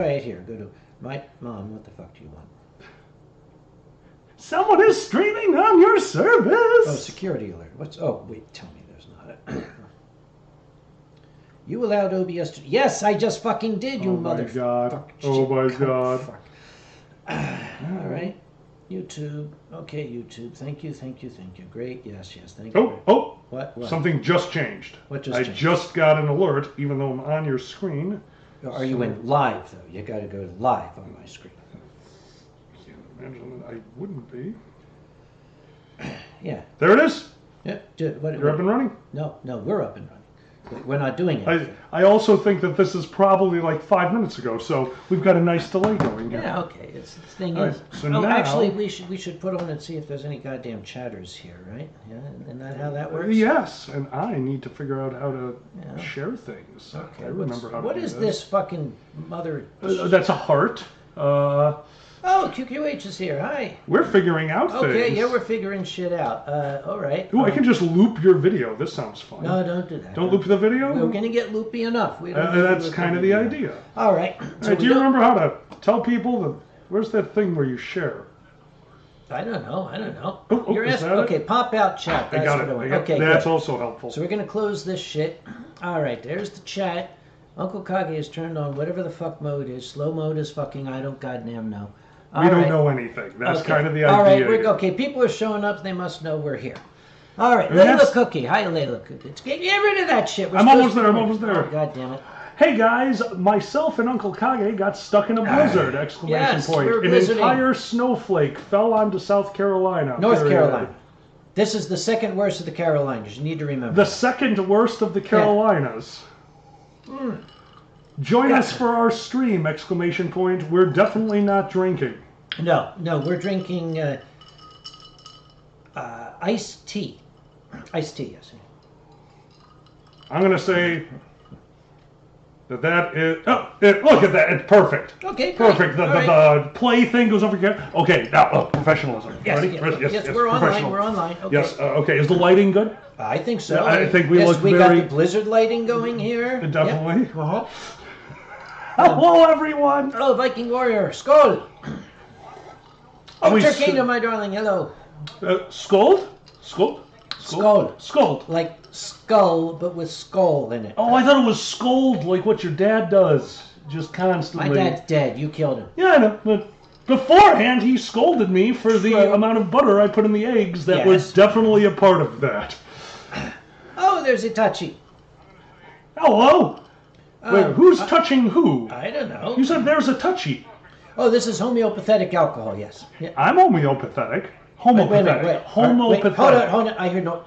Right here, go to my mom. What the fuck do you want? Someone is streaming on your service. Oh, security alert. What's? Oh, wait. Tell me there's not. You allowed OBS to... Yes, I just fucking did, you motherfucker. God. Oh my God. Fuck. All right. YouTube. Okay, YouTube. Thank you. Great. Yes. Thank you. Oh. What? Something just changed. What just changed? I just got an alert, even though I'm on your screen. Are you in live, though? You got to go live on my screen. I can't imagine that I wouldn't be. Yeah. There it is. Yeah. You're up and running? No, we're up and running. We're not doing it. I also think that this is probably like 5 minutes ago, so we've got a nice delay going here. Yeah, okay. The thing All is... right, so now, actually, we should put on and see if there's any goddamn chatters here, right? Yeah, isn't that how that works? Yes, and I need to figure out how to share things. Okay, I remember how to what do is this fucking mother... That's a heart. Oh, QQH is here. Hi. We're figuring out things. Okay, yeah, we're figuring shit out. All right. Ooh, I can just loop your video. This sounds fun. No, don't do that. Don't loop the video? We're going to get loopy enough. We don't that's kind of the idea. All right. So do you remember how to tell people that... Where's that thing where you share? I don't know. Oh, You're asking... Okay, pop out chat. That's I got it. Okay, that's good. also helpful. So we're going to close this shit. All right, there's the chat. Uncle Kage has turned on whatever the fuck mode is. Slow mode is fucking I don't goddamn know. We don't know anything. That's kind of the idea. All right, okay. People are showing up. They must know we're here. All right, Layla Cookie. Hi, Layla Cookie. Get rid of that shit. I'm almost there. Oh, God damn it. Hey guys, myself and Uncle Kage got stuck in a blizzard! Exclamation point. We're An blizzarding. entire snowflake fell onto South Carolina. North Carolina. This is the second worst of the Carolinas. You need to remember. The second worst of the Carolinas. Yeah. Join us for our stream! Exclamation point. We're definitely not drinking. No, we're drinking iced tea. Iced tea, yes. I'm gonna say that is. Look at that! It's perfect. Okay, perfect. The play thing goes over here. Okay, now professionalism. Yes, ready? Yes, we're online. We're online. Okay. Yes. Okay. Is the lighting good? I think so. I think we look we very... got the blizzard lighting going here. Definitely. Yep. Uh-huh. Hello, everyone. Hello, Viking Warrior. Skål. Oh, Turkana, my darling. Hello. Skål? Skål. Like skull, but with skull in it. Oh, I thought it was scold, like what your dad does, just constantly. My dad's dead. You killed him. Yeah, I know, but beforehand he scolded me for the amount of butter I put in the eggs. That was definitely a part of that. Oh, there's Itachi. Hello. Wait, who's touching who? I don't know. You said there's a touchy. Oh, this is homeopathic alcohol, yes. Yeah. I'm homeopathic. Homeopathic. Wait. Homeopathic. Hold on. I hear no...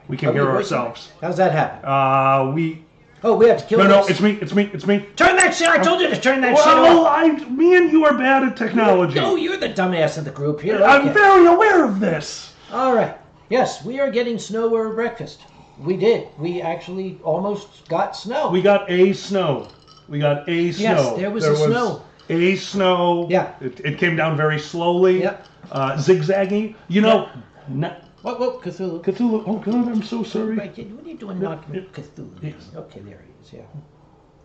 We can hear ourselves. How's that happen? We have to kill this. No, it's me. Turn that shit! I told you to turn that shit off! Me and you are bad at technology. No, you're the dumbass in the group here. Okay. I'm very aware of this. All right. Yes, we are getting snow over breakfast. We did. We actually almost got snow. We got a snow. Yes, there was snow. A snow. Yeah. It came down very slowly. Yep. Zigzaggy. You know. What? Cthulhu. Cthulhu. Oh, God, I'm so sorry. Right, what are you doing knocking Cthulhu? Yes. Okay, there he is, yeah.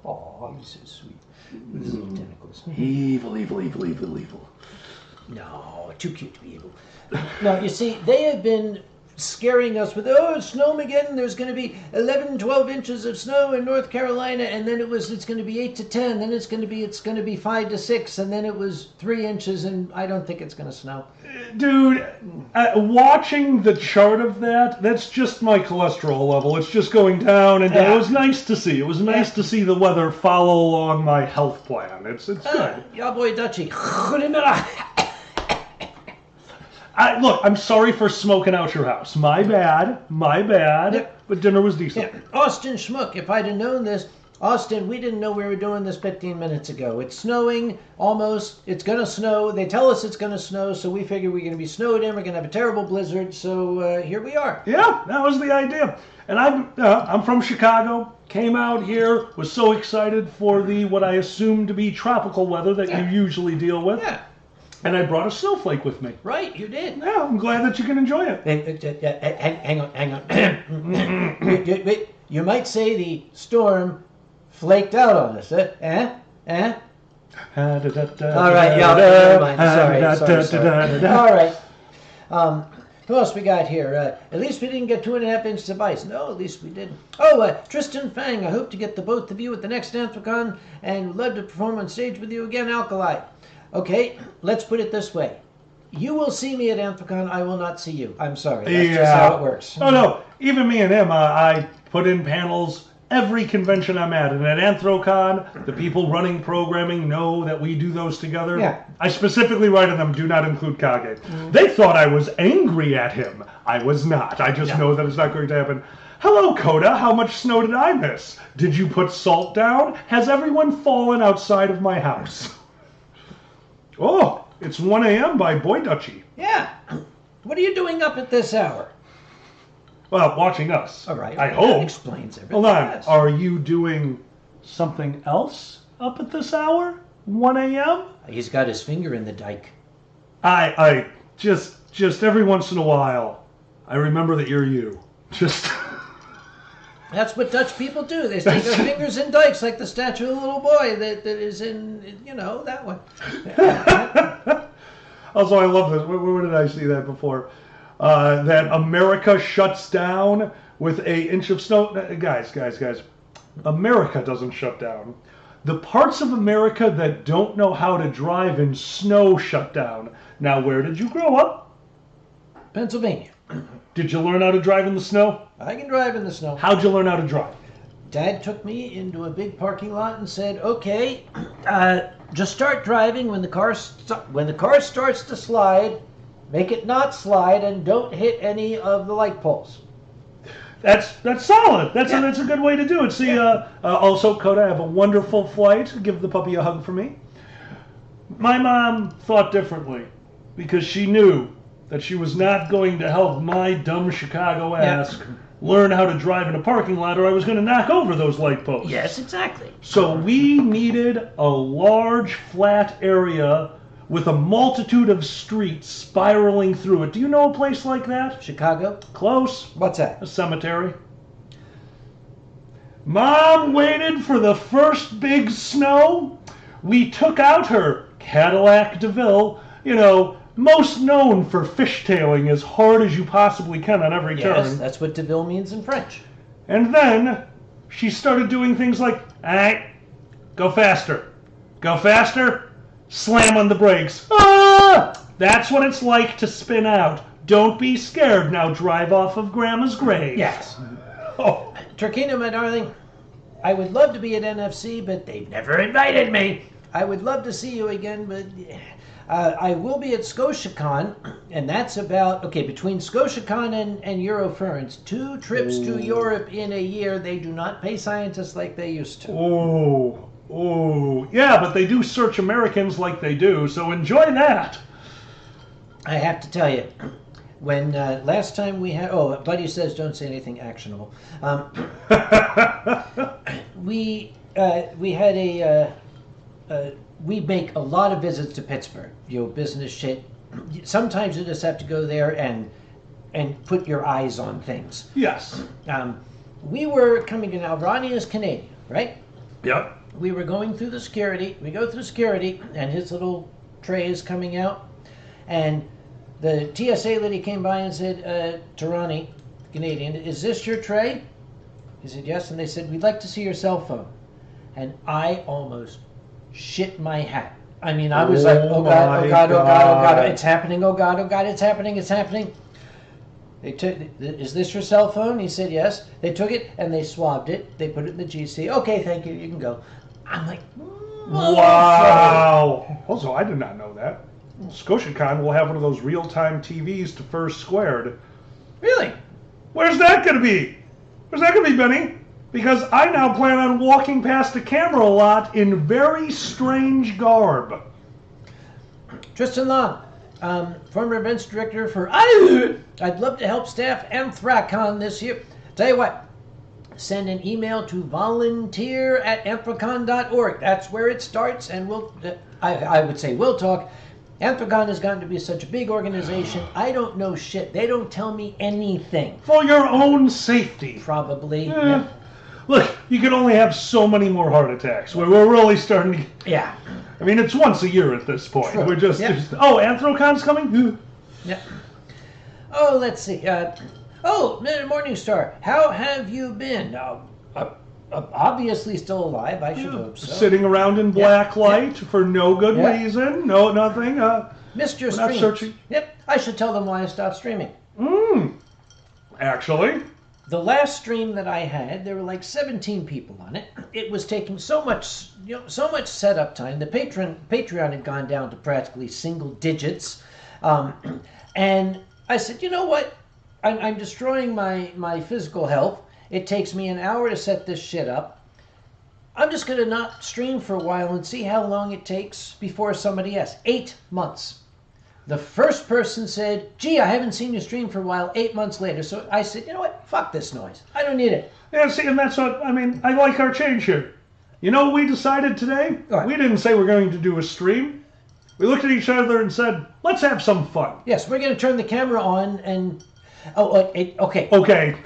Oh, he's so sweet. With his little tentacles. Evil. No, too cute to be evil. No, you see, they have been scaring us with, it's snowmageddon, there's going to be 11, 12 inches of snow in North Carolina, and then it's going to be 8 to 10, then it's going to be 5 to 6, and then it was 3 inches, and I don't think it's going to snow. Dude, watching the chart of that's just my cholesterol level. It's just going down and down. Yeah. It was nice to see. It was nice to see the weather follow along my health plan. It's good. Yeah, boy, Dutchie. Look, I'm sorry for smoking out your house. My bad. Yep. But dinner was decent. Yeah. Austin Schmuck, if I'd have known this, Austin, we didn't know we were doing this 15 minutes ago. It's snowing, almost. It's going to snow. They tell us it's going to snow, so we figure we're going to be snowed in. We're going to have a terrible blizzard, so here we are. Yeah, that was the idea. And I'm from Chicago, came out here, was so excited for what I assume to be tropical weather that you usually deal with. Yeah. And I brought a snowflake with me. Right, you did. Yeah, I'm glad that you can enjoy it. Hang on. You might say the storm flaked out on us. All right, yeah, never mind. Sorry. All right. Who else we got here? At least we didn't get 2.5 inches of ice. No, at least we didn't. Oh, Tristan Fang. I hope to get the both of you at the next Anthrocon and would love to perform on stage with you again, Alkali. Okay, let's put it this way. You will see me at Anthrocon. I will not see you. I'm sorry. That's just how it works. Oh, no. Even me and him, I put in panels every convention I'm at. And at Anthrocon, the people running programming know that we do those together. Yeah. I specifically write in them, do not include Kage. They thought I was angry at him. I was not. I just know that it's not going to happen. Hello, Coda. How much snow did I miss? Did you put salt down? Has everyone fallen outside of my house? Oh, it's 1 a.m. by Boy Dutchy. Yeah. What are you doing up at this hour? Well, watching us. All right. I That hope. explains everything. Hold on. Yes. Are you doing something else up at this hour? 1 a.m.? He's got his finger in the dike. I just every once in a while, I remember that you're you. Just. That's what Dutch people do. They stick their fingers in dikes like the statue of the little boy that is in, that one. Also, I love this. Where did I see that before? That America shuts down with 1 inch of snow. Guys. America doesn't shut down. The parts of America that don't know how to drive in snow shut down. Now, where did you grow up? Pennsylvania. Did you learn how to drive in the snow? I can drive in the snow. How'd you learn how to drive? Dad took me into a big parking lot and said, "Okay, just start driving when the car starts to slide. Make it not slide and don't hit any of the light poles." That's solid. That's a good way to do it. See, also, Coda, have a wonderful flight. Give the puppy a hug for me. My mom thought differently because she knew that she was not going to help my dumb Chicago ass learn how to drive in a parking lot, or I was going to knock over those light posts. Yes, exactly. So we needed a large, flat area with a multitude of streets spiraling through it. Do you know a place like that? Chicago? Close. What's that? A cemetery. Mom waited for the first big snow. We took out her Cadillac DeVille, most known for fishtailing as hard as you possibly can on every turn. Yes, that's what DeVille means in French. And then she started doing things like, all right, go faster, slam on the brakes. Ah! That's what it's like to spin out. Don't be scared. Now drive off of Grandma's grave. Yes. Oh. Turkino, my darling, I would love to be at NFC, but they've never invited me. I would love to see you again, but I will be at ScotiaCon, and that's between ScotiaCon and Eurofurence, 2 trips to Europe in a year. They do not pay scientists like they used to. Oh, yeah, but they do search Americans like they do, so enjoy that. I have to tell you, when last time we had, Buddy says don't say anything actionable. We had we make a lot of visits to Pittsburgh, business shit. Sometimes you just have to go there and put your eyes on things. Yes. We were coming in. Now, Ronnie is Canadian, right? Yep. We were going through the security. We go through security, and his little tray is coming out. And the TSA lady came by and said to Ronnie, Canadian, "Is this your tray?" He said, "Yes." And they said, "We'd like to see your cell phone." And I almost shit my hat. I mean, I was like, oh God, it's happening. Oh God, it's happening. They took, "Is this your cell phone?" He said, "Yes." They took it and they swabbed it. They put it in the GC. "Okay, thank you. You can go." I'm like, wow. Also, I did not know that. ScotiaCon will have one of those real-time TVs to First Squared. Really? Where's that going to be? Benny? Because I now plan on walking past the camera a lot in very strange garb. Tristan Long, former events director for I'd love to help staff Anthrocon this year. Tell you what, send an email to volunteer@anthrocon.org. That's where it starts, and I would say we'll talk. Anthrocon has gotten to be such a big organization. I don't know shit. They don't tell me anything. For your own safety. Probably. Yeah. Look, you can only have so many more heart attacks. We're really starting to... Yeah. I mean, it's once a year at this point. True. We're just, Yep. oh, Anthrocon's coming? Yeah. Oh, let's see. Morning Star, how have you been? Obviously still alive, I should hope so. Sitting around in black light for no good Yeah. reason. No, nothing. Missed your we're not streams. searching. Yep, I should tell them why I stopped streaming. Actually. The last stream that I had, there were like 17 people on it. It was taking so much setup time. The Patreon had gone down to practically single digits, and I said, you know what? I'm destroying my physical health. It takes me an hour to set this shit up. I'm just gonna not stream for a while and see how long it takes before somebody asks. 8 months. The first person said, gee, I haven't seen you stream for a while, 8 months later. So I said, you know what? Fuck this noise. I don't need it. Yeah, see, and that's what, I mean, I like our change here. You know what we decided today? What? We didn't say we're going to do a stream. We looked at each other and said, let's have some fun. Yes, we're going to turn the camera on and... okay. Okay.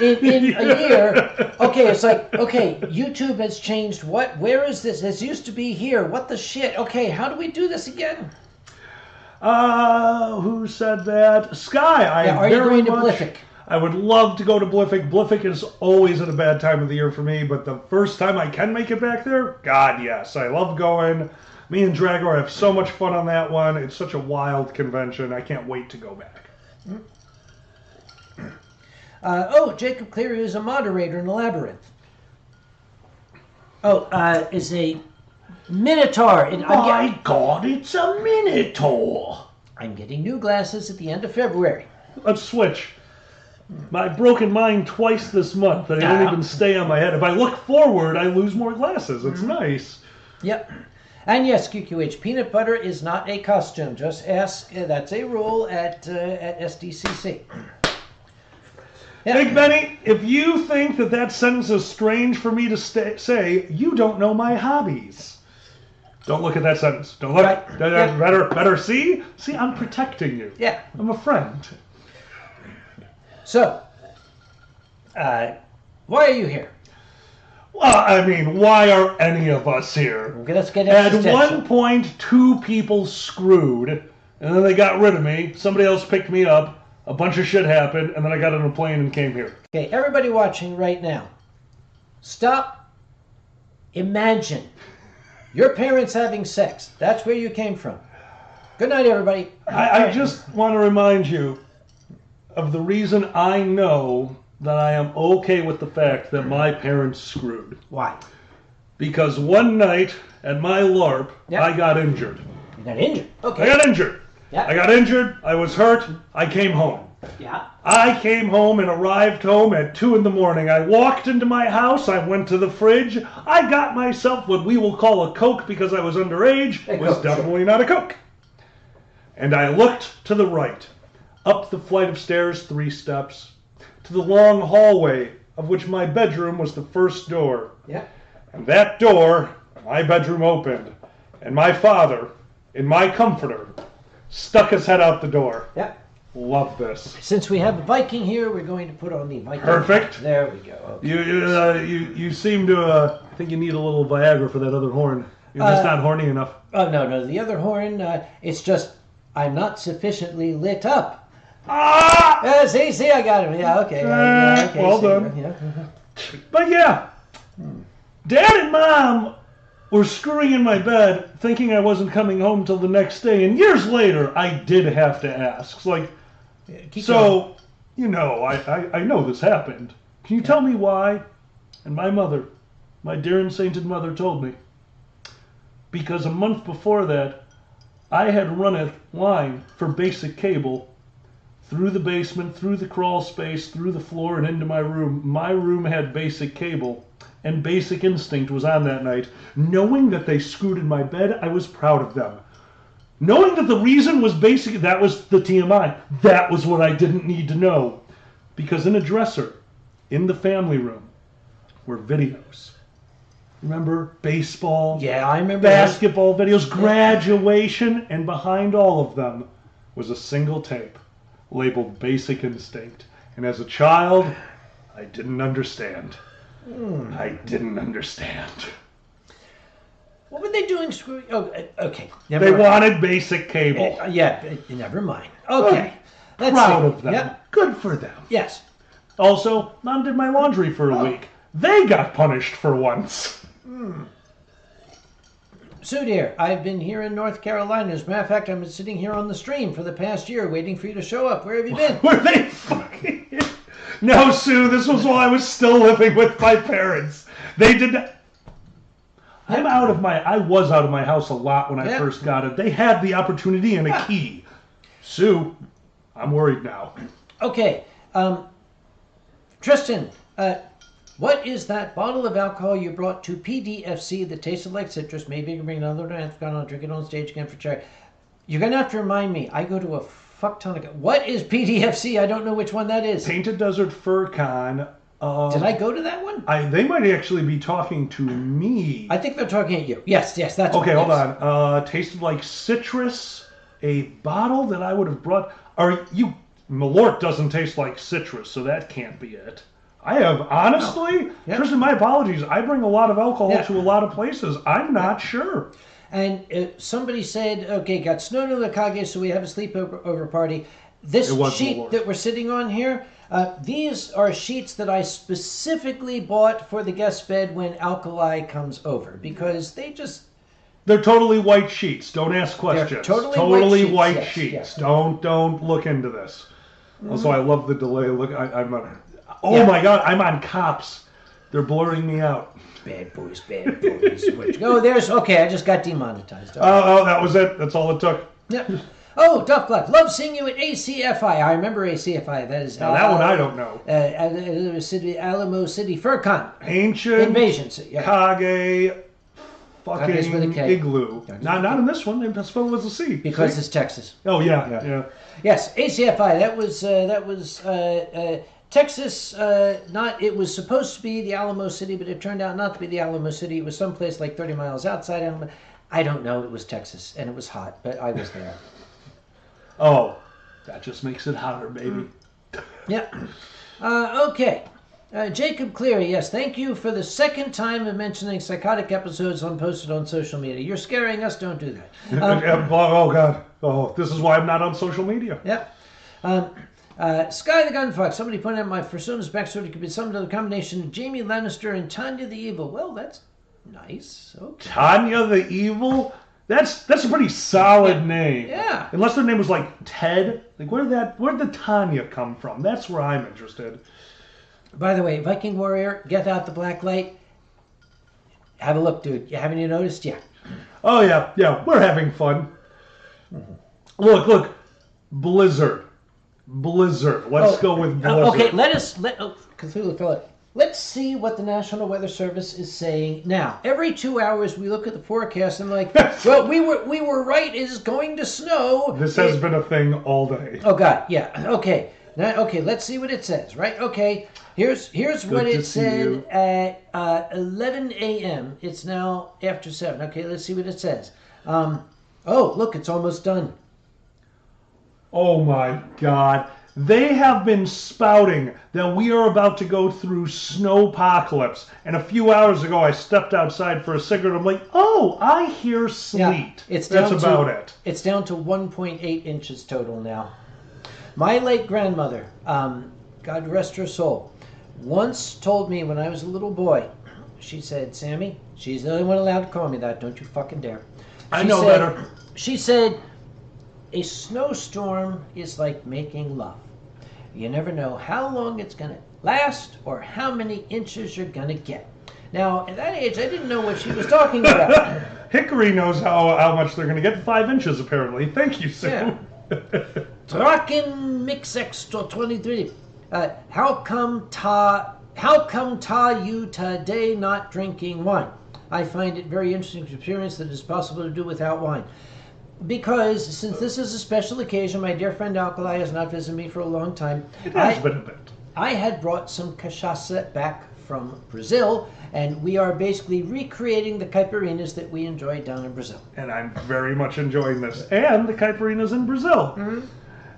In a year, okay, it's like, okay, YouTube has changed. What? Where is this? This used to be here. What the shit? Okay, how do we do this again? Who said that? Sky. Are you going to Bliffic? I would love to go to Bliffic. Bliffic is always at a bad time of the year for me, but the first time I can make it back there, God, yes. I love going. Me and Dragor have so much fun on that one. It's such a wild convention. I can't wait to go back. Jacob Cleary is a moderator in the Labyrinth. Is a Minotaur. My God, it's a Minotaur. I'm getting new glasses at the end of February. Let's switch. I broken mine twice this month. They don't even stay on my head. If I look forward, I lose more glasses. It's nice. Yep. And yes, QQH, peanut butter is not a costume. Just ask. That's a rule at SDCC. Yeah. Big Benny, if you think that sentence is strange for me to say, you don't know my hobbies. Don't look at that sentence. Don't look. Right. Yeah. Better see? See, I'm protecting you. Yeah. I'm a friend. So, why are you here? Well, I mean, why are any of us here? Okay, let's get At existential. one point, 2 people screwed, and then they got rid of me. Somebody else picked me up. A bunch of shit happened, and then I got on a plane and came here. Okay, everybody watching right now, stop. Imagine your parents having sex. That's where you came from. Good night, everybody. I just want to remind you of the reason I know that I am okay with the fact that my parents screwed. Why? Because one night at my LARP, Yep. I got injured. You got injured. Okay. I got injured. Yeah. I got injured. I was hurt. I came home. Yeah. I came home and arrived home at 2 in the morning. I walked into my house. I went to the fridge. I got myself what we will call a Coke because I was underage. It was Coke, definitely not a Coke. And I looked to the right, up the flight of stairs 3 steps, to the long hallway of which my bedroom was the first door. Yeah. And that door, my bedroom opened, and my father, in my comforter, stuck his head out the door. Yeah. Love this. Since we have a Viking here, we're going to put on the Viking. Perfect. There we go. Okay. You seem to I think you need a little Viagra for that other horn. You're just not horny enough. Oh, no. The other horn, it's just I'm not sufficiently lit up. Ah! See, I got him. Yeah, okay. Okay, well see, done. Yeah. But yeah, Dad and Mom were screwing in my bed, thinking I wasn't coming home till the next day. And years later, I did have to ask. It's like, Keep going. so, you know, I know this happened. Can you tell me why? And my mother, my dear and sainted mother, told me. Because a month before that, I had run a line for basic cable through the basement, through the crawl space, through the floor, and into my room. My room had basic cable, and Basic Instinct was on that night. Knowing that they screwed in my bed, I was proud of them. Knowing that the reason was basic, that was the TMI. That was what I didn't need to know. Because in a dresser, in the family room, were videos. Remember baseball? Yeah, I remember that. Basketball videos, graduation, and behind all of them was a single tape labeled Basic Instinct. And as a child, I didn't understand. I didn't understand. What were they doing screwing? Oh, okay. Never They mind. wanted basic cable. Yeah, never mind. Okay. Let's Proud see. of them. Yep. Good for them. Yes. Also, Mom did my laundry for a week. They got punished for once. Sue dear, I've been here in North Carolina. As a matter of fact, I've been sitting here on the stream for the past year waiting for you to show up. Where have you been? Were they fucking... No, Sue, this was while I was still living with my parents. They did not... I was out of my house a lot when I first got it. They had the opportunity and a key. Sue, I'm worried now. Okay. Tristan, what is that bottle of alcohol you brought to PDFC that tasted like citrus? Maybe you can bring another one. I'll drink it on stage again for charity. You're going to have to remind me. I go to a fuck ton of... What is PDFC? I don't know which one that is. Painted Desert Fur Con. Did I go to that one? They might actually be talking to me. I think they're talking at you. Yes, that's okay. Hold on. Tasted like citrus. A bottle that I would have brought. Malort doesn't taste like citrus, so that can't be it. I have honestly, Tristan. My apologies. I bring a lot of alcohol to a lot of places. I'm not sure. And somebody said, okay, got snow no Akage, so we have a sleepover party. This sheet that we're sitting on here, these are sheets that I specifically bought for the guest bed when Alkali comes over, because they're totally white sheets. Don't ask questions. They're totally white sheets. Yes. Don't look into this. Also, I love the delay. Look, I'm on. Oh my God, I'm on Cops. They're blurring me out. Bad boys. There's okay. I just got demonetized. Oh, that was it. That's all it took. Yep. Oh, Duff Black. Love seeing you at ACFI. I remember ACFI. That is. Now, that one I don't know. Alamo City FurCon. Ancient Invasion. Kage. Fucking igloo. No, not in this one. They spelled it with a C. Because it's Texas. Oh yeah. Yes, ACFI. That was Texas. It was supposed to be the Alamo City, but it turned out not to be the Alamo City. It was someplace like 30 miles outside Alamo. I don't know. It was Texas, and it was hot, but I was there. Oh, that just makes it hotter, baby. Yeah. Okay. Jacob Cleary, yes, thank you for the second time of mentioning psychotic episodes posted on social media. You're scaring us, don't do that. Oh, God. Oh, this is why I'm not on social media. Yep. Sky the Gunfox, somebody pointed out my persona's backstory could be summed to the combination of Jaime Lannister and Tanya the Evil. Well, that's nice. Okay. Tanya the Evil? That's a pretty solid name. Yeah. Unless their name was like Ted. Like where'd the Tanya come from? That's where I'm interested. By the way, Viking Warrior, get out the black light. Have a look, dude. Haven't you noticed? Yeah. Oh, yeah. We're having fun. Mm-hmm. Look. Blizzard. Let's go with Blizzard. Okay, let's see what the National Weather Service is saying now. Every 2 hours, we look at the forecast and well, we were right. It is going to snow. This has been a thing all day. Oh God, yeah. Okay. Now, let's see what it says. Right? Okay. Here's what it said at 11 a.m. It's now after 7. Okay, let's see what it says. Look, it's almost done. Oh my God. They have been spouting that we are about to go through snowpocalypse. And a few hours ago, I stepped outside for a cigarette. I'm like, oh, I hear sleet. Yeah, That's about it. It's down to 1.8 inches total now. My late grandmother, God rest her soul, once told me when I was a little boy, she said, Sammy, she's the only one allowed to call me that. Don't you fucking dare. I know better. She said, a snowstorm is like making love. You never know how long it's going to last or how many inches you're going to get. Now, at that age, I didn't know what she was talking about. Hickory knows how much they're going to get. 5 inches, apparently. Thank you, Sue. Yeah. Draken Mix Extra 23. How come you today not drinking wine? I find it very interesting experience that it's possible to do without wine. Because since this is a special occasion, my dear friend Alkali has not visited me for a long time. It has been a bit. I had brought some cachaça back from Brazil, and we are basically recreating the caipirinhas that we enjoyed down in Brazil. And I'm very much enjoying this. And the caipirinhas in Brazil. Mm-hmm.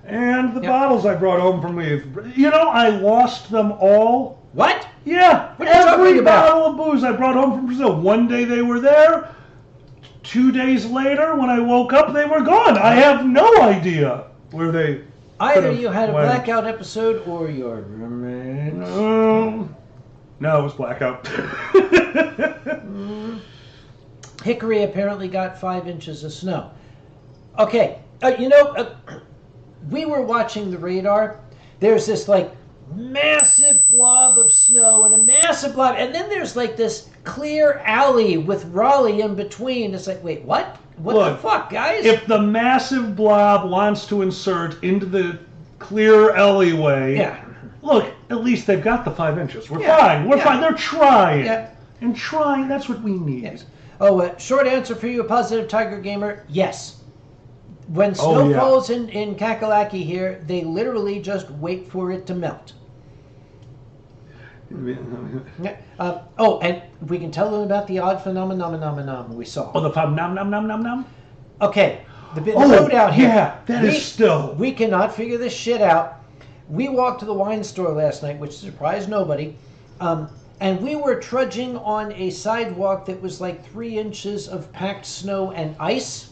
And the bottles I brought home from Leith. I lost them all. What? Yeah. What are you talking about? Every bottle of booze I brought home from Brazil. One day they were there. 2 days later, when I woke up, they were gone. I have no idea where they. Either you had a blackout episode or your roommate. No, it was blackout. Hickory apparently got 5 inches of snow. Okay, we were watching the radar. There's this like massive blob of snow and a massive blob, and then there's like this clear alley with Raleigh in between. It's like, wait, what? What the fuck, guys? If the massive blob wants to insert into the clear alleyway, look, at least they've got the 5 inches. We're fine. We're fine. They're trying. Yeah. And trying, that's what we need. Yes. Oh, short answer for you, a positive Tiger Gamer, yes. When snow falls in Kakalaki here, they literally just wait for it to melt. And we can tell them about the odd phenomenon we saw. Oh, the nom. Okay, the road out here. Yeah, that is still. We cannot figure this shit out. We walked to the wine store last night, which surprised nobody. And we were trudging on a sidewalk that was like 3 inches of packed snow and ice.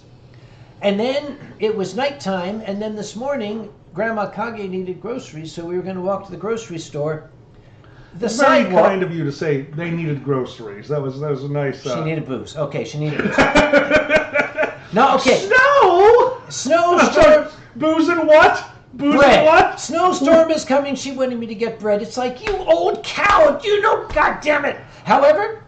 And then it was nighttime, and then this morning, Grandma Kage needed groceries, so we were going to walk to the grocery store. It's very kind of you to say they needed groceries. That was a nice. She needed booze. Okay, she needed booze. No, okay. Snowstorm. Booze and what? Booze bread. and what? Snowstorm is coming. She wanted me to get bread. It's like, you old cow. You know, goddammit. However,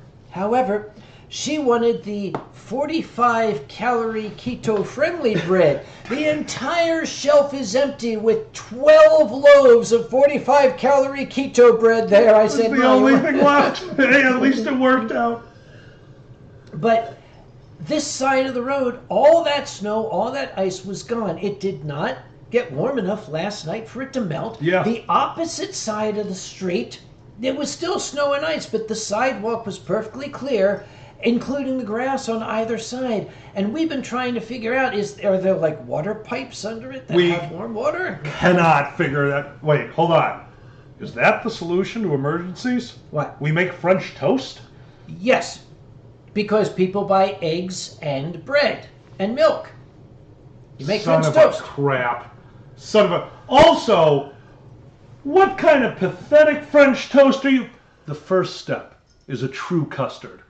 she wanted the 45-calorie keto-friendly bread. The entire shelf is empty with 12 loaves of 45-calorie keto bread there. I said, the only thing left. Hey, at least it worked out. But this side of the road, all that snow, all that ice was gone. It did not get warm enough last night for it to melt. Yeah. The opposite side of the street, there was still snow and ice, but the sidewalk was perfectly clear, including the grass on either side. And we've been trying to figure out, are there like water pipes under it that have warm water? Cannot figure that. Wait, hold on. Is that the solution to emergencies? What? We make French toast? Yes, because people buy eggs and bread and milk. You make French toast. Son of a crap. Son of a... Also, what kind of pathetic French toast are you... The first step is a true custard.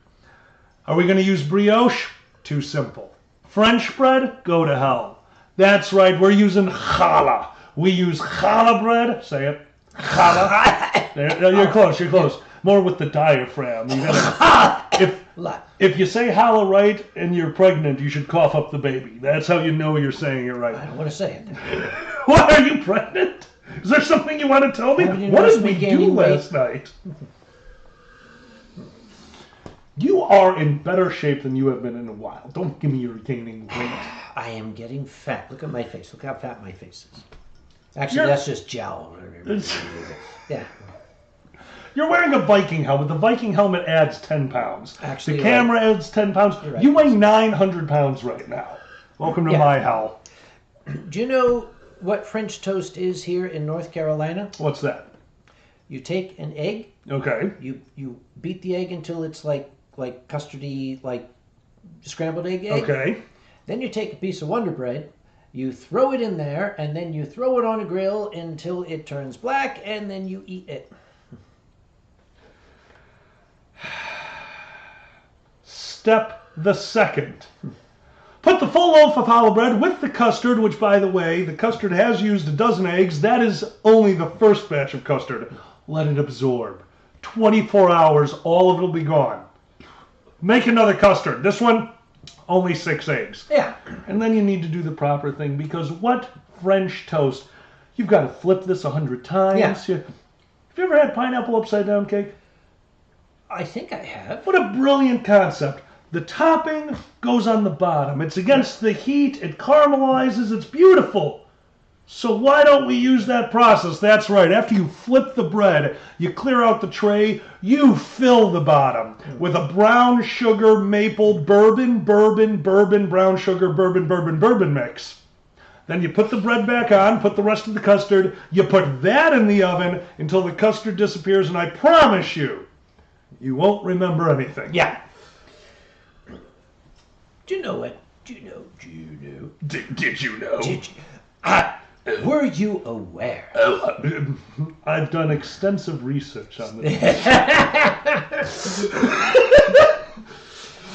Are we going to use brioche? Too simple. French bread? Go to hell. That's right, we're using challah. We use challah bread. Say it. Challah. There, you're close. More with the diaphragm. You gotta, if you say challah right and you're pregnant, you should cough up the baby. That's how you know you're saying it right. I don't want to say it. What, are you pregnant? Is there something you want to tell me? What did we do last night? You are in better shape than you have been in a while. Don't give me your gaining weight. I am getting fat. Look at my face. Look how fat my face is. Actually, that's just jowl. Yeah. You're wearing a Viking helmet. The Viking helmet adds 10 pounds. Actually, the camera adds 10 pounds. Right. You weigh 900 pounds right now. Welcome to my hell. Do you know what French toast is here in North Carolina? What's that? You take an egg. Okay. You beat the egg until it's like custardy, like scrambled egg. Okay. Then you take a piece of Wonder Bread, you throw it in there, and then you throw it on a grill until it turns black, and then you eat it. Step the second. Put the full loaf of challah bread with the custard, which, by the way, the custard has used a dozen eggs. That is only the first batch of custard. Let it absorb. 24 hours, all of it will be gone. Make another custard. This one, only 6 eggs. Yeah. And then you need to do the proper thing, because what French toast? You've got to flip this 100 times. Yeah. Have you ever had pineapple upside down cake? I think I have. What a brilliant concept. The topping goes on the bottom. It's against the heat. It caramelizes. It's beautiful. So why don't we use that process? That's right. After you flip the bread, you clear out the tray, you fill the bottom with a brown sugar, maple, bourbon, brown sugar, bourbon mix. Then you put the bread back on, put the rest of the custard, you put that in the oven until the custard disappears, and I promise you, you won't remember anything. Yeah. Do you know what? Do you know? Did you know? Did you? Were you aware? I've done extensive research on this.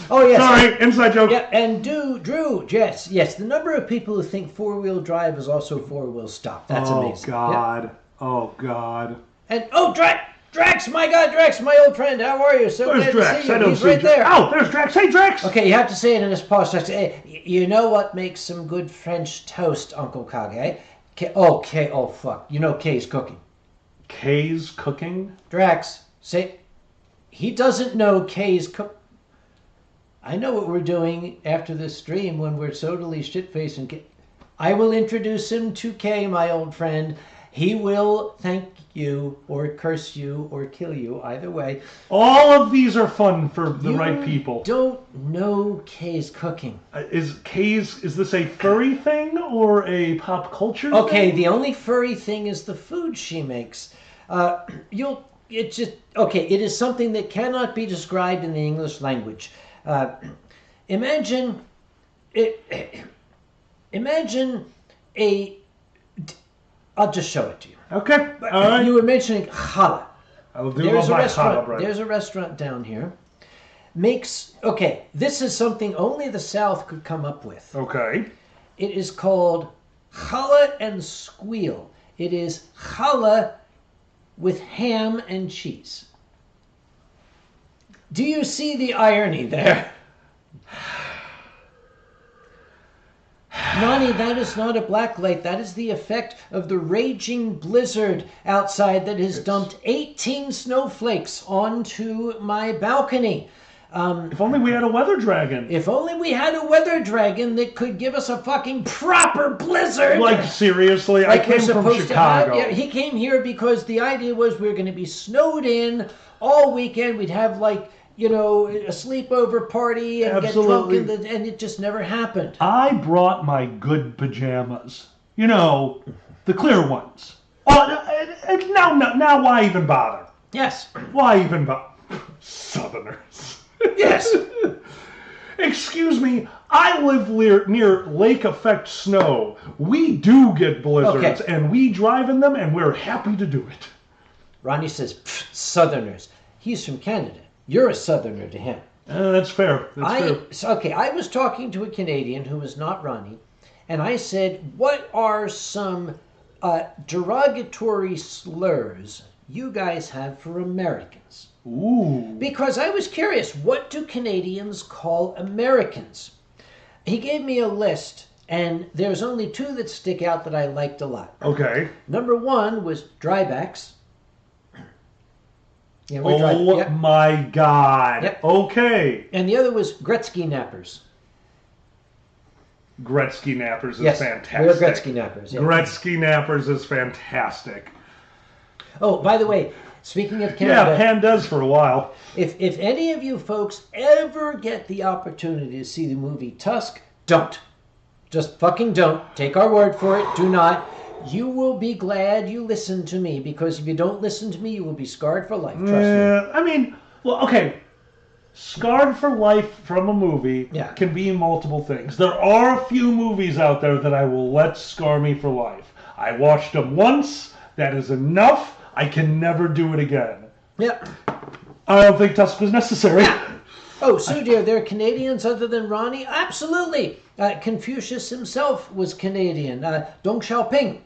Oh yes. Sorry, inside joke. Yeah, and Drew, yes, the number of people who think four-wheel drive is also four-wheel stop. That's amazing. God. Oh God. And Drax, my God, Drax, my old friend, how are you? So Where's glad Drax? to see you. I don't He's see right Drax. there. Oh, there's Drax. Hey, Drax. Okay, you have to say it in this posh. Hey, you know what makes some good French toast, Uncle Kage? Oh, fuck. You know Kay's cooking. Kay's cooking? Drax, say, he doesn't know Kay's cook. I know what we're doing after this stream when we're totally shit-faced and I will introduce him to Kay, my old friend. He will thank you or curse you or kill you, either way. All of these are fun for the right people. Don't know Kay's cooking. Is this a furry thing or a pop culture Okay, thing? the only furry thing is the food she makes. It is something that cannot be described in the English language. Imagine I'll just show it to you. Okay, all right. You were mentioning challah. I'll do There's a my restaurant. challah bread. There's a restaurant down here. This is something only the South could come up with. Okay. It is called challah and squeal. It is challah with ham and cheese. Do you see the irony there? Nani, that is not a black light. That is the effect of the raging blizzard outside that has dumped 18 snowflakes onto my balcony. If only we had a weather dragon. If only we had a weather dragon that could give us a fucking proper blizzard. Like, seriously, Like I came we're from supposed to have. Chicago. Yeah, he came here because the idea was we were going to be snowed in all weekend. We'd have a sleepover party and Absolutely. get drunk, and it just never happened. I brought my good pajamas. You know, the clear ones. Now why even bother? Yes. Why even bother? Southerners. Yes. Excuse me, I live near Lake Effect Snow. We do get blizzards, Okay. and we drive in them, and we're happy to do it. Ronnie says, Southerners. He's from Canada. You're a Southerner to him. That's fair. That's fair. I was talking to a Canadian who was not Ronnie, and I said, what are some derogatory slurs you guys have for Americans? Ooh. Because I was curious, what do Canadians call Americans? He gave me a list, and there's only two that stick out that I liked a lot. Okay. Number one was drybacks. Yeah, we're Oh yep. my God. Yep. Okay. And the other was Gretzky nappers. Gretzky Nappers is Yes, fantastic. we're Gretzky nappers. Yeah. Gretzky Nappers is fantastic. Oh, by the way, speaking of Yeah, Canada, Pan does for a while. if any of you folks ever get the opportunity to see the movie Tusk, don't. Just fucking don't. Take our word for it. Do not. You will be glad you listened to me, because if you don't listen to me, you will be scarred for life. Trust me. I mean, well, okay. Scarred for life from a movie Yeah. can be multiple things. There are a few movies out there that I will let scar me for life. I watched them once. That is enough. I can never do it again. Yeah. I don't think Tusk was necessary. Oh, Sue dear, there are Canadians other than Ronnie? Absolutely. Confucius himself was Canadian. Deng Xiaoping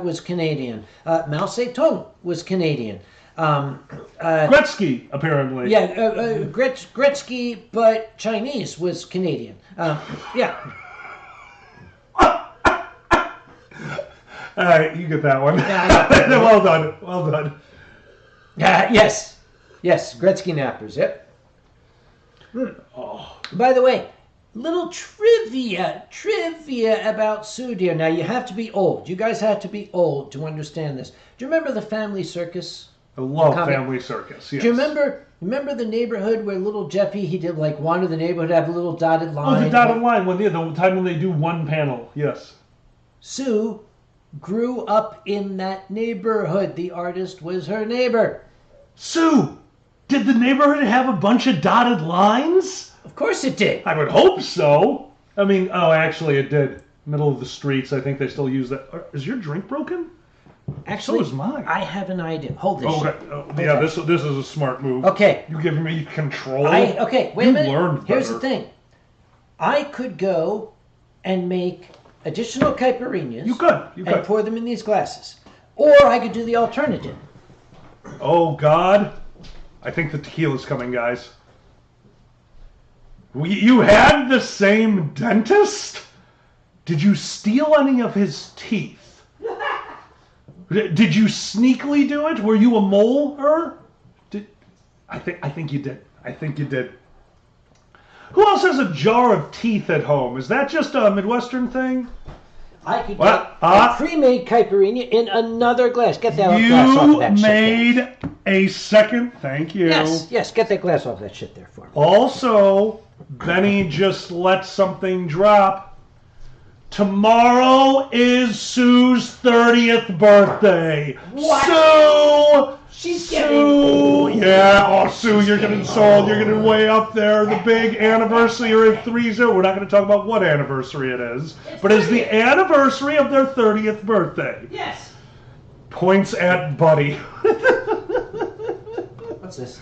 was Canadian. Mao Zedong was Canadian. Gretzky, apparently. Yeah, Gretzky, but Chinese, was Canadian. Yeah. All right, you get that one. Yeah, I got that one. Well done. Well done. Yes. Yes, Gretzky nappers, yep. Oh. By the way, little trivia about Sue dear. Now, you have to be old. You guys have to be old to understand this. Do you remember the Family Circus? I love Comic. Family Circus. Yes. Do you remember the neighborhood where little Jeffy, he did like wander the neighborhood, have a little dotted line? Oh, the dotted line. The time when they do one panel. Yes. Sue grew up in that neighborhood. The artist was her neighbor. Sue, did the neighborhood have a bunch of dotted lines? Of course it did. I would hope so. I mean, oh, actually, it did. Middle of the streets. I think they still use that. Is your drink broken? Actually, So is mine. I have an idea. Hold this. Oh, shit. okay. Yeah, this is a smart move. Okay. You giving me control? Okay, wait a You minute. learned Here's the better. thing. I could go and make additional caipirinhas. You could. And pour them in these glasses. Or I could do the alternative. Oh, God. I think the tequila's coming, guys. You had the same dentist? Did you steal any of his teeth? Did you sneakily do it? Were you a mole? I think you did. I think you did. Who else has a jar of teeth at home? Is that just a Midwestern thing? I could What? get a pre-made caipirinha in another glass. Get that glass off You that shit there. made a second. Thank you. Yes, get that glass off that shit there for me. Also, Benny just let something drop. Tomorrow is Sue's 30th birthday. What? Sue! She's Sue! getting old. Yeah, oh, Sue, you're getting sold. You're getting way up there. The big anniversary of 3-0. We're not going to talk about what anniversary it is, but it's the anniversary of their 30th birthday. Yes. Points at Buddy. What's this?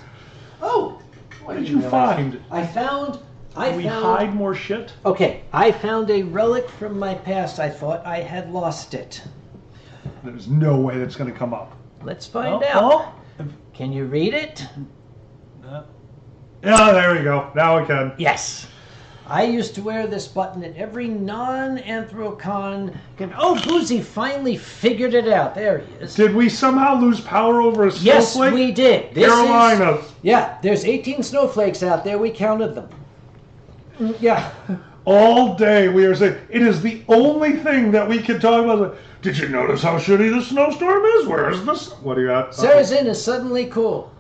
Oh! What did you find? I found... Can we hide more shit? Okay, I found a relic from my past. I thought I had lost it. There's no way that's going to come up. Let's find out. Oh. Can you read it? Yeah, there we go. Now we can. Yes. I used to wear this button at every non-Anthrocon. Oh, Boozy finally figured it out. There he is. Did we somehow lose power over a Yes, snowflake? we did. Carolina. Yeah, there's 18 snowflakes out there. We counted them. Yeah. All day we are saying it is the only thing that we can talk about. Did you notice how shitty the snowstorm is? Where's this? What do you got? Sarazin is suddenly cool.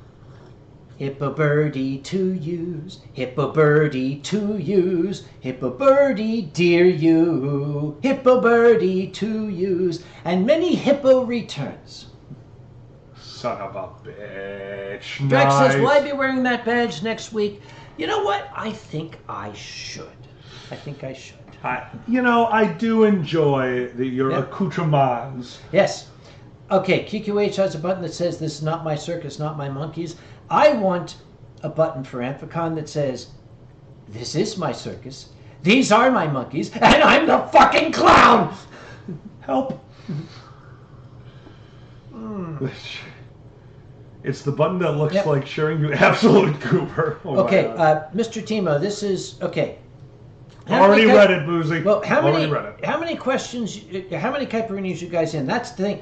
Hippo birdie to use, hippo birdie to use, hippo birdie dear you, hippo birdie to use, and many hippo returns. Son of a bitch. Drax Nice. says, will I be wearing that badge next week? You know what? I think I should. I do enjoy your Yeah. accoutrements. Yes. Okay, QQH has a button that says, this is not my circus, not my monkeys. I want a button for Anthrocon that says, this is my circus, these are my monkeys, and I'm the fucking clown! Help. It's the button that looks Yep. like sharing you absolute goober. Oh my Okay, God. Mr. Timo, this is, okay. Already read it, Boozy. Well, how Already many read it. questions, how many caipirinhas you guys in? That's the thing.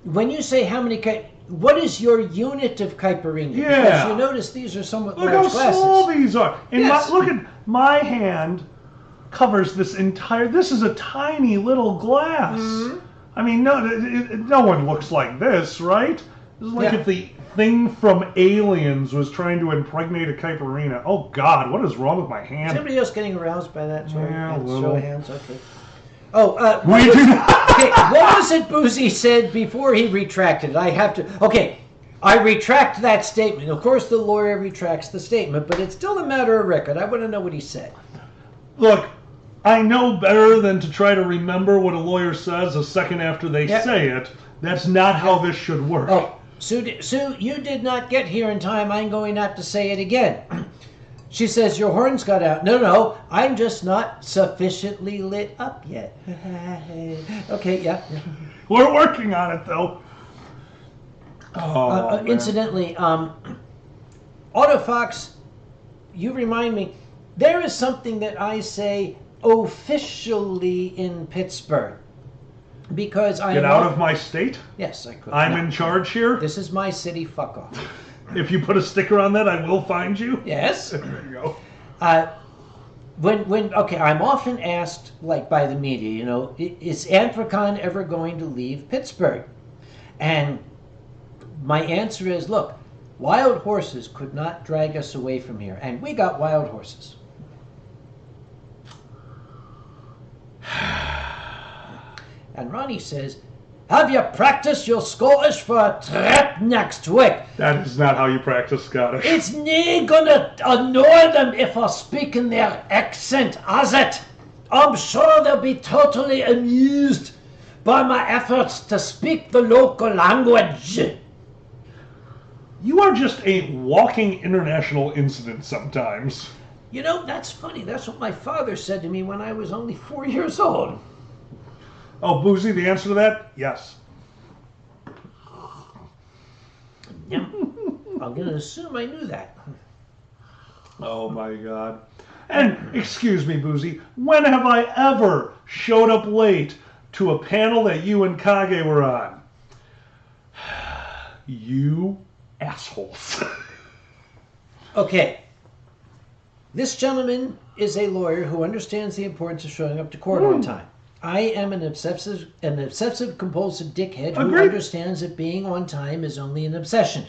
When you say how many what is your unit of caipirinha? Yeah. Because you notice these are somewhat Look how large glasses. small these are. And Yes. look at my hand covers this entire. This is a tiny little glass. Mm-hmm. I mean, no one looks like this, right? This is like Yeah. if the thing from Aliens was trying to impregnate a caipirinha. Oh God, what is wrong with my Is hand? anybody else getting aroused by that? Yeah, a Show little. of hands, okay. Oh, We do. okay, what was it Boozy said before he retracted? I have to, okay, I retract that statement. Of course the lawyer retracts the statement, but it's still a matter of record. I want to know what he said. Look, I know better than to try to remember what a lawyer says a second after they Yeah. say it. That's not how this should work. Oh, Sue, you did not get here in time. I'm going to have to say it again. She says, your horns got out. No, I'm just not sufficiently lit up yet. Okay, yeah. We're working on it, though. Oh, man. Incidentally, Autofox, you remind me, there is something that I say officially in Pittsburgh. Because I Get out of my state. Yes, I could. I'm No. in charge here. This is my city, fuck off. If you put a sticker on that, I will find you. Yes. There you go. Okay, I'm often asked, like by the media, you know, is Anthrocon ever going to leave Pittsburgh? And my answer is, look, wild horses could not drag us away from here, and we got wild horses. And Ronnie says, Have you practiced your Scottish for a trip next week? That is not how you practice Scottish. It's nae gonna annoy them if I speak in their accent, is it? I'm sure they'll be totally amused by my efforts to speak the local language. You are just a walking international incident sometimes. You know, that's funny. That's what my father said to me when I was only 4 years old. Oh, Boozy, the answer to that? Yes. Yeah, I'm going to assume I knew that. Oh my God. And excuse me, Boozy, when have I ever showed up late to a panel that you and Kage were on? You assholes. Okay. This gentleman is a lawyer who understands the importance of showing up to court on time. I am an obsessive compulsive dickhead who Agreed. understands that being on time is only an obsession.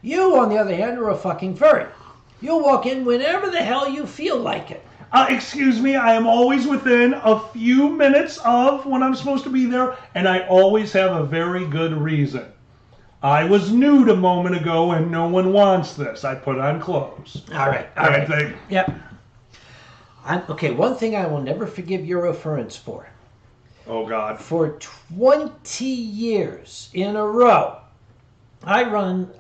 You, on the other hand, are a fucking furry. You'll walk in whenever the hell you feel like it. Excuse me, I am always within a few minutes of when I'm supposed to be there, and I always have a very good reason. I was nude a moment ago, and no one wants this. I put on clothes. All right. Yep. Okay, one thing I will never forgive Eurofurence for. Oh, God. For 20 years in a row, I run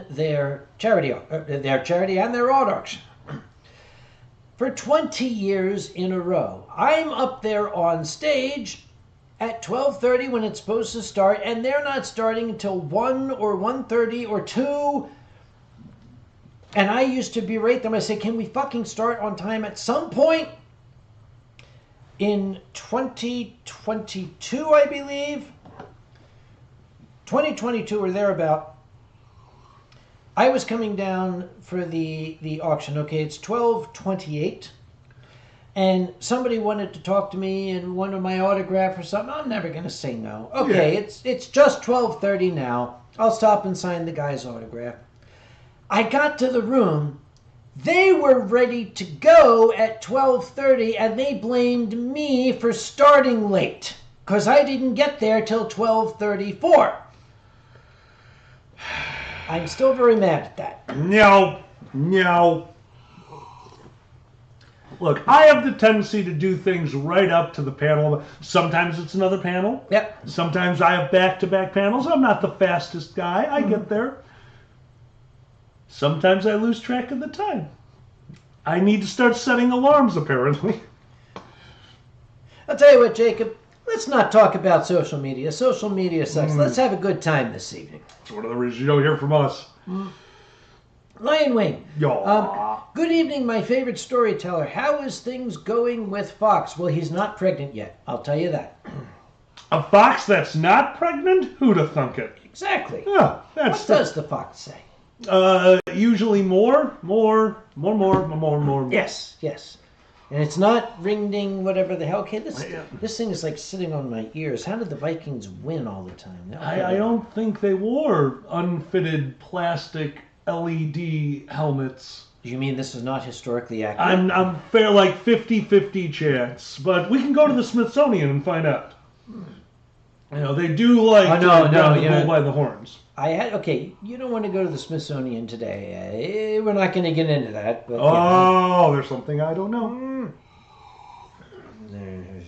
their charity and their art auction. For 20 years in a row, I'm up there on stage at 12:30 when it's supposed to start, and they're not starting until 1 or 1:30 or 2. And I used to berate them. I say, can we fucking start on time at some point? In 2022, I believe, 2022 or thereabout, I was coming down for the auction. Okay, it's 12:28, and somebody wanted to talk to me and wanted my autograph or something. I'm never gonna say no. Okay, Yeah. it's just 12:30 now. I'll stop and sign the guy's autograph. I got to the room. They were ready to go at 12:30, and they blamed me for starting late because I didn't get there till 12:34. I'm still very mad at that. No. Look, I have the tendency to do things right up to the panel. Sometimes it's another panel. Yep. Sometimes I have back-to-back panels. I'm not the fastest guy. I get there. Sometimes I lose track of the time. I need to start setting alarms, apparently. I'll tell you what, Jacob. Let's not talk about social media. Social media sucks. Let's have a good time this evening. It's one of the reasons you don't hear from us. Lion Wing. Yaw. Good evening, my favorite storyteller. How is things going with Fox? Well, he's not pregnant yet. I'll tell you that. A fox that's not pregnant? Who'd have thunk it? Exactly. Yeah, What does the fox say? Usually more. Yes. And it's not ring-ding, whatever the hell. Okay, this thing is like sitting on my ears. How did the Vikings win all the time? I don't think they wore unfitted plastic LED helmets. Do you mean this is not historically accurate? I'm fair, like 50-50 chance, but we can go to the Smithsonian and find out. You know, they do like to grab the bull by the horns. Okay, you don't want to go to the Smithsonian today. We're not going to get into that. But, there's something I don't know. There's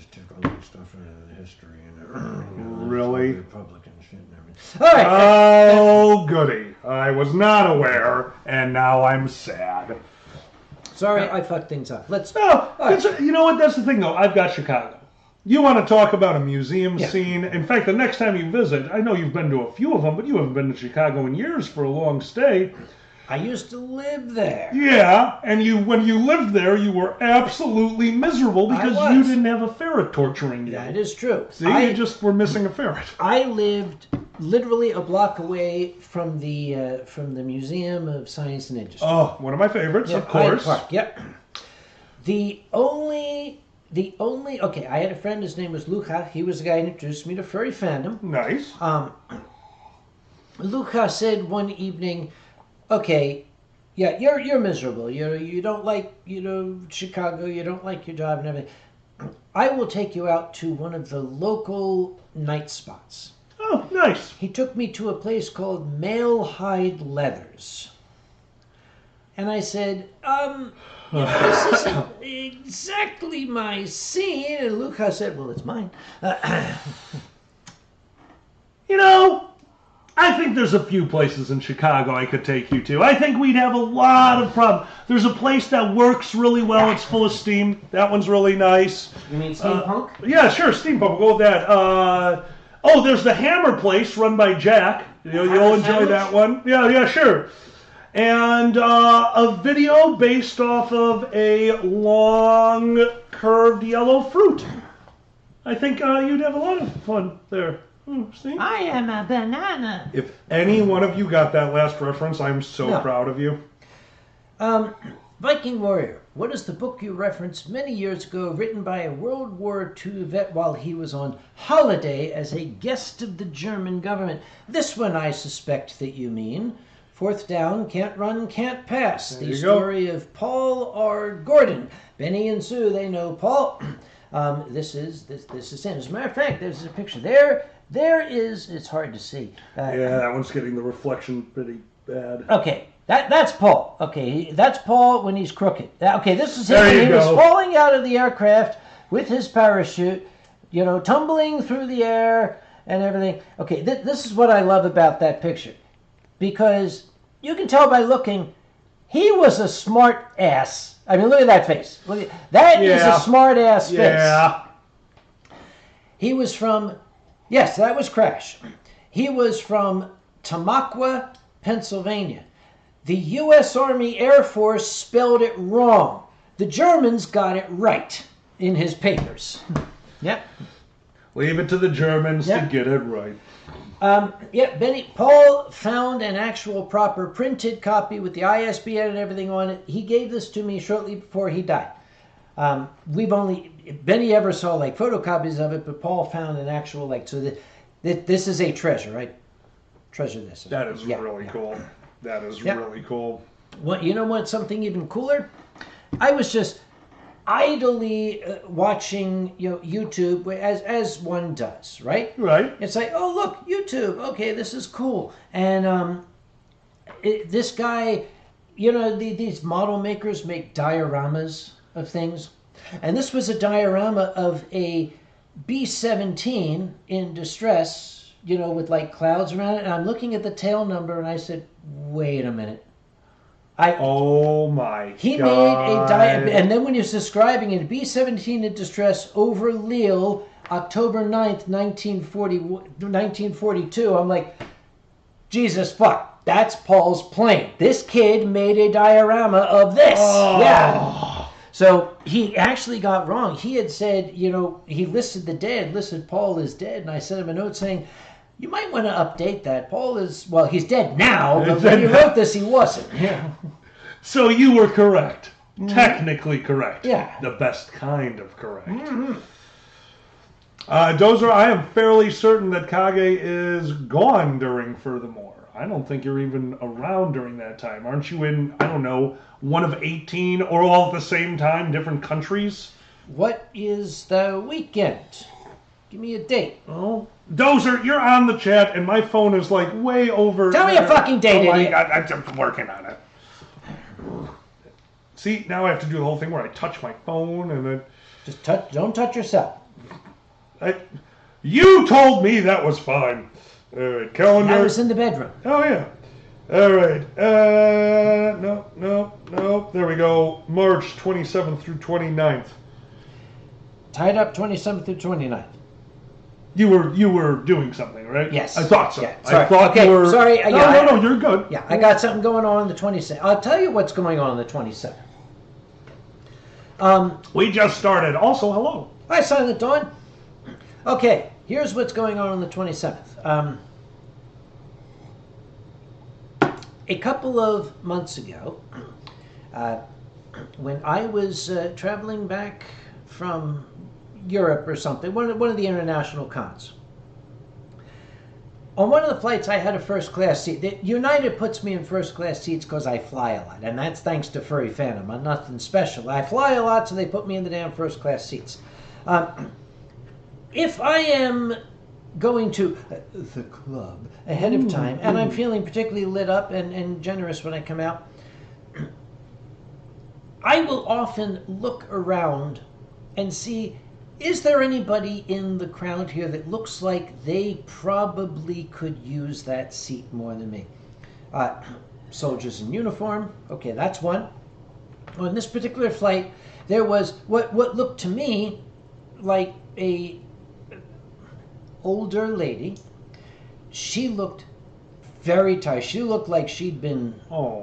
stuff in history and Really? Republican shit and everything. All right. Oh, goody. I was not aware, and now I'm sad. Sorry, I fucked things up. Let's. No, you know what? That's the thing, though. I've got Chicago. You want to talk about a museum scene? In fact, the next time you visit, I know you've been to a few of them, but you haven't been to Chicago in years for a long stay. I used to live there. Yeah, and when you lived there, you were absolutely miserable because you didn't have a ferret torturing you. That is true. See, you just were missing a ferret. I lived literally a block away from the Museum of Science and Industry. Oh, one of my favorites, of course. Hyde Park, yep. Okay, I had a friend, his name was Luca. He was the guy who introduced me to furry fandom. Nice. Luca said one evening, okay, yeah, you're miserable. You don't like, Chicago, you don't like your job and everything. I will take you out to one of the local night spots. Nice. He took me to a place called Male Hide Leathers. And I said, this isn't exactly my scene. And Lucas said, well, it's mine. You know, I think there's a few places in Chicago I could take you to. I think we'd have a lot of problems. There's a place that works really well. It's full of steam. That one's really nice. You mean steampunk? Yeah, sure, steampunk. We'll go with that. There's the Hammer place run by Jack. You'll enjoy that one. Yeah, sure. And a video based off of a long, curved yellow fruit. I think you'd have a lot of fun there. Steve? I am a banana. If any one of you got that last reference, I'm so proud of you. Viking Warrior. What is the book you referenced many years ago, written by a World War II vet while he was on holiday as a guest of the German government? This one I suspect that you mean. Fourth down, can't run, can't pass. The story of Paul R. Gordon. Benny and Sue, they know Paul. This is him. As a matter of fact, there's a picture there. There is. It's hard to see. Yeah, that one's getting the reflection pretty bad. Okay. That's Paul. Okay, that's Paul when he's crooked. Okay, this is him when he was falling out of the aircraft with his parachute, tumbling through the air and everything. Okay, this is what I love about that picture. Because you can tell by looking, he was a smart ass. I mean, look at that face. That is a smart ass face. Yeah. He was from, yes, that was Crash. He was from Tamaqua, Pennsylvania. The U.S. Army Air Force spelled it wrong. The Germans got it right in his papers. Yep. Leave it to the Germans to get it right. Paul found an actual proper printed copy with the ISBN and everything on it. He gave this to me shortly before he died. Benny ever saw photocopies of it, but Paul found an actual this is a treasure, right? Treasure this. That is really cool. That is really cool. You know what? Something even cooler? I was just idly watching YouTube as one does, right? Right. It's like, oh look, YouTube. Okay, this is cool. And this guy, these model makers make dioramas of things, and this was a diorama of a B-17 in distress, with clouds around it. And I'm looking at the tail number, and I said, wait a minute. Oh my He God. made and then when he was describing it, B-17 in distress over Lille, October 9th, 1942, I'm like, Jesus fuck, that's Paul's plane. This kid made a diorama of this. Oh. Yeah. So he actually got wrong. He had said, he listed the dead, listed Paul as dead, and I sent him a note saying, you might want to update that. Paul is, he's dead now, but when you wrote this, he wasn't. Yeah. So you were correct. Technically correct. Yeah. The best kind of correct. Mm-hmm. Dozer, I am fairly certain that Kage is gone during Furthermore. I don't think you're even around during that time. Aren't you in, I don't know, one of 18 or all at the same time, different countries? What is the weekend? Give me a date. Oh, Dozer, you're on the chat, and my phone is way over. Tell me a fucking date, idiot. I'm working on it. See, now I have to do the whole thing where I touch my phone and then. Just don't touch yourself. You told me that was fine. All right, calendar. I was in the bedroom. Oh yeah. All right. No. There we go. March 27th through 29th. Tied up 27th through 29th. You were doing something, right? Yes. I thought so. Yeah, sorry. I thought you were. Sorry. No, you're good. Yeah, I got something going on the 27th. I'll tell you what's going on the 27th. We just started. Also, hello. Hi, Silent Dawn. Okay, here's what's going on the 27th. A couple of months ago, when I was traveling back from Europe or something, one of the international cons. On one of the flights, I had a first-class seat. United puts me in first-class seats because I fly a lot, and that's thanks to Furry Phantom. I'm nothing special. I fly a lot, so they put me in the damn first-class seats. If I am going to the club ahead of time, and I'm feeling particularly lit up and generous when I come out, I will often look around and see, is there anybody in the crowd here that looks like they probably could use that seat more than me? Soldiers in uniform, okay, that's one. On this particular flight, there was what looked to me like a older lady. She looked very tired. She looked like she'd been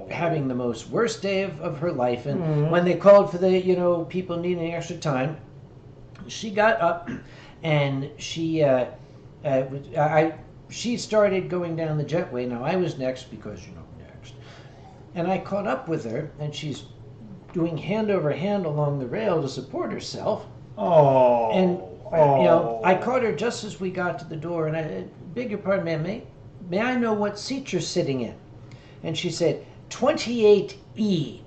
having the most worst day of her life. And when they called for the, people needing extra time, she got up and she started going down the jetway. Now I was next because next, and I caught up with her, and she's doing hand over hand along the rail to support herself. And I caught her just as we got to the door, and I beg your pardon, ma'am, may I know what seat you're sitting in? And she said, 28E.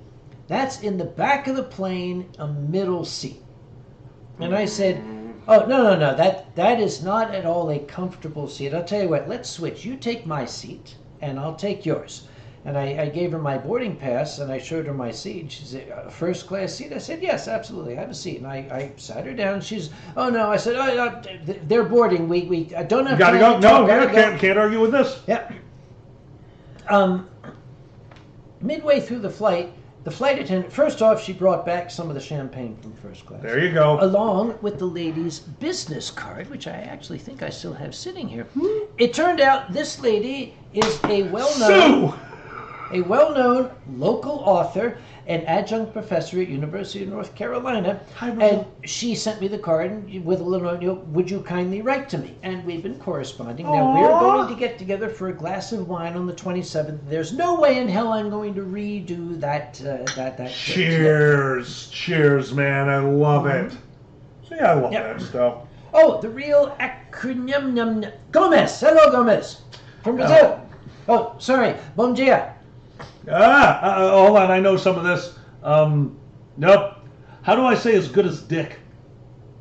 That's in the back of the plane, a middle seat. And I said, oh, no, that is not at all a comfortable seat. I'll tell you what, let's switch. You take my seat, and I'll take yours. And I gave her my boarding pass, and I showed her my seat. She said, first class seat? I said, yes, absolutely, I have a seat. And I sat her down. She's, oh, no. I said, oh, they're boarding. We don't have time to go. No, can't argue with this. Yeah. Midway through the flight attendant, first off, she brought back some of the champagne from first class. There you go. Along with the lady's business card, which I actually think I still have sitting here. It turned out this lady is a well-known local author and adjunct professor at University of North Carolina. And she sent me the card with a little note, would you kindly write to me? And we've been corresponding. Now, we're going to get together for a glass of wine on the 27th. There's no way in hell I'm going to redo that. Cheers, man. I love it. See, I love that stuff. Oh, the real acronym. Gomez. Hello, Gomez. From Brazil. Oh, sorry. Bom dia. Hold on, I know some of this. Nope. How do I say as good as dick?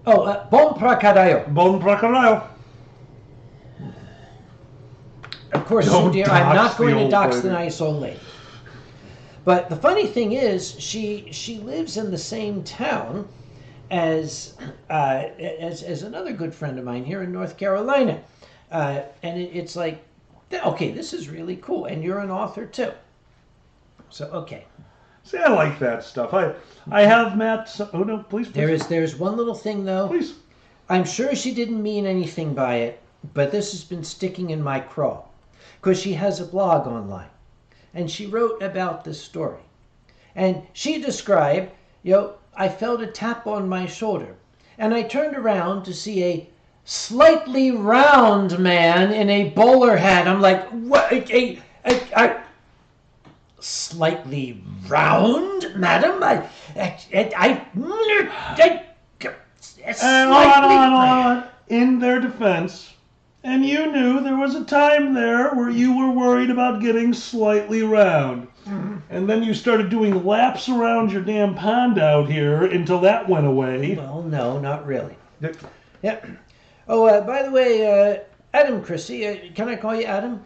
Oh, bom pra caralho. Bom pra caralho. Of course, dear, I'm not going to dox the nice old lady. But the funny thing is, she lives in the same town as another good friend of mine here in North Carolina. And it's like, okay, this is really cool. And you're an author too. So, okay. See, I like that stuff. I have met... Oh, no, please. There's one little thing, though. Please. I'm sure she didn't mean anything by it, but this has been sticking in my craw. Because she has a blog online. And she wrote about this story. And she described, I felt a tap on my shoulder. And I turned around to see a slightly round man in a bowler hat. I'm like, what? Slightly round, madam? On. In their defense, and you knew there was a time there where you were worried about getting slightly round. Mm-hmm. And then you started doing laps around your damn pond out here until that went away. Well, no, not really. Yeah. Oh, by the way, Adam Christie, can I call you Adam?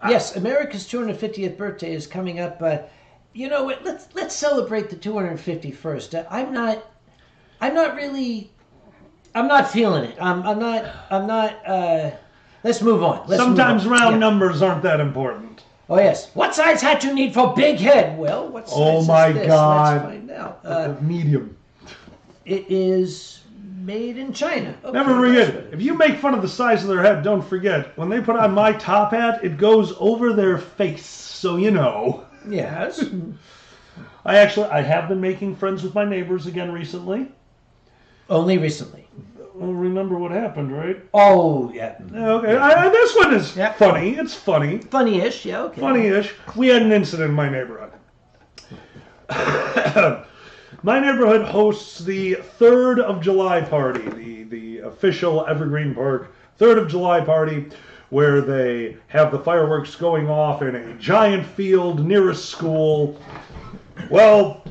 Yes, America's 250th birthday is coming up. You know what? Let's celebrate the 251st. I'm not feeling it. I'm not. Let's move on. Sometimes round numbers aren't that important. Oh yes. What size hat you need for big head? Well, what size Oh my is this? God. Let's find out. Medium. It is made in China. Okay, never forget it. If you make fun of the size of their head, don't forget, when they put on my top hat, it goes over their face, so you know. Yes. I have been making friends with my neighbors again recently. Only recently. Well, remember what happened, right? Oh, yeah. Okay, this one is funny. It's funny. Funny-ish, yeah, okay. Funny-ish. We had an incident in my neighborhood. My neighborhood hosts the 3rd of July party, the official Evergreen Park 3rd of July party, where they have the fireworks going off in a giant field near a school. Well,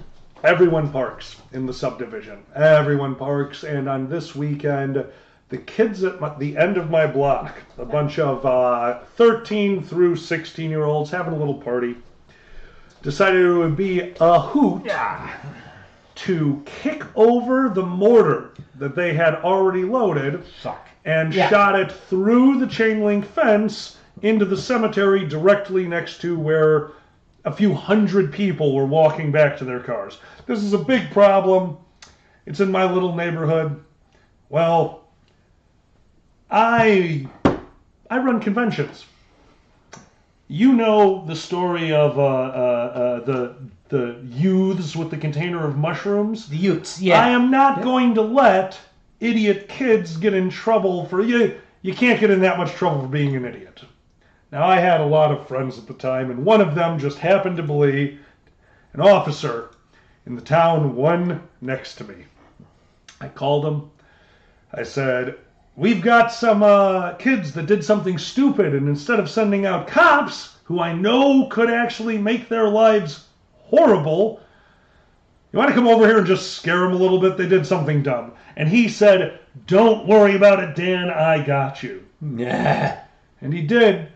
everyone parks in the subdivision. Everyone parks, and on this weekend, the kids at the end of my block, a bunch of 13 through 16-year-olds having a little party, decided it would be a hoot to kick over the mortar that they had already loaded and shot it through the chain link fence into the cemetery directly next to where a few hundred people were walking back to their cars. This is a big problem. It's in my little neighborhood. Well, I run conventions. You know the story of the youths with the container of mushrooms? The youths, yeah. I am not going to let idiot kids get in trouble for... You can't get in that much trouble for being an idiot. Now, I had a lot of friends at the time, and one of them just happened to be an officer in the town one next to me. I called him. I said, we've got some kids that did something stupid, and instead of sending out cops, who I know could actually make their lives horrible, you want to come over here and just scare them a little bit? They did something dumb. And he said, don't worry about it, Dan, I got you. Nah. And he did.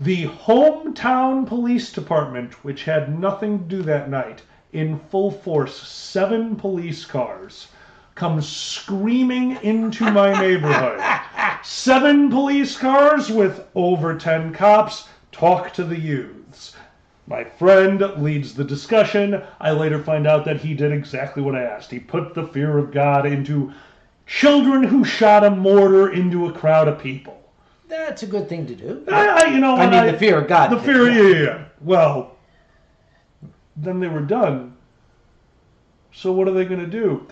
The hometown police department, which had nothing to do that night, in full force, 7 police cars, come screaming into my neighborhood. 7 police cars with over 10 cops talk to the youths. My friend leads the discussion. I later find out that he did exactly what I asked. He put the fear of God into children who shot a mortar into a crowd of people. That's a good thing to do. The fear of God. The fear, yeah. Well, then they were done. So what are they going to do?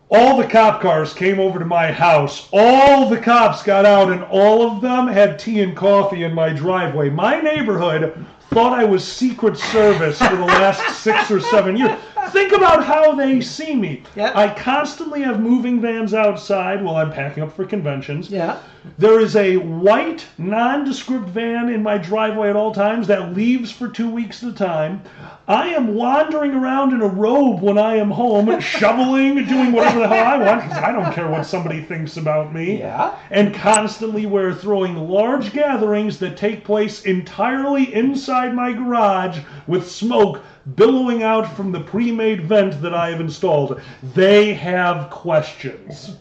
All the cop cars came over to my house. All the cops got out, and all of them had tea and coffee in my driveway. My neighborhood thought I was Secret Service for the last 6 or 7 years. Think about how they see me. Yep. I constantly have moving vans outside while I'm packing up for conventions. Yeah. There is a white, nondescript van in my driveway at all times that leaves for 2 weeks at a time. I am wandering around in a robe when I am home, shoveling, doing whatever the hell I want, because I don't care what somebody thinks about me. Yeah. And constantly we're throwing large gatherings that take place entirely inside my garage with smoke billowing out from the pre-made vent that I have installed. They have questions.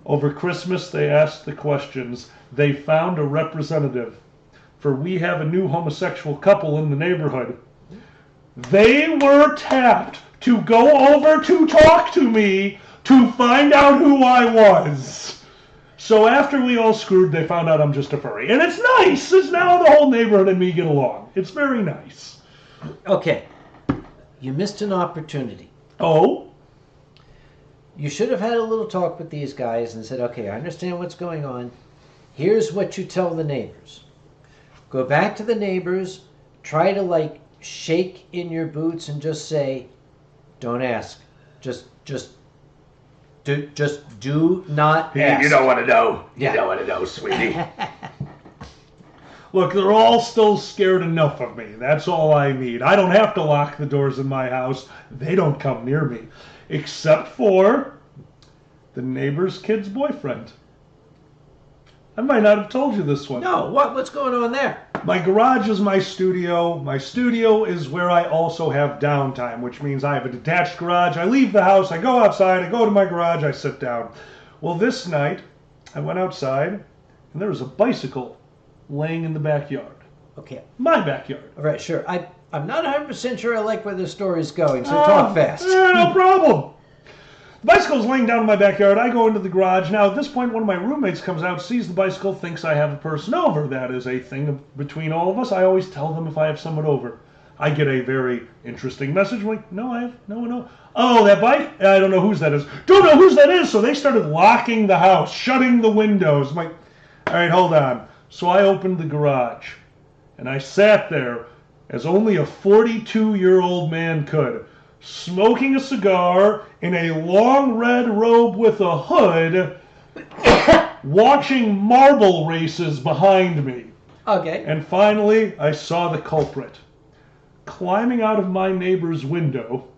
Over Christmas, they asked the questions. They found a representative, for we have a new homosexual couple in the neighborhood. They were tapped to go over to talk to me to find out who I was. So after we all screwed, they found out I'm just a furry. And it's nice. It's now the whole neighborhood and me get along. It's very nice. Okay. You missed an opportunity. Oh? You should have had a little talk with these guys and said, okay, I understand what's going on. Here's what you tell the neighbors. Go back to the neighbors, try to shake in your boots and just say, don't ask. Just do not ask. You don't want to know. Yeah. You don't want to know, sweetie. Look, they're all still scared enough of me. That's all I need. I don't have to lock the doors in my house. They don't come near me. Except for the neighbor's kid's boyfriend. I might not have told you this one. No, what's going on there? My garage is my studio. My studio is where I also have downtime, which means I have a detached garage. I leave the house, I go outside, I go to my garage, I sit down. Well, this night, I went outside, and there was a bicycle laying in the backyard. Okay. My backyard. All right, sure. I'm not 100% sure I like where this story's going, so talk fast. No problem. The bicycle's laying down in my backyard. I go into the garage. Now, at this point, one of my roommates comes out, sees the bicycle, thinks I have a person over. That is a thing between all of us. I always tell them if I have someone over. I get a very interesting message. I'm like, no, I have no one. Oh, that bike? I don't know whose that is. Don't know whose that is. So they started locking the house, shutting the windows. I'm like, all right, hold on. So I opened the garage, and I sat there as only a 42-year-old man could, smoking a cigar in a long red robe with a hood, watching marble races behind me. Okay. And finally, I saw the culprit climbing out of my neighbor's window.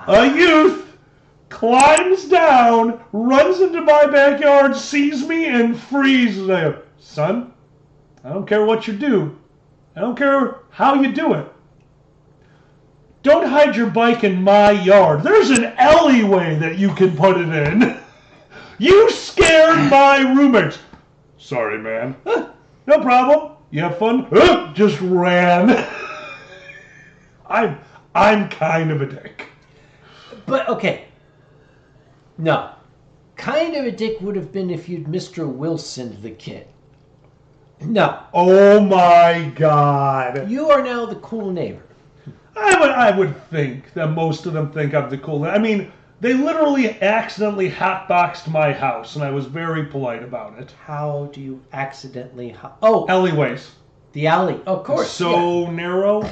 A youth climbs down, runs into my backyard, sees me, and freezes. I go, son, I don't care what you do. I don't care how you do it. Don't hide your bike in my yard. There's an alleyway that you can put it in. You scared my roommates. Sorry, man. No problem. You have fun? Just ran. I'm kind of a dick. But, okay. No. Kind of a dick would have been if you'd Mr. Wilson the kid. No. Oh my God. You are now the cool neighbor. I would think that most of them think I'm the cool. I mean, they literally accidentally hotboxed my house, and I was very polite about it. How do you accidentally... Oh, Alleyways. the alley. Of course. So narrow.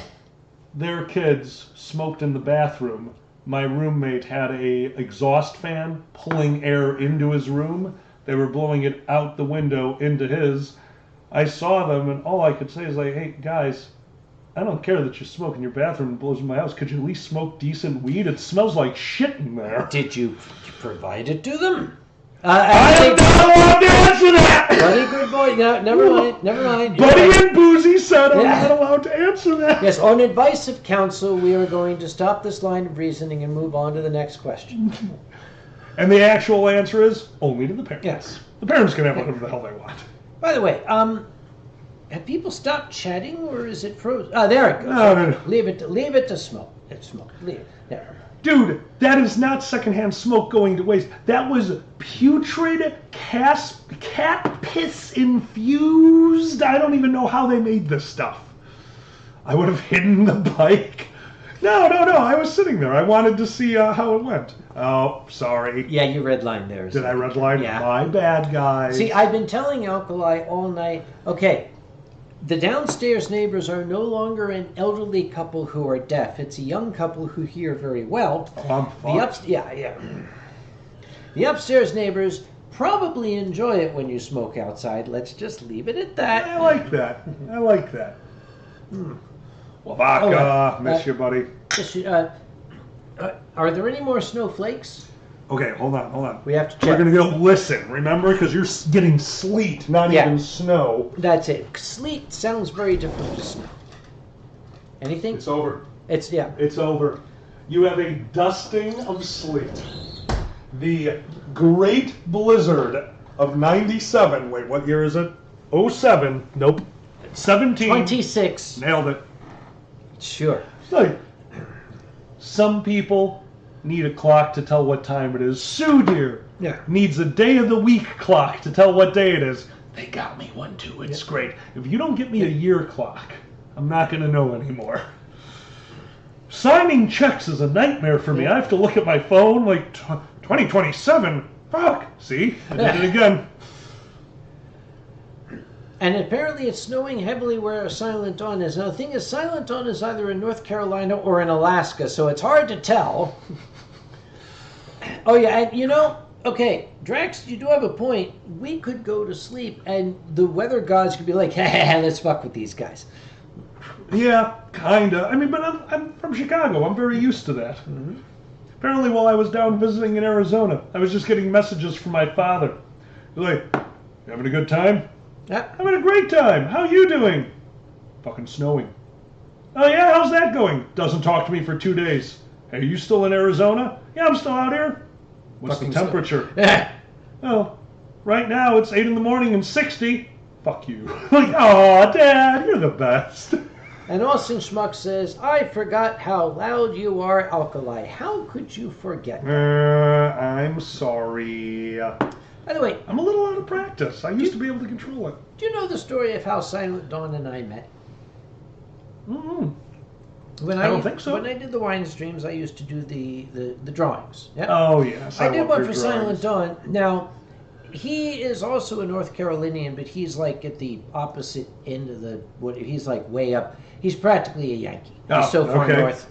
Their kids smoked in the bathroom. My roommate had a exhaust fan pulling air into his room. They were blowing it out the window into his. I saw them, and all I could say is like, hey, guys, I don't care that you smoke in your bathroom and blows in my house. Could you at least smoke decent weed? It smells like shit in there. Did you provide it to them? I am not allowed to answer that! Buddy, good boy. No, never mind. Buddy and Boozy said I'm not allowed to answer that. Yes, on advice of counsel, we are going to stop this line of reasoning and move on to the next question. And the actual answer is only to the parents. Yes. The parents can have whatever the hell they want. By the way, have people stopped chatting, or is it frozen? There it goes. No. Leave it to smoke. It's smoke. Leave it. There. Dude, that is not secondhand smoke going to waste. That was putrid cat piss infused. I don't even know how they made this stuff. I would have hidden the bike. No. I was sitting there. I wanted to see how it went. Oh, sorry. Yeah, you redlined there. Did I redline? Yeah. My bad, guys. See, I've been telling Alkali all night. Okay, the downstairs neighbors are no longer an elderly couple who are deaf. It's a young couple who hear very well. Oh, I'm fucked. The upstairs neighbors probably enjoy it when you smoke outside. Let's just leave it at that. I like that. Lavaka, miss you, buddy. Are there any more snowflakes? Okay, hold on. We have to check. We're going to go listen, remember? Because you're getting sleet, not even snow. That's it. Sleet sounds very different to snow. Anything? It's over. It's over. You have a dusting of sleet. The Great Blizzard of 97. Wait, what year is it? 07. Nope. 17. 26. Nailed it. Sure. It's like, some people need a clock to tell what time it is. Sue dear needs a day of the week clock to tell what day it is. They got me one too. It's great. If you don't get me a year clock, I'm not going to know anymore. Signing checks is a nightmare for me. I have to look at my phone like 2027. Fuck. See? I did it again. And apparently it's snowing heavily where Silent Dawn is. Now the thing is, Silent Dawn is either in North Carolina or in Alaska, so it's hard to tell. Oh yeah, and okay, Drax, you do have a point. We could go to sleep and the weather gods could be like, hey, let's fuck with these guys. Yeah, kinda. I mean, but I'm from Chicago. I'm very used to that. Mm-hmm. Apparently while I was down visiting in Arizona, I was just getting messages from my father. He's like, you having a good time? Yeah. Having a great time. How you doing? Fucking snowing. Oh yeah, how's that going? Doesn't talk to me for 2 days. Hey, are you still in Arizona? Yeah, I'm still out here. What's the temperature? Oh, right now it's 8 in the morning and 60. Fuck you. Like, aw, Dad, you're the best. And Austin Schmuck says, I forgot how loud you are, Alkali. How could you forget? I'm sorry. By the way, I'm a little out of practice. I used to be able to control it. Do you know the story of how Silent Dawn and I met? Mm-hmm. I don't think so. When I did the wine streams, I used to do the drawings. Yeah? Oh, yes. I did one for Silent Dawn. Now, he is also a North Carolinian, but he's like at the opposite end of the wood. He's like way up. He's practically a Yankee. He's so far north.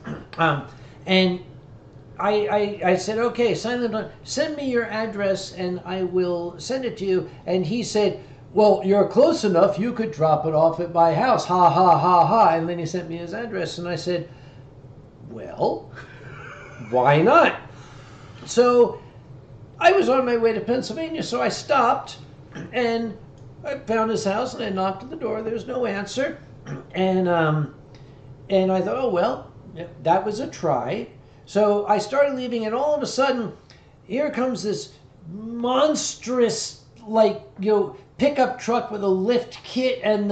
And I said, okay, Silent Dawn, send me your address and I will send it to you. And he said, well, you're close enough. You could drop it off at my house. Ha, ha, ha, ha. And then he sent me his address. And I said, well, why not? So I was on my way to Pennsylvania, so I stopped and I found his house and I knocked at the door. There was no answer, and I thought, oh well, that was a try. So I started leaving, and all of a sudden, here comes this monstrous, like, pickup truck with a lift kit and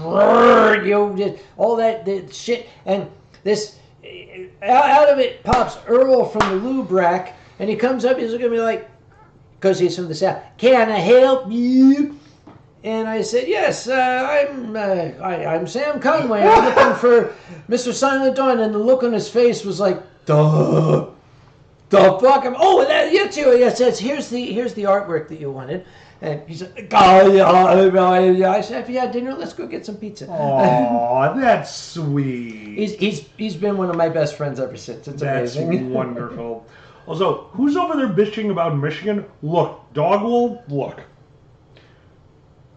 all that shit, and this out of it pops Earl from the lube rack, and he comes up. He's looking at me like, because he's from the South. Can I help you? And I said, yes, I'm Sam Conway. I'm looking for Mr. Silent Dawn. And the look on his face was like, duh, the fuck. You too. Yes, here's the artwork that you wanted. And he's like, I said, if you had dinner, let's go get some pizza. Aw, that's sweet. He's been one of my best friends ever since. It's amazing. That's wonderful. Also, who's over there bitching about Michigan? Look, Dogwool, look.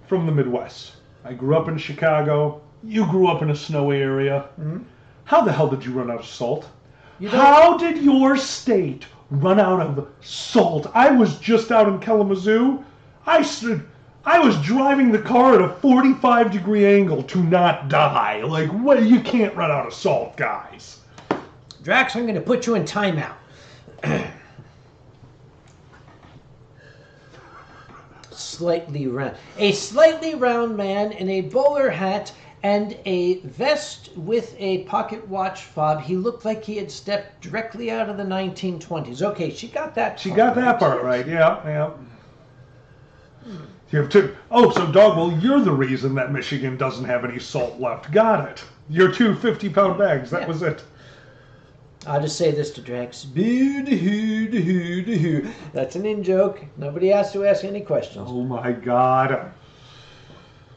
From the Midwest. I grew up in Chicago. You grew up in a snowy area. Mm-hmm. How the hell did you run out of salt? How did your state run out of salt? I was just out in Kalamazoo. I was driving the car at a 45-degree angle to not die. Like, what? You can't run out of salt, guys. Drax, I'm going to put you in timeout. A slightly round man in a bowler hat and a vest with a pocket watch fob. He looked like he had stepped directly out of the 1920s. Okay, she got that. She got that part right. Yeah. You have two. Oh, so Dogwell, you're the reason that Michigan doesn't have any salt left. Got it. Your two 50-pound bags. That was it. I'll just say this to Drax. That's an in-joke. Nobody has to ask any questions. Oh my God.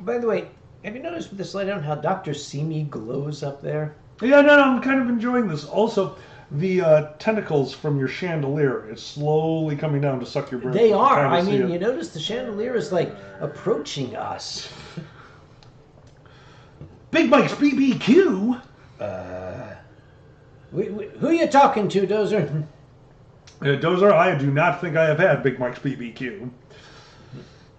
By the way, have you noticed with this light on how Dr. Simi glows up there? Yeah, no, I'm kind of enjoying this. Also, the tentacles from your chandelier is slowly coming down to suck your breath. They are. I mean, you notice the chandelier is like approaching us. Big Mike's BBQ. Who are you talking to, Dozer? Dozer, I do not think I have had Big Mike's BBQ.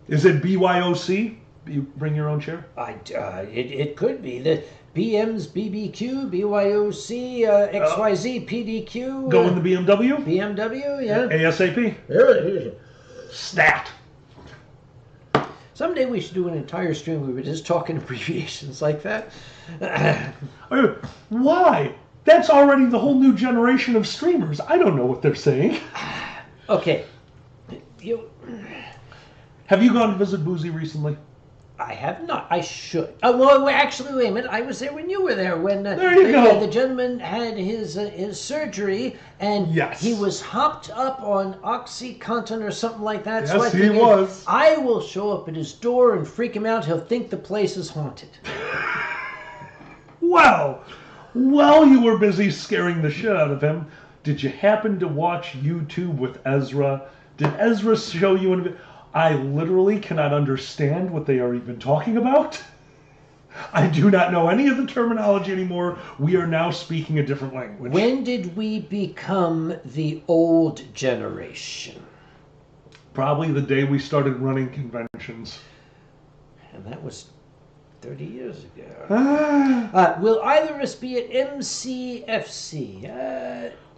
Is it BYOC? You bring your own chair? It could be. The BM's BBQ, BYOC, XYZ, PDQ. Go in the BMW? BMW, yeah. ASAP? Stat. Someday we should do an entire stream where we're just talking abbreviations like that. Why? That's already the whole new generation of streamers. I don't know what they're saying. Okay. Have you gone to visit Boozy recently? I have not. I should. Well, actually, wait a minute. I was there when you were there. When there you go. The gentleman had his surgery, and he was hopped up on OxyContin or something like that. Yes, so I he was. I will show up at his door and freak him out. He'll think the place is haunted. Well, while you were busy scaring the shit out of him, did you happen to watch YouTube with Ezra? Did Ezra show you? I literally cannot understand what they are even talking about. I do not know any of the terminology anymore. We are now speaking a different language. When did we become the old generation? Probably the day we started running conventions. And that was 30 years ago. Will either of us be at MCFC?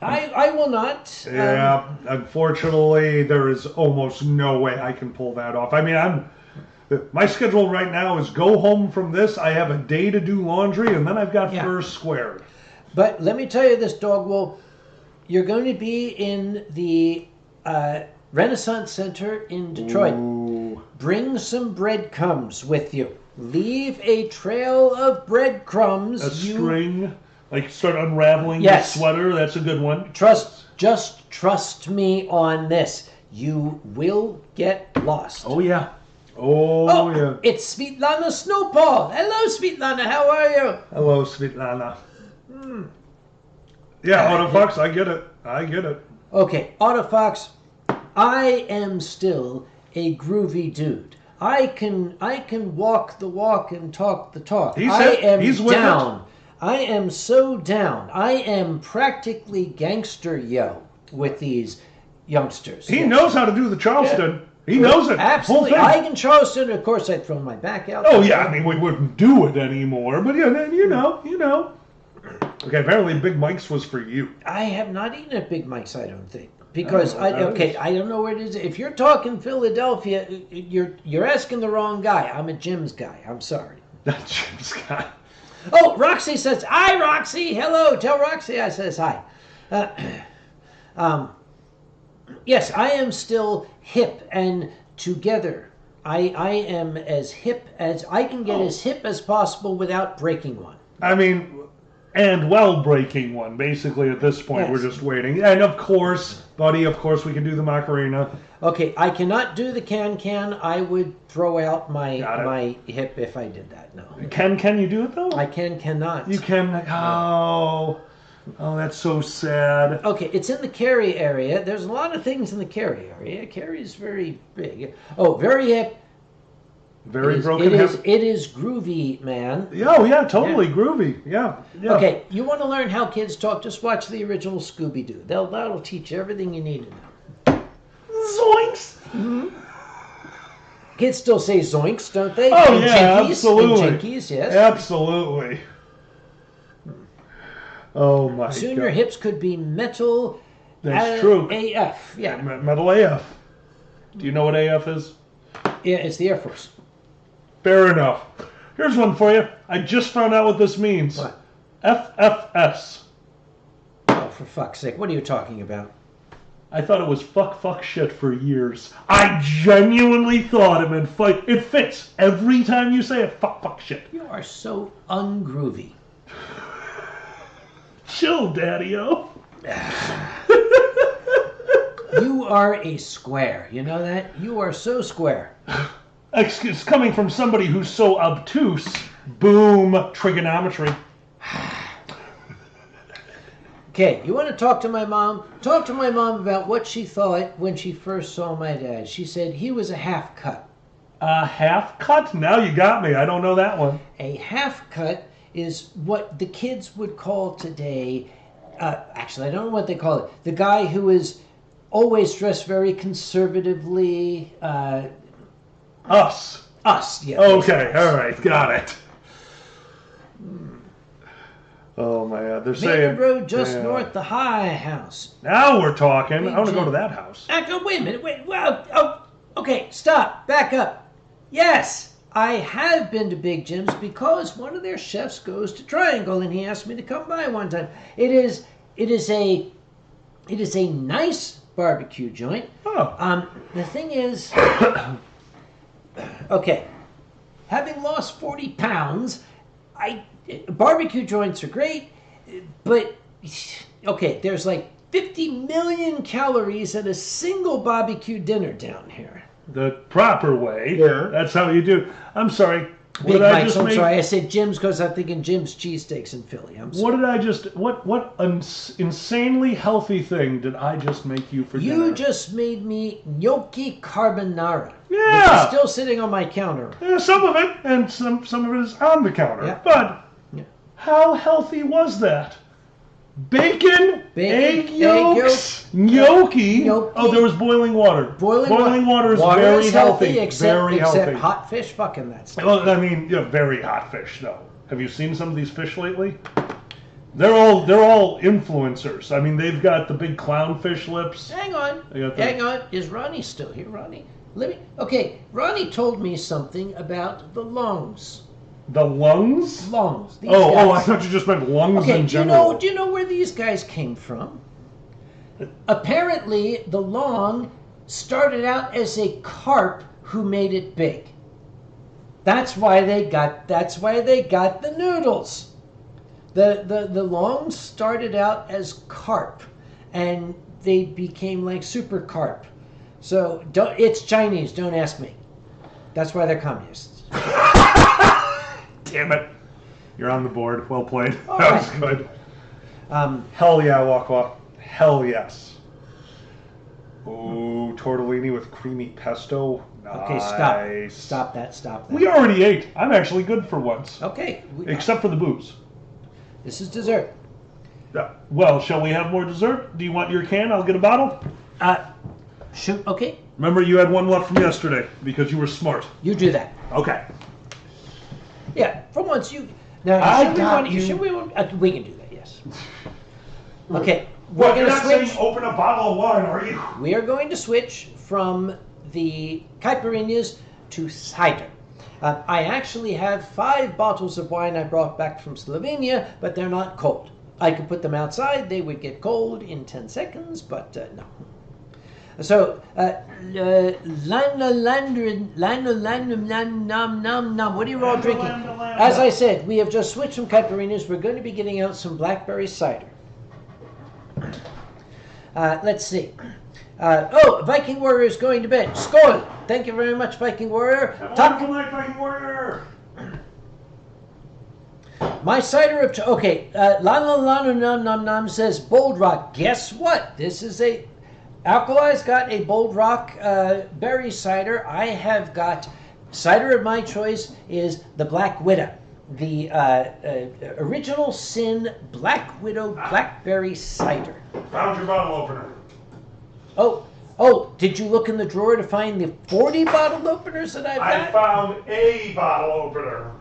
I will not. Yeah, unfortunately, there is almost no way I can pull that off. I mean, my schedule right now is go home from this. I have a day to do laundry, and then I've got furs squared. But let me tell you this, Dogwell. You're going to be in the Renaissance Center in Detroit. Ooh. Bring some breadcrumbs with you. Leave a trail of breadcrumbs. A string, like start unraveling the sweater. That's a good one. Just trust me on this. You will get lost. Oh yeah. Oh yeah. It's Svetlana Snowball. Hello, Svetlana. How are you? Hello, Svetlana. Yeah, Autofox. I get it. Okay, Autofox. I am still a groovy dude. I can walk the walk and talk the talk. He's down. I am so down. I am practically gangster, yo. with these youngsters. He Yes. knows how to do the Charleston. He knows it. Absolutely. Whole thing. I can Charleston. Of course, I'd throw my back out. Oh yeah, I mean we wouldn't do it anymore, but yeah, then you know. Okay, apparently Big Mike's was for you. I have not eaten at Big Mike's, I don't think. Because I don't know what that is. I don't know where it is. If you're talking Philadelphia, you're asking the wrong guy. I'm a Jim's guy. I'm sorry. That Jim's guy. Oh, Roxy says hi, Roxy. Hello, tell Roxy I says hi. Yes, I am still hip and together. I am as hip as I can get, as hip as possible without breaking one. I mean, and well breaking one. Basically, at this point, Yes. we're just waiting. And of course, buddy, of course, we can do the Macarena. Okay, I cannot do the can. I would throw out Got it. my hip if I did that. No, Can you do it though? I cannot. You can. Oh, that's so sad. Okay, it's in the Cary area. There's a lot of things in the Cary area. Cary is very big. Oh, very hip. Very It is- broken it is, hip. it is groovy, man. Oh yeah, totally groovy. Yeah. Okay, you want to learn how kids talk? Just watch the original Scooby-Doo. That'll teach you everything you need to know. Zoinks! Kids still say zoinks, don't they? Oh And yeah, jinkies, absolutely. And jinkies, yes. Absolutely. Oh my Soon god. your hips could be metal. That's true. AF, yeah. Metal AF. Do you know what AF is? Yeah, it's the Air Force. Fair enough. Here's one for you. I just found out what this means. What? FFS. Oh, for fuck's sake, what are you talking about? I thought it was fuck shit for years. I genuinely thought it meant fight. It fits every time you say it. Fuck shit. You are so ungroovy. Chill, Daddy-O. You are a square. You know that? You are so square. It's coming from somebody who's so obtuse. Boom. Trigonometry. Okay, you want to talk to my mom? Talk to my mom about what she thought when she first saw my dad. She said he was a half cut. A half cut? Now you got me. I don't know that one. A half cut is what the kids would call today. Actually, I don't know what they call it. The guy who is always dressed very conservatively. Us. Us, yeah. Okay, all right, got it. Oh my god, they're saying. Maynard Road, just Yeah. north the High House. Now we're talking. I want to Big go to Jim. that house. Wait a minute. Wait. Well, oh, okay. Stop. Back up. Yes, I have been to Big Jim's because one of their chefs goes to Triangle, and he asked me to come by one time. It is a nice barbecue joint. Oh. The thing is, okay, having lost 40 pounds, barbecue joints are great, but okay, there's like 50 million calories at a single barbecue dinner down here. The proper way. Yeah. That's how you do. I'm sorry. What Big did I Mike's, just I'm make? sorry, I said Jim's because I'm thinking Jim's cheesesteaks in Philly. I'm sorry. What did I just? What insanely healthy thing did I just make you for dinner? You just made me gnocchi carbonara. Yeah. Which is still sitting on my counter. Yeah, some of it, and some of it is on the counter. Yeah. But Yeah. how healthy was that? Bacon, egg yolks, gnocchi. gnocchi. Oh, there was boiling water. Boiling water is very healthy. Except healthy. hot fish fucking that stuff. Well, I mean, very hot fish though. Have you seen some of these fish lately? They're all influencers. I mean, they've got the big clownfish lips. Hang on. I got the- Hang on. Is Ronnie still here? Ronnie? Okay, Ronnie told me something about the lungs. The lungs? Lungs. These Oh, I guys. thought you just meant lungs Okay, in do you general. know where these guys came from? Apparently, the long started out as a carp who made it big. That's why they got the noodles. The longs started out as carp, and they became like super carp. So it's Chinese. Don't ask me. That's why they're communists. Damn it. You're on the board. Well played. All That was right. good. Um, Hell yeah, Wak Wak. Hell yes. Ooh, tortellini with creamy pesto. okay, Nice. stop that. We already ate. I'm actually good for once. Okay, Except for the booze. this is dessert. Well, shall we have more dessert? Do you want your can? I'll get a bottle. Shoot. Okay, Remember, you had one left from yesterday because you were smart. you do that. Okay. Yeah, for once you. Now, I should we got want? you. Should we? We can do that. Yes. Okay, Well, we're you're going not to saying switch. open a bottle of wine, are you? We are going to switch from the caipirinhas to cider. I actually have 5 bottles of wine I brought back from Slovenia, but they're not cold. I could put them outside; they would get cold in 10 seconds, but no. So, what are you all drinking? As I said, we have just switched from caipirinhas. We're going to be getting out some blackberry cider. Let's see. Viking Warrior is going to bed. Skål! Thank you very much, Viking Warrior. Wonderful night, Viking Warrior. My cider of okay. Lana Num Num Num says Bold Rock. Guess what? This is a Alkali's got a Bold Rock berry cider. I have got cider of my choice is the Black Widow, the original sin Black Widow blackberry cider. Found your bottle opener. Oh, did you look in the drawer to find the 40 bottle openers that I've I got? found a bottle opener.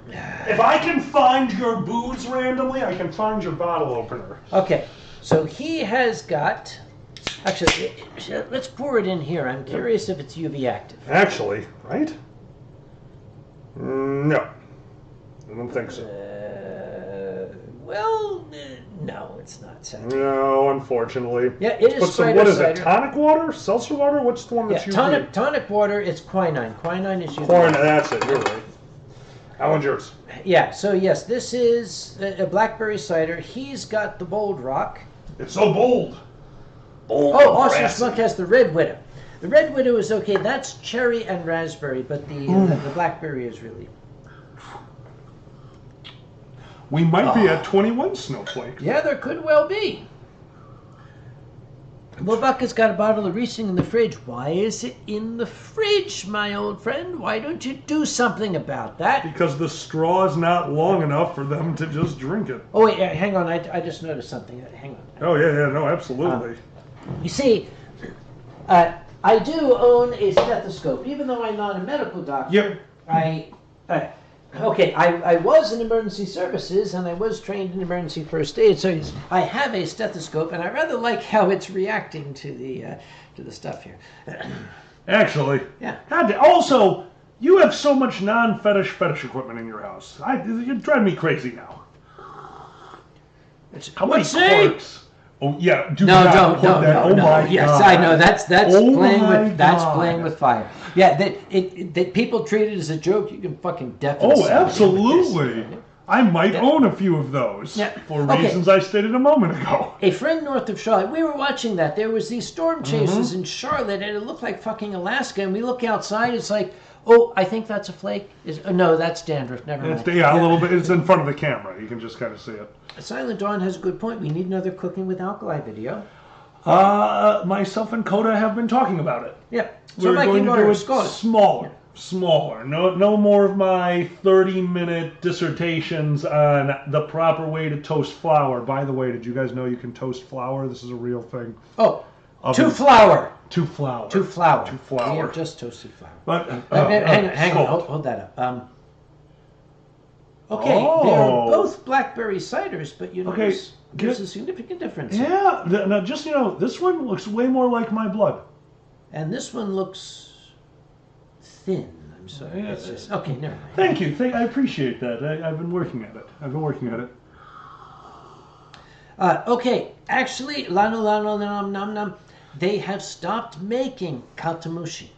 If I can find your booze randomly, I can find your bottle opener. Okay, so he has got. Actually, let's pour it in here. I'm curious if it's UV active. Actually, right? No. I don't think so. No, it's not. Sadly. No, unfortunately. Yeah, it is Put some, cider what is it, cider. tonic water? Seltzer water? What's the one Yeah, that's UV? tonic water. It's quinine. Quinine is UV. Corn, that's it, you're right. Alan yours. Yeah. So yes, this is a blackberry cider. He's got the Bold Rock. It's so bold. Bold. Oh, Austin brassy. Schmuck has the Red Widow. The Red Widow is okay. That's cherry and raspberry, but the blackberry is really. We might be at 21 snowflakes. Yeah, there could well be. Lobaka's got a bottle of Riesling in the fridge. Why is it in the fridge, my old friend? Why don't you do something about that? Because the straw is not long enough for them to just drink it. Oh, wait, hang on. I just noticed something. Hang on. Oh, yeah, no, absolutely. You see, I do own a stethoscope. Even though I'm not a medical doctor, Yep. I was in emergency services and I was trained in emergency first aid, so I have a stethoscope, and I rather like how it's reacting to the stuff here. Actually. Yeah. God, also, you have so much non-fetish equipment in your house. You drive me crazy now. How many What's that? corks? Oh yeah, do No, not put that. no. Oh my Yes, God. I know that's Oh playing my with that's God. playing with fire. Yeah, that people treat it as a joke. You can fucking definitely. Oh, absolutely. I might own a few of those Yeah. for Okay. reasons I stated a moment ago. A friend north of Charlotte, we were watching that. There was these storm chasers in Charlotte, and it looked like fucking Alaska. And we look outside, it's like, oh, I think that's a flake. No, that's dandruff. Never mind. Yeah, a little bit. It's in front of the camera. You can just kind of see it. Silent Dawn has a good point. We need another cooking with alkali video. Myself and Coda have been talking about it. Yeah. So We're Mike, going you to do it Scott. smaller. No more of my 30-minute dissertations on the proper way to toast flour. By the way, did you guys know you can toast flour? This is a real thing. Oh, Oven- to flour. To flour. To flour. To flour. We have just toasted flour. But Hang on, Scott. hold that up. Okay, Oh. they're both blackberry ciders, but you know, Okay, there's a significant difference. Yeah. Now, just this one looks way more like my blood. And this one looks thin. I'm sorry. Yeah. It's just okay. Never mind. Thank you. I appreciate that. I've been working at it. Okay, actually, Lano Nam Nam Nam, they have stopped making kaltamushi.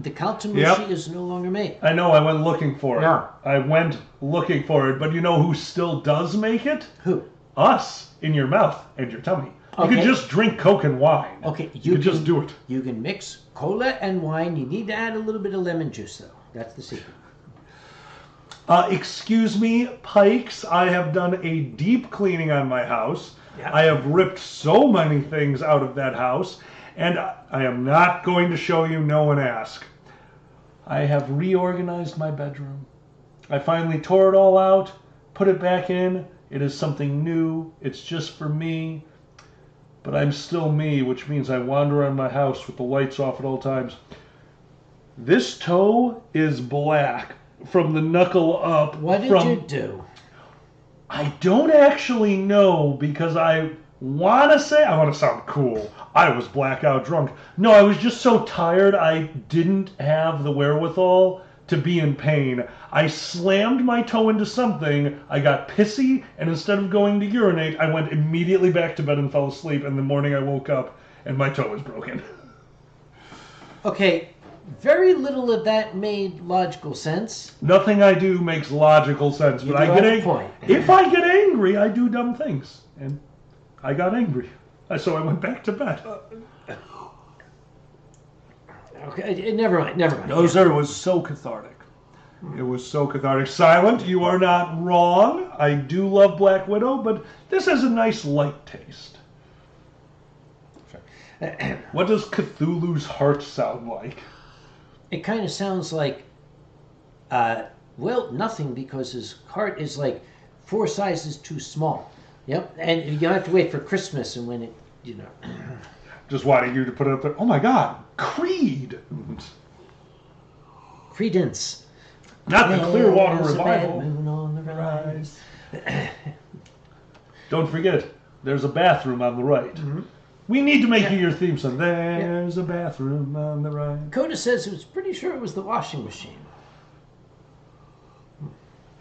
The kaltamushi Yep. is no longer made. I know. I went looking for it. Yeah. I went looking for it, but you know who still does make it? Who? Us, in your mouth and your tummy. You Okay. could just drink Coke and wine. Okay, You could just do it. You can mix cola and wine. You need to add a little bit of lemon juice, though. That's the secret. Excuse me, Pikes. I have done a deep cleaning on my house. Yeah. I have ripped so many things out of that house, and I am not going to show you. No one ask. I have reorganized my bedroom. I finally tore it all out, put it back in, It is something new. It's just for me. But I'm still me, which means I wander around my house with the lights off at all times. This toe is black from the knuckle up. What did you do? I don't actually know because I want to sound cool. I was blackout drunk. No, I was just so tired I didn't have the wherewithal to be in pain. I slammed my toe into something, I got pissy, and instead of going to urinate, I went immediately back to bed and fell asleep. And the morning I woke up and my toe was broken. Okay, very little of that made logical sense. Nothing I do makes logical sense, You but do I get have a angry. point. If I get angry, I do dumb things. And I got angry. So I went back to bed. Okay, never mind. No, sir, it was so cathartic. It was so cathartic. Silent, you are not wrong. I do love Black Widow, but this has a nice light taste. What does Cthulhu's heart sound like? It kind of sounds like, well, nothing, because his heart is like 4 sizes too small. Yep, and you have to wait for Christmas, and when it, you know. Just wanting you to put it up there. Oh my God, Creed! Credence. Not the Clearwater There's a Revival. bad moon on the rise. Don't forget, there's a bathroom on the right. Mm-hmm. We need to make you your theme song. There's a bathroom on the right. Coda says it was pretty sure it was the washing machine.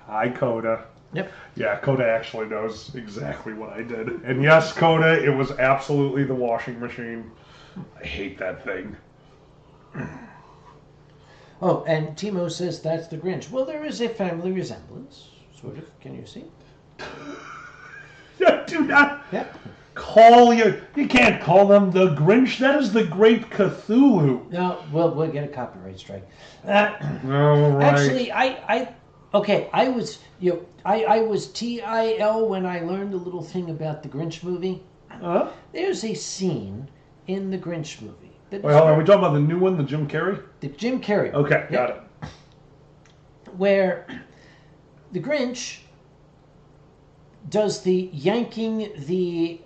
Hi, Coda. Yep. Yeah, Coda actually knows exactly what I did. And yes, Coda, it was absolutely the washing machine. I hate that thing. Oh, and Timo says that's the Grinch. Well, there is a family resemblance, sort of. Can you see? Do not Yep. call you can't call them the Grinch. That is the Great Cthulhu. No, we'll get a copyright strike. All right. Actually, I was, I was TIL when I learned a little thing about the Grinch movie. Huh? There's a scene in the Grinch movie that Wait, hold on. Are we talking about the new one, the Jim Carrey? the Jim Carrey. Okay, got Yep. it. Where the Grinch does the yanking the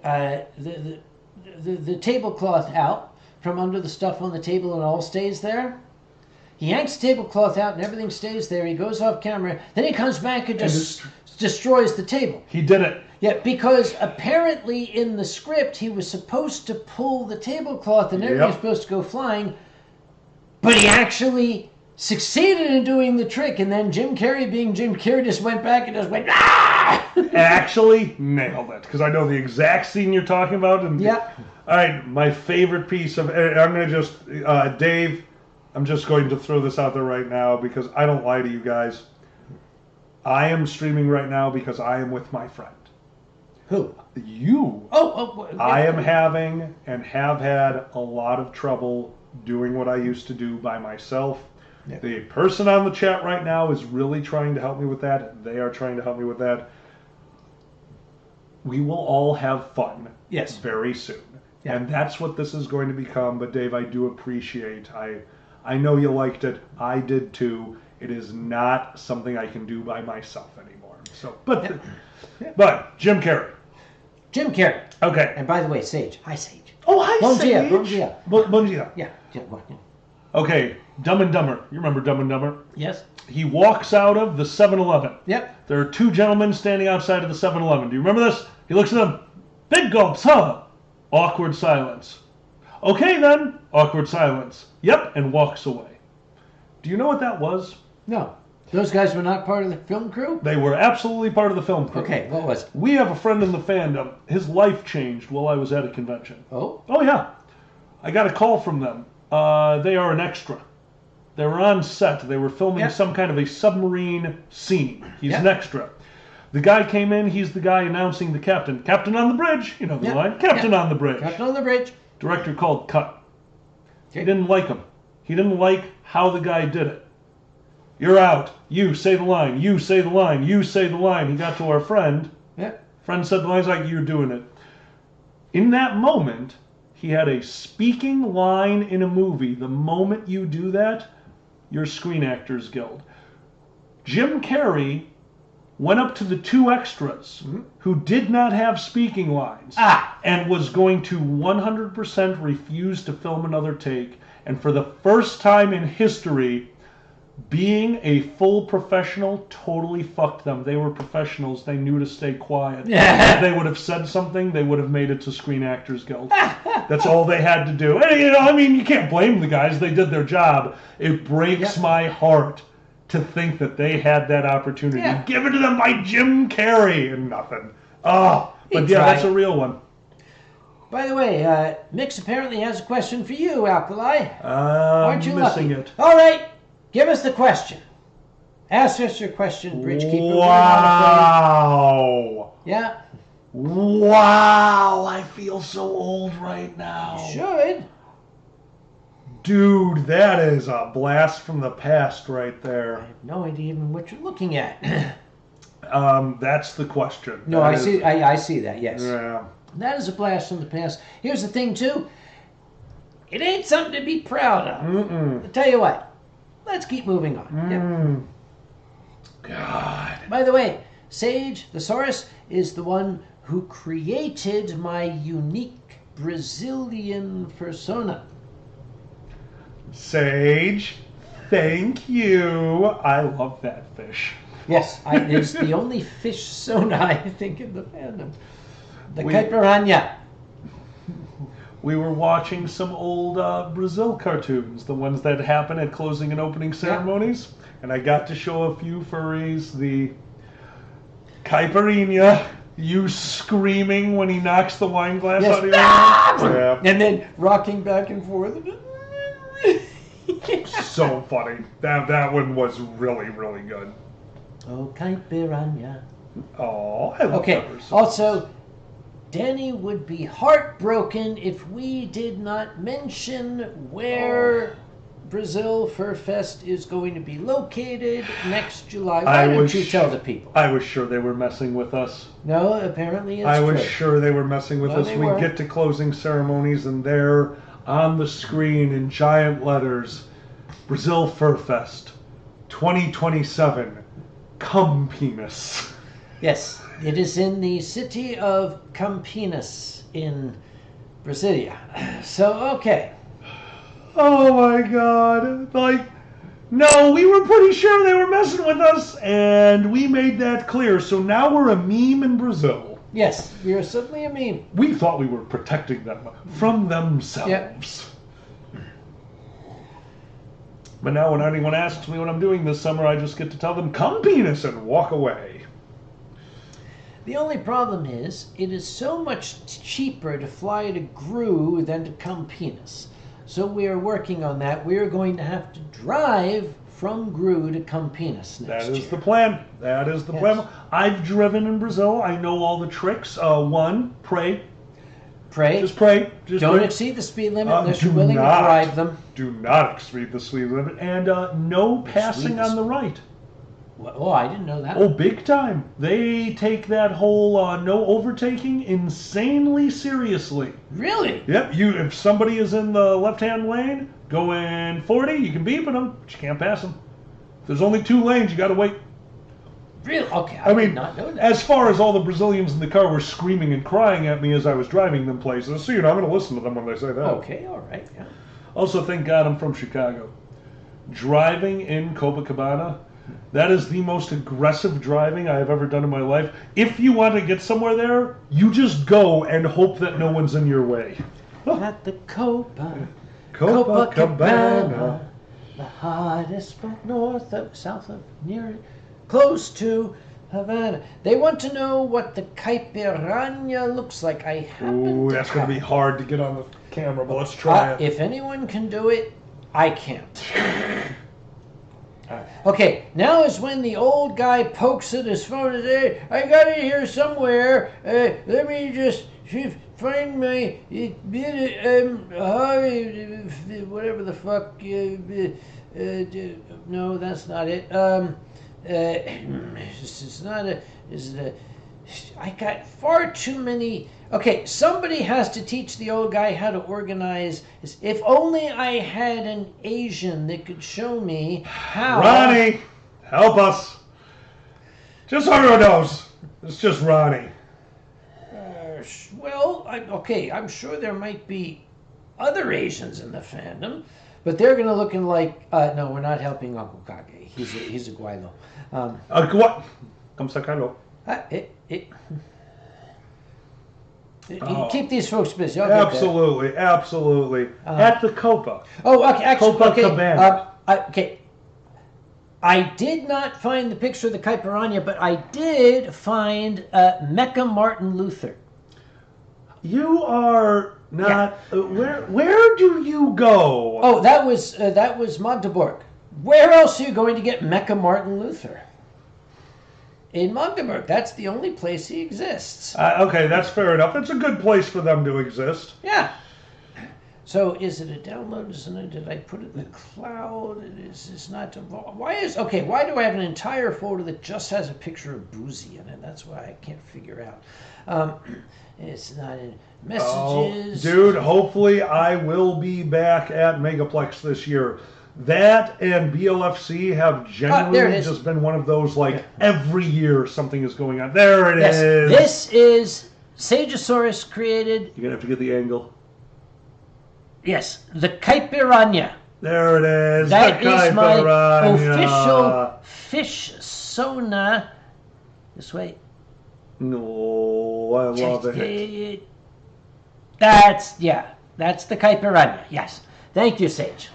tablecloth out from under the stuff on the table and it all stays there. He yanks the tablecloth out and everything stays there. He goes off camera. Then he comes back and just destroys the table. He did it. Yeah, because apparently in the script he was supposed to pull the tablecloth and everything was supposed to go flying, but he actually succeeded in doing the trick. And then Jim Carrey, being Jim Carrey, just went back and just went, ah! Actually nailed it, because I know the exact scene you're talking about. And Yeah. All right, my favorite piece of. I'm going to just. Dave, I'm just going to throw this out there right now because I don't lie to you guys. I am streaming right now because I am with my friend. Who? You. Oh. I am having and have had a lot of trouble doing what I used to do by myself. Yep. The person on the chat right now is really trying to help me with that. They are trying to help me with that. We will all have fun. Yes. Very soon. Yeah. And that's what this is going to become. But Dave, I do appreciate. I know you liked it. I did too. It is not something I can do by myself anymore. So, but Jim Carrey. Jim Carrey. Okay. And by the way, Sage. Hi, Sage. Oh, hi, Bon dia, Sage. bon dia. Bon dia. Yeah. Okay, Dumb and Dumber. You remember Dumb and Dumber? Yes. He walks out of the 7-Eleven. Yep. There are 2 gentlemen standing outside of the 7-Eleven. Do you remember this? He looks at them. Big gulps, huh? Awkward silence. Okay, then. Awkward silence. Yep, and walks away. Do you know what that was? No. Those guys were not part of the film crew? They were absolutely part of the film crew. Okay, what was it? We have a friend in the fandom. His life changed while I was at a convention. Oh? Oh, yeah. I got a call from them. They are an extra. They were on set. They were filming some kind of a submarine scene. He's an extra. The guy came in. He's the guy announcing the captain. Captain on the bridge. You know the line. Captain on the bridge. Captain on the bridge. Director called cut. Okay. He didn't like him. He didn't like how the guy did it. You're out. You say the line. You say the line. You say the line. He got to our friend. Yeah. Friend said the line's like, you're doing it. In that moment, he had a speaking line in a movie. The moment you do that, you're Screen Actors Guild. Jim Carrey went up to the two extras who did not have speaking lines and was going to 100% refuse to film another take. And for the first time in history, being a full professional totally fucked them. They were professionals. They knew to stay quiet. If they would have said something, they would have made it to Screen Actors Guild. That's all they had to do. And, you can't blame the guys. They did their job. It breaks my heart to think that they had that opportunity. Given to them by Jim Carrey and nothing. Oh, but that's a real one. By the way, Mix apparently has a question for you, Alkali. Aren't you missing lucky? it? All right, give us the question. Ask us your question, Bridgekeeper. Wow. Yeah. Wow, I feel so old right now. You should. Dude, that is a blast from the past right there. I have no idea even what you're looking at. That's the question. No, I see that, yes. Yeah. That is a blast from the past. Here's the thing, too. It ain't something to be proud of. I'll tell you what. Let's keep moving on. God. By the way, Sage, the Saurus, is the one who created my unique Brazilian persona. Sage, thank you. I love that fish. Yes, it's the only fish sona, I think, in the fandom. The caipiranha. We were watching some old Brazil cartoons, the ones that happen at closing and opening ceremonies, and I got to show a few furries the caipirinha, you screaming when he knocks the wine glass out of your hand. Yeah. And then rocking back and forth. So funny. That one was really, really good. Oh, caipiranha. Oh, I love Okay, that. also, Danny would be heartbroken if we did not mention where Brazil Fur Fest is going to be located next July. Why don't you tell the people? I was sure they were messing with us. No, apparently it's I true. was sure they were messing with us. We get to closing ceremonies and there on the screen in giant letters, Brazil Fur Fest 2027, Campinas. Yes, it is in the city of Campinas in Brasilia. So, okay. Oh my God. No, we were pretty sure they were messing with us, and we made that clear. So now we're a meme in Brazil. Yes, we are suddenly a meme. We thought we were protecting them from themselves. Yep. But now when anyone asks me what I'm doing this summer, I just get to tell them, come penis, and walk away. The only problem is, it is so much cheaper to fly to Gru than to Campinas. So we are working on that. We are going to have to drive from Gru to Campinas next year. That is the plan. That is the plan. I've driven in Brazil. I know all the tricks. One, pray. Pray. Just pray. Don't exceed the speed limit unless you're willing to drive them. Do not exceed the speed limit. And no passing on the right. Oh, I didn't know that. Oh, big time. They take that whole no overtaking insanely seriously. Really? Yep. If somebody is in the left-hand lane going 40, you can beep at them, but you can't pass them. If there's only 2 lanes, you got to wait. Really? Okay, I did not know that. As far as all the Brazilians in the car were screaming and crying at me as I was driving them places, so I'm going to listen to them when they say that. Okay, all right. Yeah. Also, thank God I'm from Chicago. Driving in Copacabana, that is the most aggressive driving I have ever done in my life. If you want to get somewhere there, you just go and hope that no one's in your way. At the Copacabana, the hottest spot south of, close to Havana. They want to know what the caipiranha looks like. I happen that's going to be hard to get on the camera, but let's try it. If anyone can do it, I can't. Okay, now is when the old guy pokes at his phone and says, I got it here somewhere. Let me just find my whatever the fuck. No, that's not it. It's not a. I got far too many. Okay, somebody has to teach the old guy how to organize. If only I had an Asian that could show me how. Ronnie, help us. Just so everyone knows, it's just Ronnie. Well, I'm sure there might be other Asians in the fandom, but they're going to look like, no, we're not helping Uncle Kage. He's a guaylo. What? Come sacalo. Keep these folks busy. Absolutely. At the Copa. Oh, okay, actually, Copacabana. Okay. I did not find the picture of the Caipiranha, but I did find Mecca Martin Luther. You are not. Where do you go? Oh, that was Magdeburg. Where else are you going to get Mecca Martin Luther? In Magdeburg. That's the only place he exists. Okay, that's fair enough. It's a good place for them to exist. Yeah. So is it a download? Did I put it in the cloud? It's not. Why do I have an entire folder that just has a picture of Boozy in it? That's why I can't figure out. It's not in messages. Oh, dude, hopefully I will be back at Megaplex this year. That and BLFC have genuinely just been one of those, every year something is going on. There it is. This is Sageosaurus created. You're going to have to get the angle. Yes, the Caipiranha. There it is. That is my official fish sona. This way. No, I love it. That's the Caipiranha. Yes. Thank you, Sage.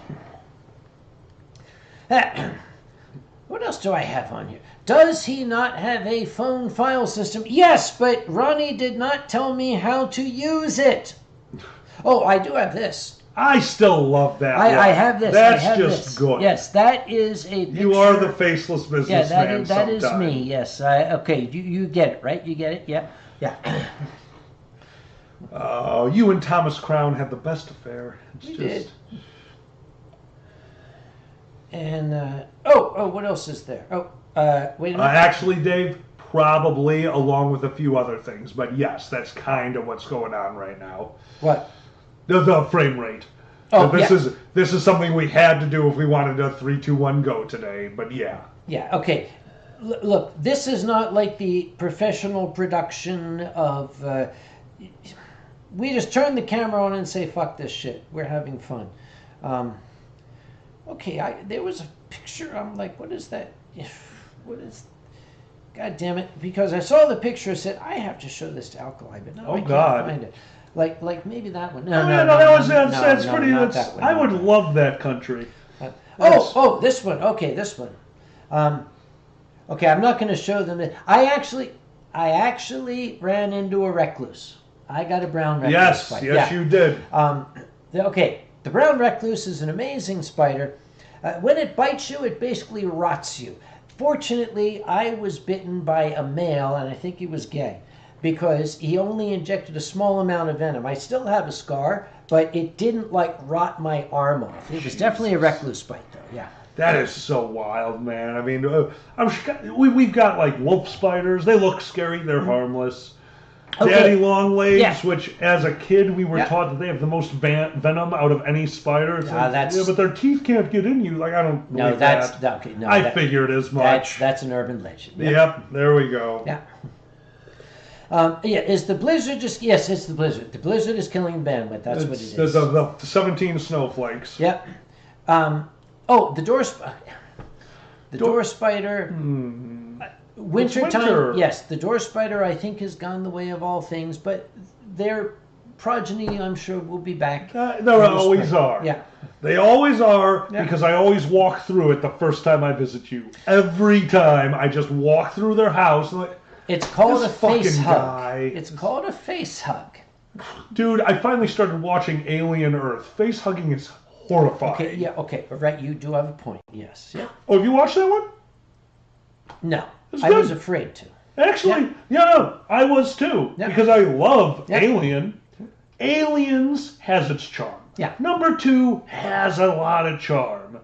What else do I have on here? Does he not have a phone file system? Yes, but Ronnie did not tell me how to use it. Oh, I do have this. I still love that. I have this. That's just good. Yes, that is a picture. You are the faceless businessman. That is me. Yes. Okay. You get it, right? You get it. Yeah. Yeah. You and Thomas Crown had the best affair. We did. And what else is there? Wait a minute. Actually, Dave, probably along with a few other things, but yes, that's kind of what's going on right now. What? The frame rate. Oh, this is something we had to do if we wanted a 3, 2, 1 go today. But yeah. Yeah. Okay. Look, this is not like the professional production of. We just turn the camera on and say, "Fuck this shit. We're having fun." Okay. There was a picture. I'm like, what is that? What is? God damn it! Because I saw the picture, I said I have to show this to Alkali, but no, I can't find it. Like maybe that one. That's pretty. I would love that country. This one. Okay, this one. Okay, I'm not going to show them. I actually ran into a recluse. I got a brown recluse. Yes, you did. Okay, the brown recluse is an amazing spider. When it bites you, it basically rots you. Fortunately, I was bitten by a male, and I think he was gay, because he only injected a small amount of venom. I still have a scar, but it didn't rot my arm off. It was definitely a recluse bite, though. Yeah. That is so wild, man. I mean, we've got wolf spiders. They look scary. They're harmless. Okay. Daddy longlegs, which as a kid we were taught that they have the most venom out of any spider. But their teeth can't get in you. I don't believe that. Okay, no, I figured as much. That's an urban legend. Yep, there we go. Yeah. Is the blizzard just... Yes, it's the blizzard. The blizzard is killing bandwidth. That's what it is. The 17 snowflakes. Yep. The door spider. The door spider... Winter. Yes, the door spider, I think, has gone the way of all things, but their progeny, I'm sure, will be back. They always are. Yeah. They always are, because I always walk through it the first time I visit you. Every time I just walk through their house. It's called a face hug. It's called a face hug. Dude, I finally started watching Alien Earth. Face hugging is horrifying. Okay. Right, you do have a point. Yes. Yeah. Oh, have you watched that one? No. I was afraid to. Actually, I was too. Yeah. Because I love Alien. Aliens has its charm. Yeah. Number 2 has a lot of charm.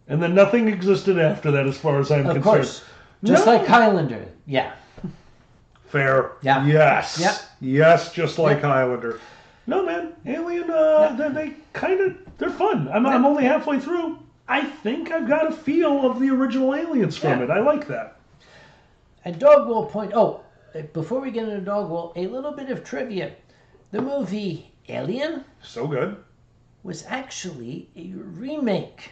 And then nothing existed after that as far as I'm concerned. Of course. Just like Highlander. Yeah. Fair. Yeah. Yes. Yeah. Yes, just like Highlander. No, man. Alien, they're fun. I'm only halfway through. I think I've got a feel of the original Aliens from it. I like that. And Dog will point. Oh, before we get into Dog will, a little bit of trivia. The movie Alien So good. was actually a remake.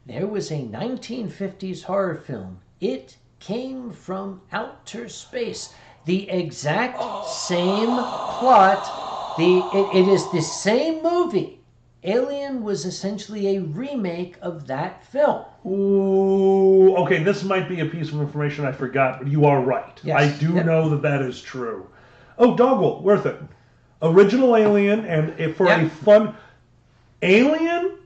There was a 1950s horror film. It came from outer space. The exact same plot. It is the same movie. Alien was essentially a remake of that film. Ooh, okay, this might be a piece of information I forgot, but you are right. Yes. I do know that that is true. Oh, Doggle, worth it. Original Alien, and for a fun Alien,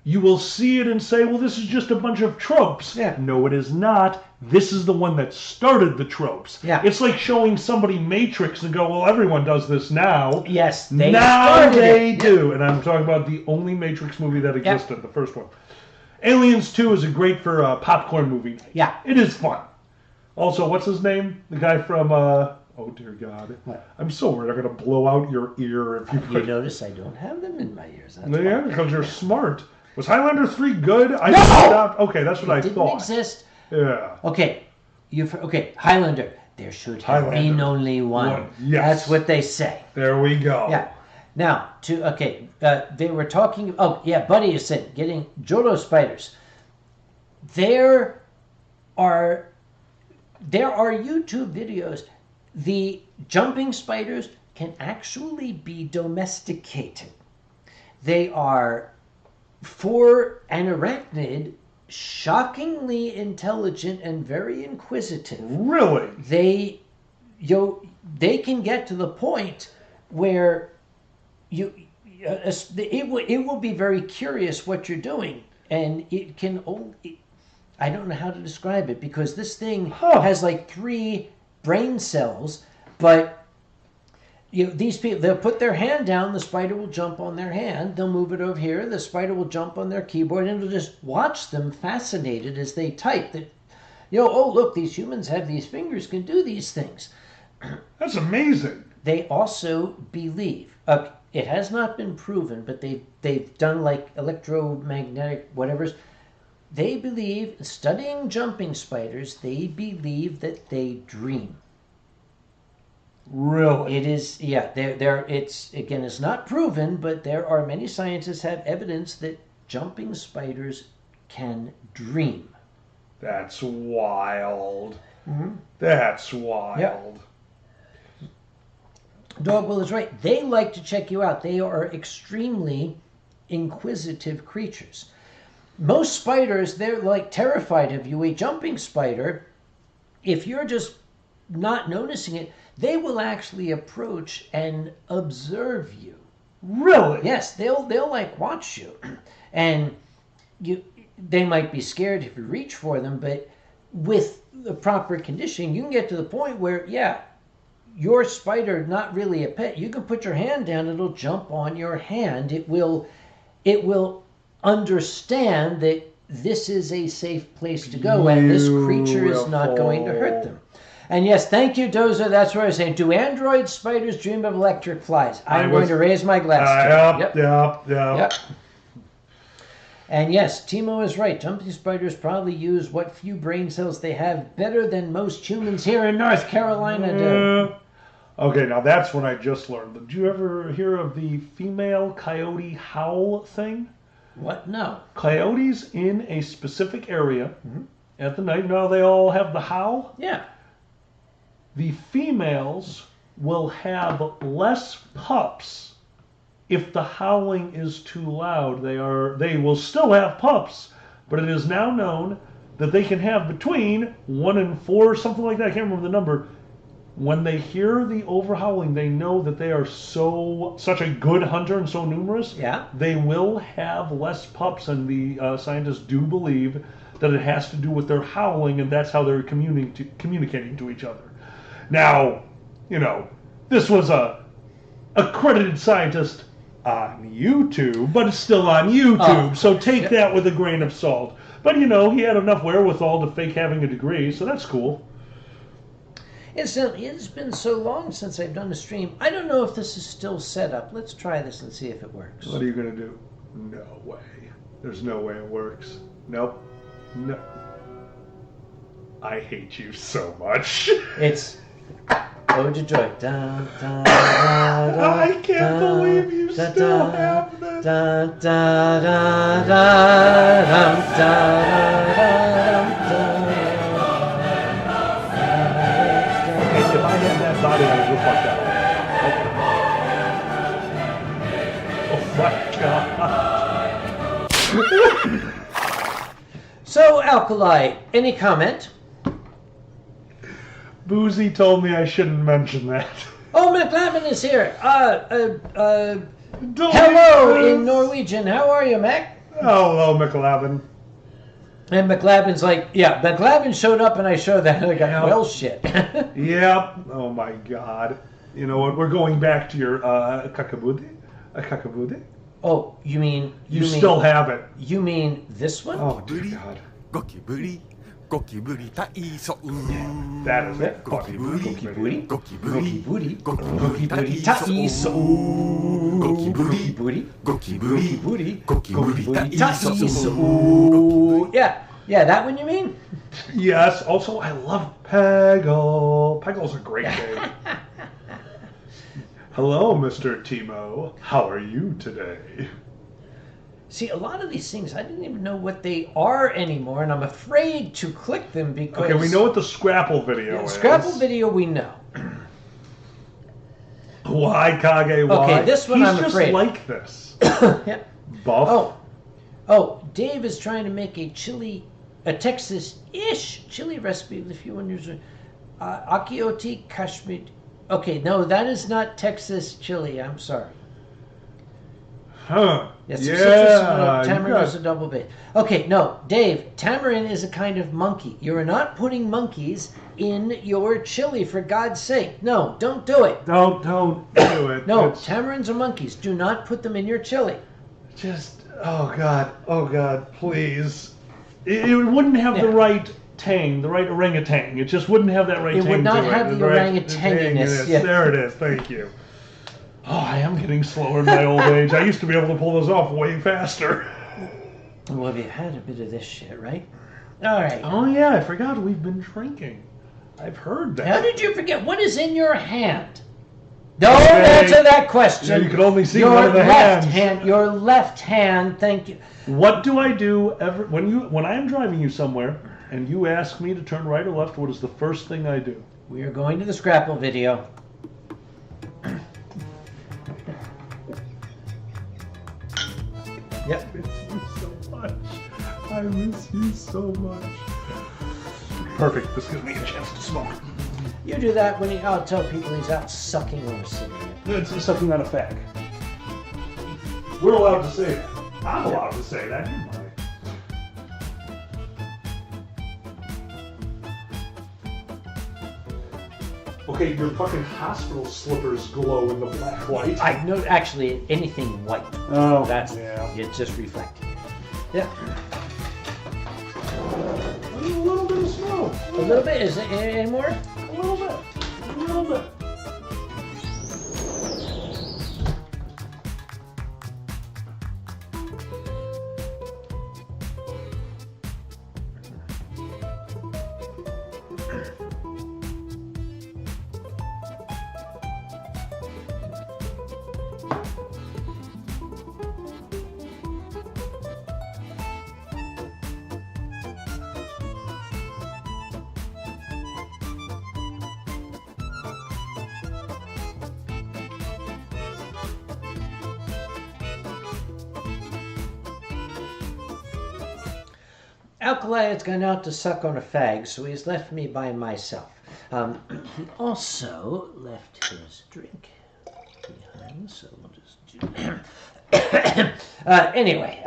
you will see it and say, well, this is just a bunch of tropes. Yeah. No, it is not. This is the one that started the tropes. Yeah. It's like showing somebody Matrix and go, well, everyone does this now. Yes, they now started they it. do. And I'm talking about the only Matrix movie that existed, the first one. Aliens 2 is a great for popcorn movie night. Yeah. It is fun. Also, what's his name? The guy from, oh dear God. What? I'm so worried I'm going to blow out your ear if you You put... notice I don't have them in my ears. That's Yeah, why. because you're smart. Was Highlander 3 good? I No! stopped. Okay, that's what I Didn't thought. exist. Yeah. Okay, Highlander. There should have Highlander. been only one. Yes. That's what they say. There we go. Yeah. Now, they were talking. Oh, yeah, Buddy is saying getting Jodo spiders. There are YouTube videos. The jumping spiders can actually be domesticated. They are, for an arachnid, shockingly intelligent and very inquisitive. Really? They can get to the point where it will be very curious what you're doing, and it can only, I don't know how to describe it, because this thing has like 3 brain cells, but these people, they'll put their hand down, the spider will jump on their hand, they'll move it over here, the spider will jump on their keyboard, and it'll just watch them fascinated as they type that, oh, look, these humans have these fingers, can do these things. That's amazing. They also believe, it has not been proven, but they've done like electromagnetic whatever's. They believe, studying jumping spiders, they believe that they dream. Really? It is, it's not proven, but there are many scientists have evidence that jumping spiders can dream. That's wild. Mm-hmm. That's wild. Dogwell is right. They like to check you out. They are extremely inquisitive creatures. Most spiders, they're like terrified of you. A jumping spider, if you're just not noticing it, they will actually approach and observe you. Really? Yes, they'll like watch you, and they might be scared if you reach for them, but with the proper conditioning, you can get to the point where your spider, not really a pet, you can put your hand down, it'll jump on your hand. It will understand that this is a safe place to go, and this creature is not going to hurt them. And yes, thank you, Dozer. That's what I was saying. Do android spiders dream of electric flies? I'm going to raise my glass. Yep. And yes, Timo is right. Jumping spiders probably use what few brain cells they have better than most humans here in North Carolina do. Okay, now that's what I just learned. Did you ever hear of the female coyote howl thing? What? No. Coyotes in a specific area at the night, they all have the howl? Yeah. The females will have less pups if the howling is too loud. They will still have pups, but it is now known that they can have between 1 and 4, something like that. I can't remember the number. When they hear the overhowling, they know that they are such a good hunter and so numerous. Yeah. They will have less pups, and the scientists do believe that it has to do with their howling, and that's how they're communicating to each other. Now, this was a accredited scientist on YouTube, but it's still on YouTube, so take that with a grain of salt. But, he had enough wherewithal to fake having a degree, so that's cool. Incidentally, it's been so long since I've done a stream. I don't know if this is still set up. Let's try this and see if it works. What are you going to do? No way. There's no way it works. Nope. No. I hate you so much. It's Ode to Joy. Da, da, da, da, I can't believe you da, still da, have this. Da, da, da, da, dum, da, da, Okay, if I had that body, I would look like that. Oh my god. So, Alkali, any comment? Boozy told me I shouldn't mention that. Oh, McLavin is here. Hello Delicious. in Norwegian. How are you, Mac? Hello, McLavin. And McLavin's like, yeah, McLavin showed up and I showed that. And I got, Yeah. well, shit. Yep. Oh my god. You know what? We're going back to your kakabudi. Kakabudi? Oh, you mean You still have it. You mean this one? Oh dear God. ゴキブリゴキブリ体操 That is it. ゴキブリ Goki-booty. ゴキブリ Goki-booty. ゴキブリ Goki-booty. 体操 Taiso. ゴキブリ Goki-booty. ゴキブリ Goki-booty. ゴキブリ Goki-booty. 体操 Taiso. Yeah, that one you mean? Yes. Also, I love Peggle. Peggle's a great game. Hello, Mr. Timo. How are you today? See, a lot of these things, I didn't even know what they are anymore, and I'm afraid to click them because... Okay, we know what the Scrapple video is. Scrapple video, we know. Why, Kage? Why? Okay, this one He's I'm just afraid. like this. Yeah. Buff. Oh, Dave is trying to make a Texas-ish chili recipe with a few onions. Akioti Kashmir. Okay, no, that is not Texas chili. I'm sorry. Huh. Yes, Yeah. citrus, tamarind you got- is a double base. Okay, no, Dave, tamarind is a kind of monkey. You are not putting monkeys in your chili, for God's sake. No, don't do it. Don't do it. No, It's tamarinds are monkeys. Do not put them in your chili. just, oh God, please. It wouldn't have the Yeah. right tang, the right orangutan. It just wouldn't have that right It tang would not to have it. the right orangutanginess, tanginess. yeah. There it is. Thank you. Oh, I am getting slower in my old age. I used to be able to pull those off way faster. Well, we've had a bit of this shit, right? All right. Oh yeah, I forgot we've been drinking. I've heard that. How did you forget? What is in your hand? Don't Okay. answer that question. Yeah, you can only see your one of the left hands. hand. Your left hand. Thank you. What do I do when I am driving you somewhere and you ask me to turn right or left? What is the first thing I do? We are going to the Scrapple video. Yep. I miss you so much. I miss you so much. Perfect. This gives me a chance to smoke. You do that when I'll tell people he's out sucking on a cigarette. It's sucking on a fag. We're allowed to say that. I'm allowed to say that. You're mine. Okay, your fucking hospital slippers glow in the black light. I know, actually, anything white. Oh, That's yeah. it's just reflecting. Yeah. A little bit of snow. A little bit. Is it any more? A little bit. A little bit. Alkali has gone out to suck on a fag, so he's left me by myself. He also left his drink behind, so we'll just do. Anyway,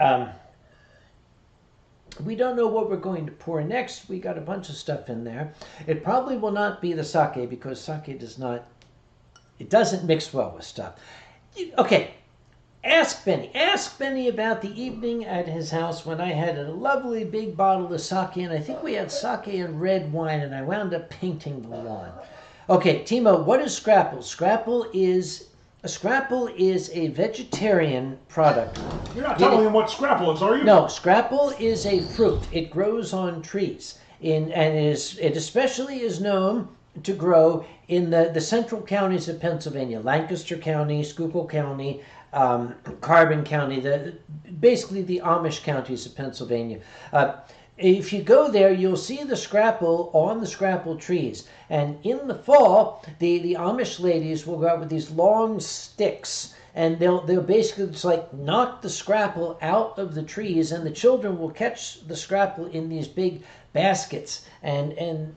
we don't know what we're going to pour next. We got a bunch of stuff in there. It probably will not be the sake because sake does not. It doesn't mix well with stuff. Okay. Ask Benny. Ask Benny about the evening at his house when I had a lovely big bottle of sake, and I think we had sake and red wine, and I wound up painting the lawn. Okay, Timo, what is Scrapple? Scrapple is a vegetarian product. You're not telling him what Scrapple is, are you? No, Scrapple is a fruit. It grows on trees. it especially is known to grow in the central counties of Pennsylvania, Lancaster County, Schuylkill County, Carbon County, basically the Amish counties of Pennsylvania. If you go there, you'll see the scrapple on the scrapple trees. And in the fall, the Amish ladies will go out with these long sticks, and they'll basically just like knock the scrapple out of the trees, and the children will catch the scrapple in these big baskets. And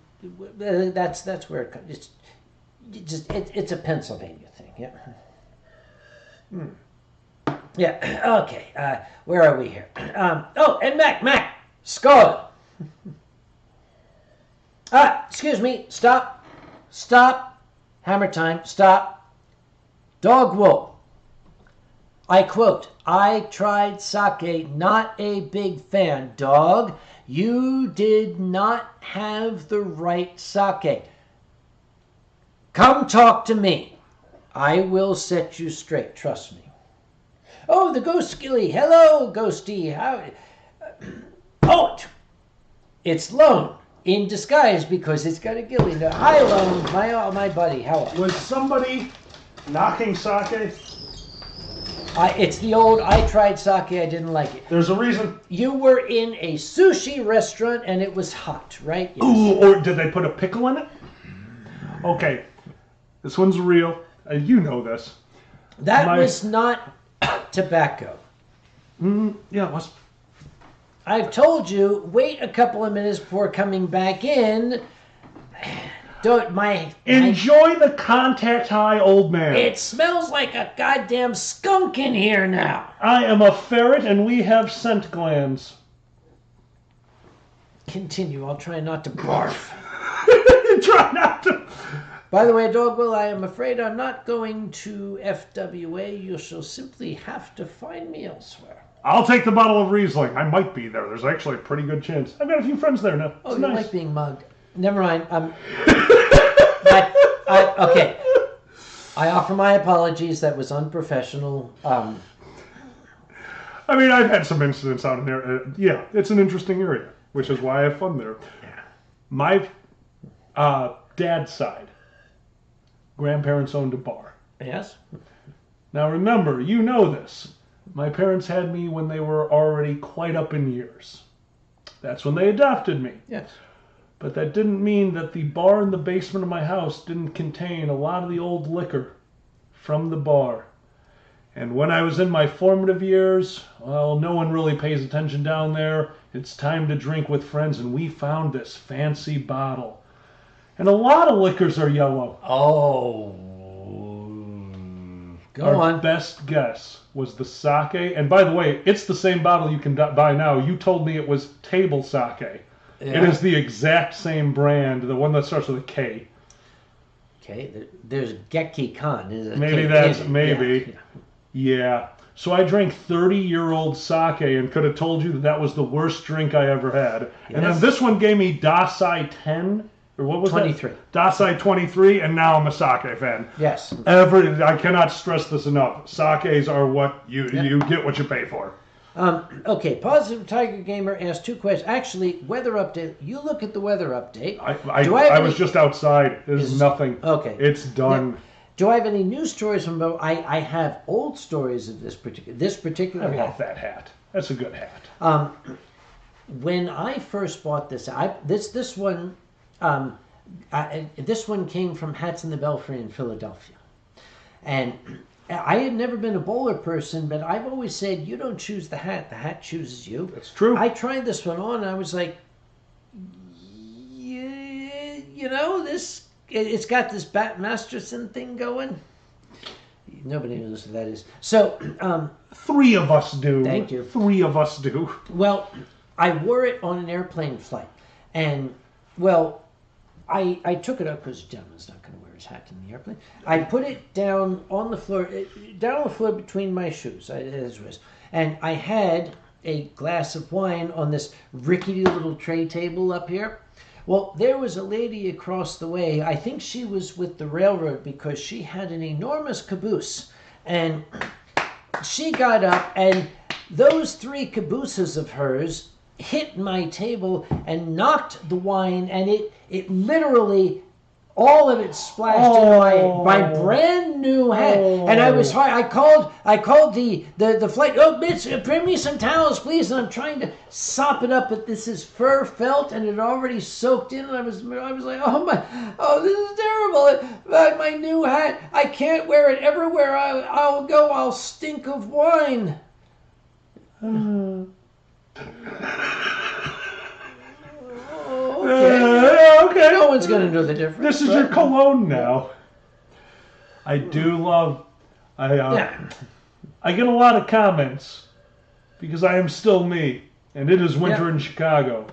that's where it comes. It's a Pennsylvania thing. Yeah. Yeah. Okay. Where are we here? And Mac. Scarlet. Excuse me. Stop. Hammer time. Stop. Dog wool. I quote, I tried sake, not a big fan. Dog, you did not have the right sake. Come talk to me. I will set you straight. Trust me. Oh, the ghost skilly. Hello, ghosty. How... Oh, it's Lone in disguise because it's got a gilly. Hi, Lone, my buddy. How are you? Was somebody knocking sake? It's the old, I tried sake, I didn't like it. There's a reason. You were in a sushi restaurant and it was hot, right? Yes. Ooh, or did they put a pickle in it? Okay, this one's real. You know this. That was not tobacco. Yeah, it was. I've told you, wait a couple of minutes before coming back in. Enjoy the contact high, old man. It smells like a goddamn skunk in here now. I am a ferret and we have scent glands. Continue. I'll try not to barf. Try not to. By the way, Dogwell, I am afraid I'm not going to FWA. You shall simply have to find me elsewhere. I'll take the bottle of Riesling. I might be there. There's actually a pretty good chance. I've got a few friends there now. Oh, it's you nice. like being mugged. Never mind. Okay. I offer my apologies. That was unprofessional. I mean, I've had some incidents out in there. Yeah, it's an interesting area, which is why I have fun there. Yeah. My dad's side, grandparents owned a bar. Yes? Now remember, you know this. My parents had me when they were already quite up in years. That's when they adopted me. Yes. But that didn't mean that the bar in the basement of my house didn't contain a lot of the old liquor from the bar. And when I was in my formative years, well, no one really pays attention down there. It's time to drink with friends, and we found this fancy bottle. And a lot of liquors are yellow. Oh. Go Our on. best guess was the sake. And by the way, it's the same bottle you can buy now. You told me it was table sake. Yeah. It is the exact same brand, the one that starts with a K. Okay, there's Geki Khan. Maybe that's, maybe. Yeah. So I drank 30-year-old sake and could have told you that was the worst drink I ever had. Yes. And then this one gave me Dasai 10, or what was 23. that? Dasai 23, and now I'm a sake fan. Yes. I cannot stress this enough. Sakes are what you get what you pay for. Okay, Positive Tiger Gamer asked 2 questions. Actually, weather update. You look at the weather update. I was just outside. There's nothing. Okay. It's done. Now, do I have any news stories from? I have old stories of this particular I hat. love that hat. That's a good hat. When I first bought this, this one came from Hats in the Belfry in Philadelphia, and I had never been a bowler person, but I've always said you don't choose the hat chooses you. That's true. I tried this one on and I was like, it's got this Bat Masterson thing going. Nobody knows what that is. So, 3 of us do. Thank you. 3 of us do. Well, I wore it on an airplane flight, and I took it up because the gentleman's not going to wear his hat in the airplane. I put it down on the floor between my shoes, and I had a glass of wine on this rickety little tray table up here. Well, there was a lady across the way. I think she was with the railroad because she had an enormous caboose, and she got up, and those 3 cabooses of hers hit my table and knocked the wine, and it literally, all of it splashed in my brand new hat, and I was hard. I called the flight. Oh, bitch, bring me some towels, please. And I'm trying to sop it up, but this is fur felt, and it already soaked in. And I was like, oh, this is terrible. My new hat, I can't wear it everywhere I'll go. I'll stink of wine. Okay. No one's gonna know the difference. This is your cologne now. I do love. I get a lot of comments because I am still me, and it is winter in Chicago.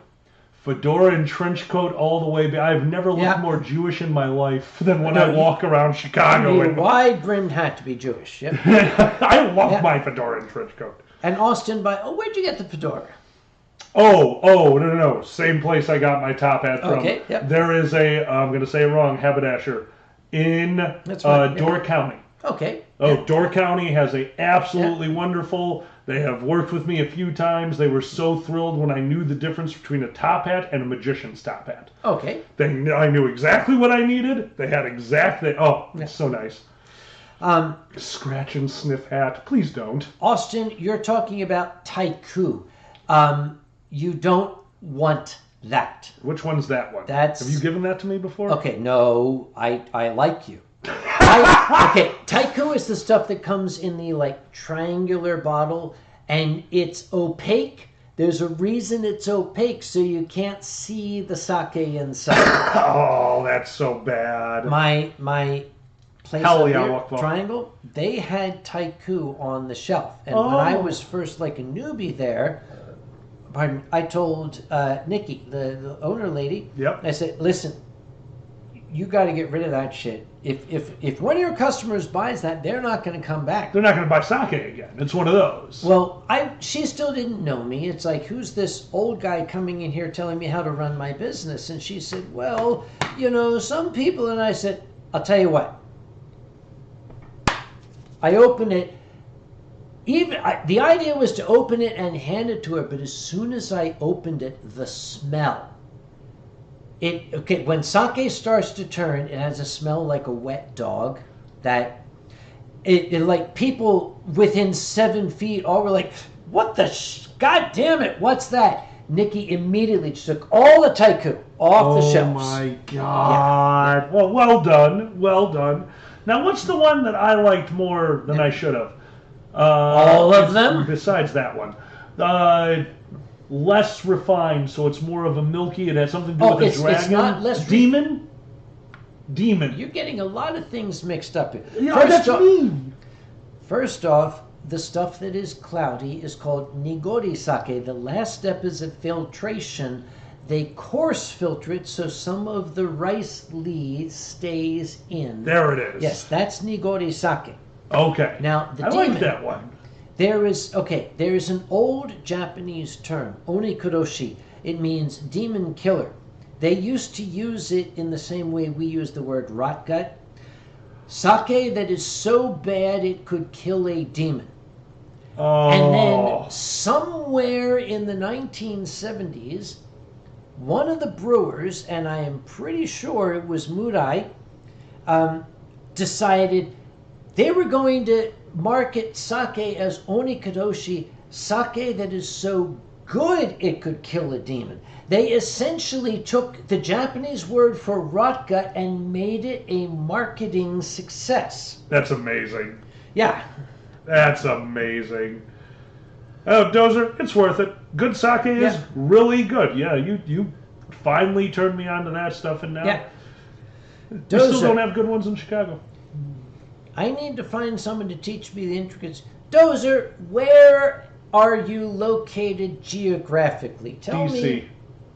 Fedora and trench coat all the way. I've never looked more Jewish in my life than when I walk around Chicago. A wide-brimmed hat to be Jewish. Yep. I love my fedora and trench coat. And Austin, where'd you get the fedora? Oh, no. Same place I got my top hat from. Okay, yep. There is I'm going to say it wrong, haberdasher in Door County. Okay. Oh, Door County has a absolutely wonderful. They have worked with me a few times. They were so thrilled when I knew the difference between a top hat and a magician's top hat. Okay. I knew exactly what I needed. They had exactly. Oh, so nice. Scratch and sniff hat. Please don't. Austin, you're talking about Taiku. You don't want that. Which one's that one? Have you given that to me before? Okay, no, I like you. Okay, Taiku is the stuff that comes in the triangular bottle, and it's opaque. There's a reason it's opaque, so you can't see the sake inside. Oh, that's so bad. My place up here, Triangle, they had Taiku on the shelf, and when I was first a newbie there, I told Nikki, the owner lady, I said, listen, you got to get rid of that shit. If one of your customers buys that, they're not going to come back. They're not going to buy sake again. It's one of those. Well, she still didn't know me. It's like, who's this old guy coming in here telling me how to run my business? And she said, well, some people. And I said, I'll tell you what. I opened it. The idea was to open it and hand it to her, but as soon as I opened it, the smell. When sake starts to turn, it has a smell like a wet dog. That it people within 7 feet all were like, "What the? God damn it! What's that?" Nikki immediately took all the Taiku off the shelves. Oh my God! Yeah. Well done. Now, what's the one that I liked more than I should have? All of them? Besides that one. Less refined, so it's more of a milky. It has something to do with a dragon. It's not less Demon. You're getting a lot of things mixed up here. Yeah, that's me. First off, the stuff that is cloudy is called nigori sake. The last step is a filtration. They coarse filter it so some of the rice lees stays in. There it is. Yes, that's nigori sake. Okay. Now I like that one. There is an old Japanese term, onikuroshi. It means demon killer. They used to use it in the same way we use the word rot gut. Sake that is so bad it could kill a demon. Oh. And then somewhere in the 1970s, one of the brewers, and I am pretty sure it was Murai, decided they were going to market sake as onikuroshi, sake that is so good it could kill a demon. They essentially took the Japanese word for rot gut and made it a marketing success. That's amazing. Yeah. That's amazing. Oh, Dozer, it's worth it. Good sake is really good. Yeah, you finally turned me on to that stuff, and now we still don't have good ones in Chicago. I need to find someone to teach me the intricacies. Dozer, where are you located geographically? Tell me.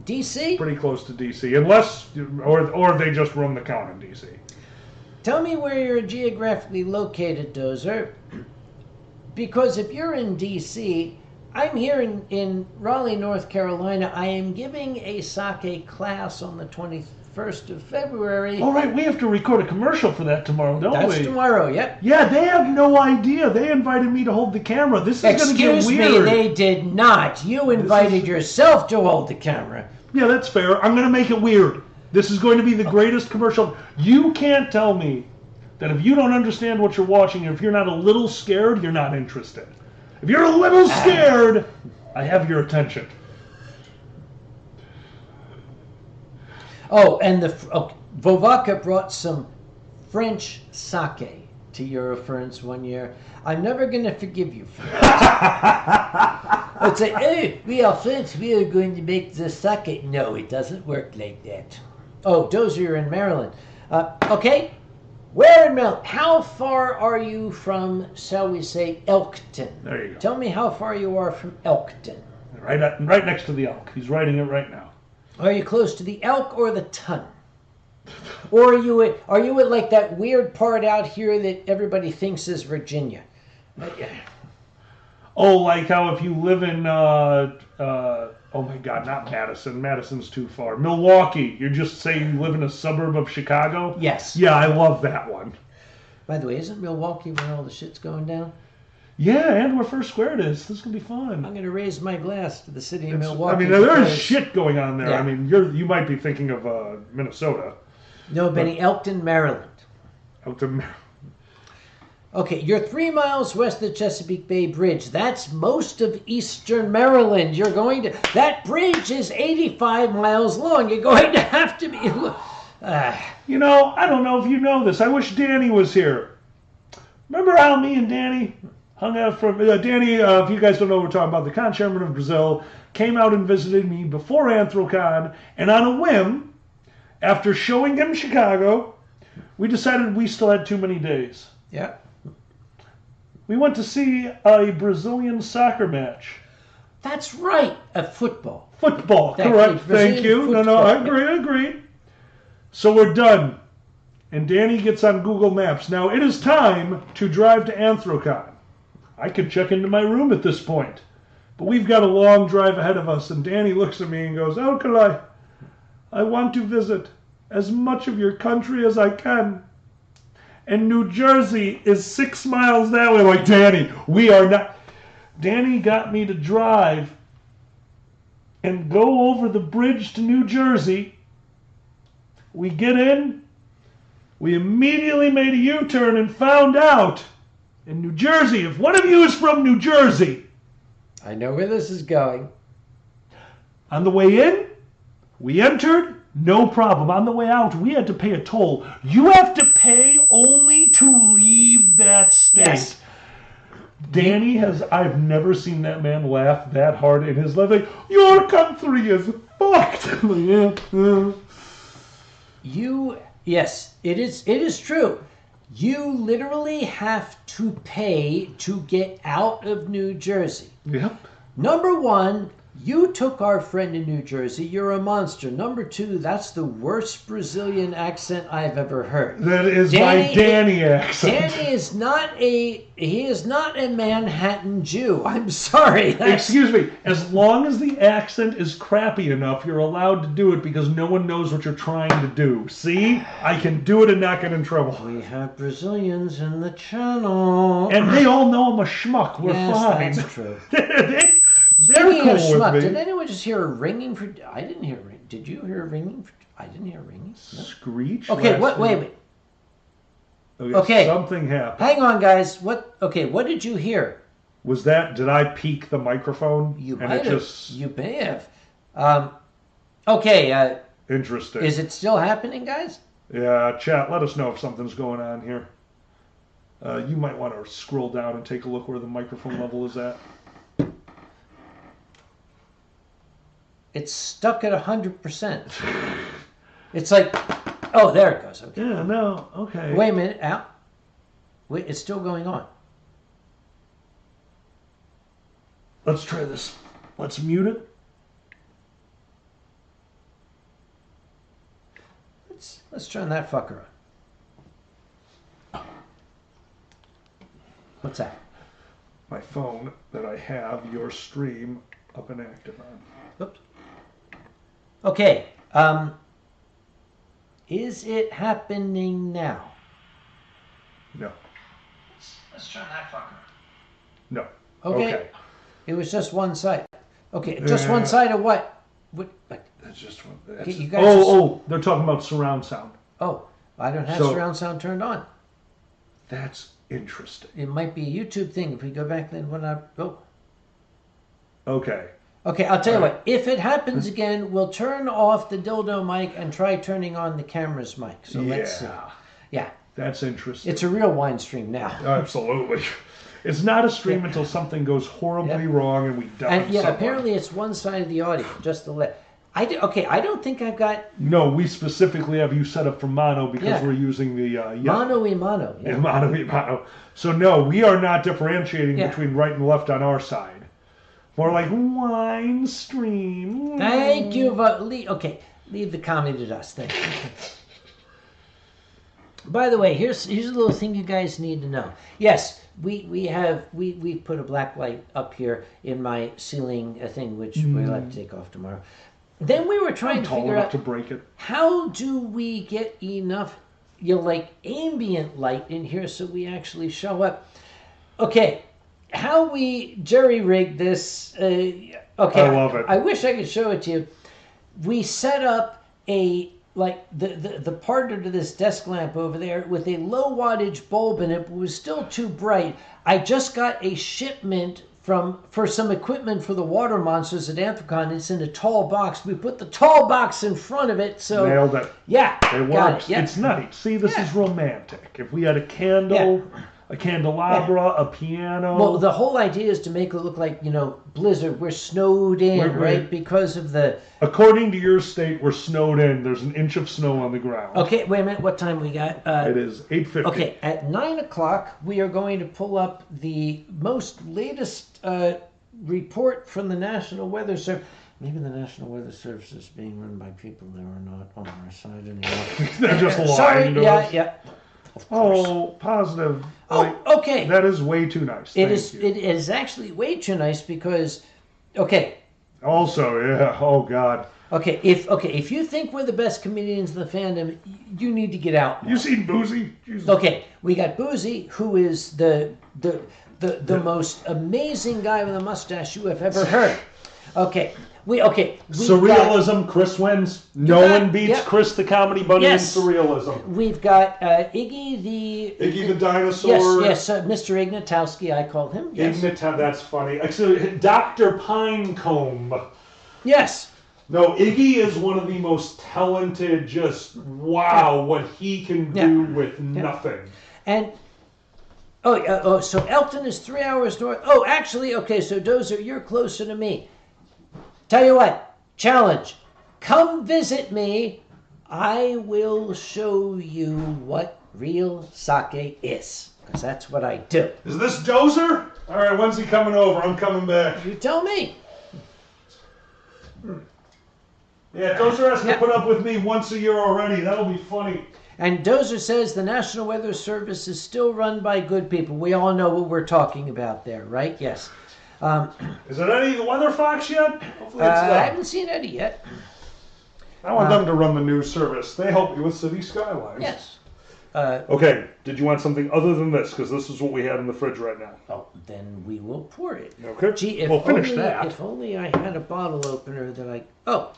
DC? Pretty close to DC, unless, or they just run the count in DC. Tell me where you're geographically located, Dozer. Because if you're in DC, I'm here in Raleigh, North Carolina. I am giving a sake class on the 25th 1st of February. All right, we have to record a commercial for that tomorrow, don't That's we? tomorrow, yep. Yeah, they have no idea. They invited me to hold the camera. This is going to get Excuse me, weird. they did not. You invited yourself to hold the camera. Yeah, that's fair. I'm going to make it weird. This is going to be the greatest commercial. You can't tell me that if you don't understand what you're watching, if you're not a little scared, you're not interested. If you're a little scared, I have your attention. Oh, and Vovaka brought some French sake to Eurofurence one year. I'm never going to forgive you for that. I'd say, hey, we are French, we are going to make the sake. No, it doesn't work like that. Oh, Dozier in Maryland. Okay, where in Maryland? How far are you from, shall we say, Elkton? There you go. Tell me how far you are from Elkton. Right next to the elk. He's writing it right now. Are you close to the elk or the ton? Or are you at like that weird part out here that everybody thinks is Virginia? Oh, like how if you live in, oh my God, not Madison. Madison's too far. Milwaukee. You're just saying you live in a suburb of Chicago? Yes. Yeah, I love that one. By the way, isn't Milwaukee where all the shit's going down? Yeah, and where First Square is. This is going to be fun. I'm going to raise my glass to the city of Milwaukee. I mean, there is because- shit going on there. Yeah. I mean, you might be thinking of Minnesota. No, Benny, Elkton, Maryland. Out to Okay, you're 3 miles west of the Chesapeake Bay Bridge. That's most of eastern Maryland. That bridge is 85 miles long. You're going to have to be... You know, I don't know if you know this. I wish Danny was here. Remember how me and Danny hung out from... Danny, if you guys don't know, we're talking about the con chairman of Brazil, came out and visited me before Anthrocon, and on a whim, after showing him Chicago, we decided we still had too many days. Yeah. We went to see a Brazilian soccer match. That's right, a football. Football, Thank correct. you. Thank you. Brazilian No, I football. agree. So we're done. And Danny gets on Google Maps. Now it is time to drive to Anthrocon. I could check into my room at this point. But we've got a long drive ahead of us. And Danny looks at me and goes, Alkali, I want to visit as much of your country as I can. And New Jersey is 6 miles that way. I'm like, Danny, we are not... Danny got me to drive and go over the bridge to New Jersey. We get in. We immediately made a U-turn and found out in New Jersey, if one of you is from New Jersey, I know where this is going. on the way in, we entered, no problem. On the way out, we had to pay a toll. You have to pay only to leave that state. Yes. Danny I've never seen that man laugh that hard in his life. Like, your country is fucked. Yes, it is true. You literally have to pay to get out of New Jersey. Yep. Number one, you took our friend in New Jersey. You're a monster. Number two, that's the worst Brazilian accent I've ever heard. That is my Danny accent. Danny is not a Manhattan Jew. I'm sorry. Excuse me. As long as the accent is crappy enough, you're allowed to do it because no one knows what you're trying to do. See? I can do it and not get in trouble. We have Brazilians in the channel. And they all know I'm a schmuck. We're yes, fine. that's true. They're Speaking of cool schmuck, with me. did anyone just hear a ringing for... I didn't hear ring. Did you hear a ringing for... I didn't hear ringing. No. Screech? Okay, last wait. week? Okay. Something happened. Hang on, guys. What did you hear? Did I peak the microphone? You and might it have. just You may have. Okay, interesting. is it still happening, guys? Yeah, chat, let us know if something's going on here. You might want to scroll down and take a look where the microphone level is at. It's stuck at 100%. It's like, oh, there it goes. Okay. Yeah, no, okay. Wait a minute, out. Wait, it's still going on. Let's try this. Let's mute it. Let's turn that fucker on. What's that? My phone that I have your stream up and active on. Oops. Okay. Is it happening now? No. Let's turn that fucker. No. Okay. It was just one side. Okay, just one Yeah. side of what? What? That's just one. Okay, you guys They're talking about surround sound. Oh, I don't have So- surround sound turned on. That's interesting. It might be a YouTube thing. If we go back then when I oh. Okay. Okay, I'll tell you Alright. what. If it happens again, we'll turn off the dildo mic and try turning on the camera's mic. So let's see. Yeah, That's interesting. it's a real wine stream now. Absolutely. It's not a stream until something goes horribly Yeah. wrong and we die. And yeah, apparently it's one side of the audio, just to let. I don't think I've got No, we specifically have you set up for mono because Yeah. we're using the mono y mono. Yeah. Yeah, mono. So no, we are not differentiating Yeah. between right and left on our side. More like wine stream. Thank you. Okay, leave the comedy to us. Thank you. By the way, here's a little thing you guys need to know. Yes, we put a black light up here in my ceiling thing, which we'll have to take off tomorrow. Then we were trying I'm to tall figure enough out to break it. how do we get enough, ambient light in here so we actually show up. Okay, how we jerry-rigged this. Okay, I love it. I wish I could show it to you. We set up the partner to this desk lamp over there with a low wattage bulb in it, but it was still too bright. I just got a shipment for some equipment for the water monsters at Anthrocon. It's in a tall box. We put the tall box in front of it, so Nailed it. yeah, It got works. it. Yeah. It's nice. See, this Yeah. is romantic. If we had a candle, a candelabra, a piano. Well, the whole idea is to make it look like, blizzard. We're snowed in, We're- right? Because of the. According to your state, we're snowed in. There's an inch of snow on the ground. Okay, wait a minute. What time we got? It is 8:50. Okay, at 9 o'clock, we are going to pull up the most latest report from the National Weather Service. Maybe the National Weather Service is being run by people that are not on our side anymore. They're just lying Sorry, to yeah, us. yeah. Of course. Oh, positive. Oh, okay. That is way too nice. It Thank is. you. It is actually way too nice because, okay, Also, yeah. Oh God. if you think we're the best comedians in the fandom, you need to get out. You seen Boozy? Jesus. Okay, we got Boozy, who is the most amazing guy with a mustache you have ever heard. Okay, we got- Surrealism. Chris wins. No got- one beats yeah. Chris the Comedy Bunny Yes. in surrealism. We've got Iggy the Iggy the dinosaur. Yes, Mr. Ignatowski, I call him. Yes. That's funny. Actually, Dr. Pinecomb. Yes. No, Iggy is one of the most talented. Just wow, what he can do with nothing. And so Elton is 3 hours north. Oh, actually, okay. So Dozer, you're closer to me. Tell you what, challenge. Come visit me. I will show you what real sake is, because that's what I do. Is this Dozer? All right, when's he coming over? I'm coming back. You tell me. Yeah, Dozer has to Yeah. put up with me once a year already. That'll be funny. And Dozer says the National Weather Service is still run by good people. We all know what we're talking about there, right? Yes. Is it Eddie the Weather Fox yet? Hopefully it's I them. haven't seen Eddie yet. I want them to run the news service. They help me with city skylines. Yes. Okay, did you want something other than this? Because this is what we had in the fridge right now. Oh, then we will pour it. Okay. Gee, if We'll finish only, that. If only I had a bottle opener that I. Oh.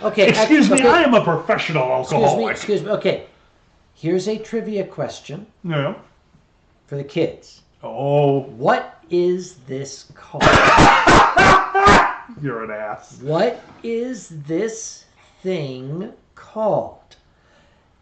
Okay. Excuse me, okay. I am a professional alcoholic. Excuse me. Okay. Here's a trivia question No. for the kids. Oh, What is this called? you're an ass. What is this thing called?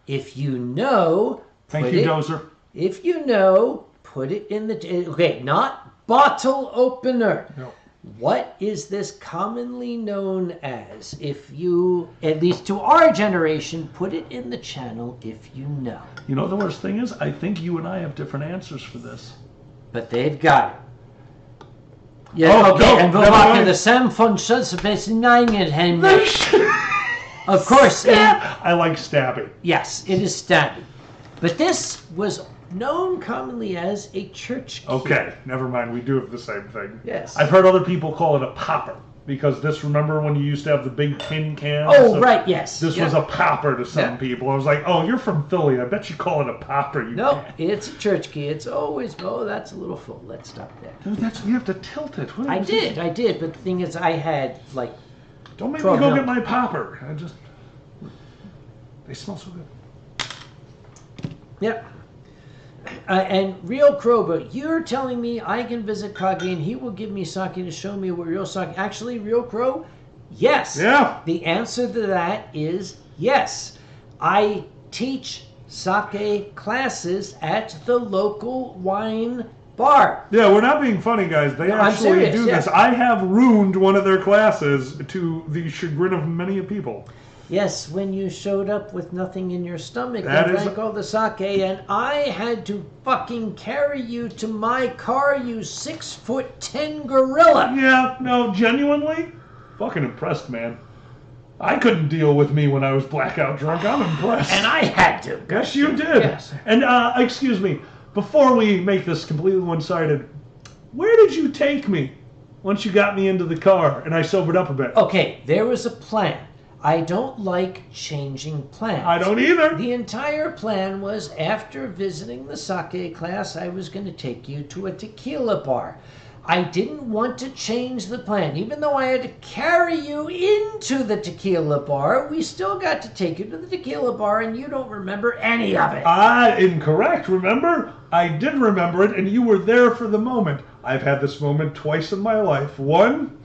If you know, Thank put you, it- Dozer. If you know, put it in the. Okay, not bottle opener. No. What is this commonly known as? If you, at least to our generation, put it in the channel if you know. You know the worst thing is, I think you and I have different answers for this. But they've got it. Yeah, Oh, okay, no, and we never maken mind. de samfunnsutsebesinangen. Of course, I like stabbing. yes, it is stabbing. But this was known commonly as a church key. Okay, never mind. We do have the same thing. Yes. I've heard other people call it a popper. because this, remember when you used to have the big tin cans? Oh, right, yes. This Yeah. was a popper to some Yeah. people. I was like, oh, you're from Philly. I bet you call it a popper. You No, can't. it's a church key. It's always, oh, that's a little full. Let's stop there. Dude, you have to tilt it. What I is did, this? but the thing is, I had like, Don't make me 12 go mil. get my popper. They smell so good. yep. And Real Kroba, you're telling me I can visit Kage and he will give me sake to show me what real sake. Actually, Real Crow, yes. Yeah. The answer to that is yes. I teach sake classes at the local wine bar. Yeah, we're not being funny, guys. They No, I'm actually serious, do yeah. this. I have ruined one of their classes to the chagrin of many people. Yes, when you showed up with nothing in your stomach That and is- drank all the sake, and I had to fucking carry you to my car, you 6'10" gorilla. Yeah, no, genuinely, fucking impressed, man. I couldn't deal with me when I was blackout drunk. I'm impressed. And I had to. Yes, you did. Yes. And excuse me, before we make this completely one-sided, where did you take me once you got me into the car and I sobered up a bit? Okay, there was a plan. I don't like changing plans. I don't either. The entire plan was after visiting the sake class, I was going to take you to a tequila bar. I didn't want to change the plan. Even though I had to carry you into the tequila bar, we still got to take you to the tequila bar, and you don't remember any of it. Incorrect, remember? I did remember it, and you were there for the moment. I've had this moment twice in my life. One,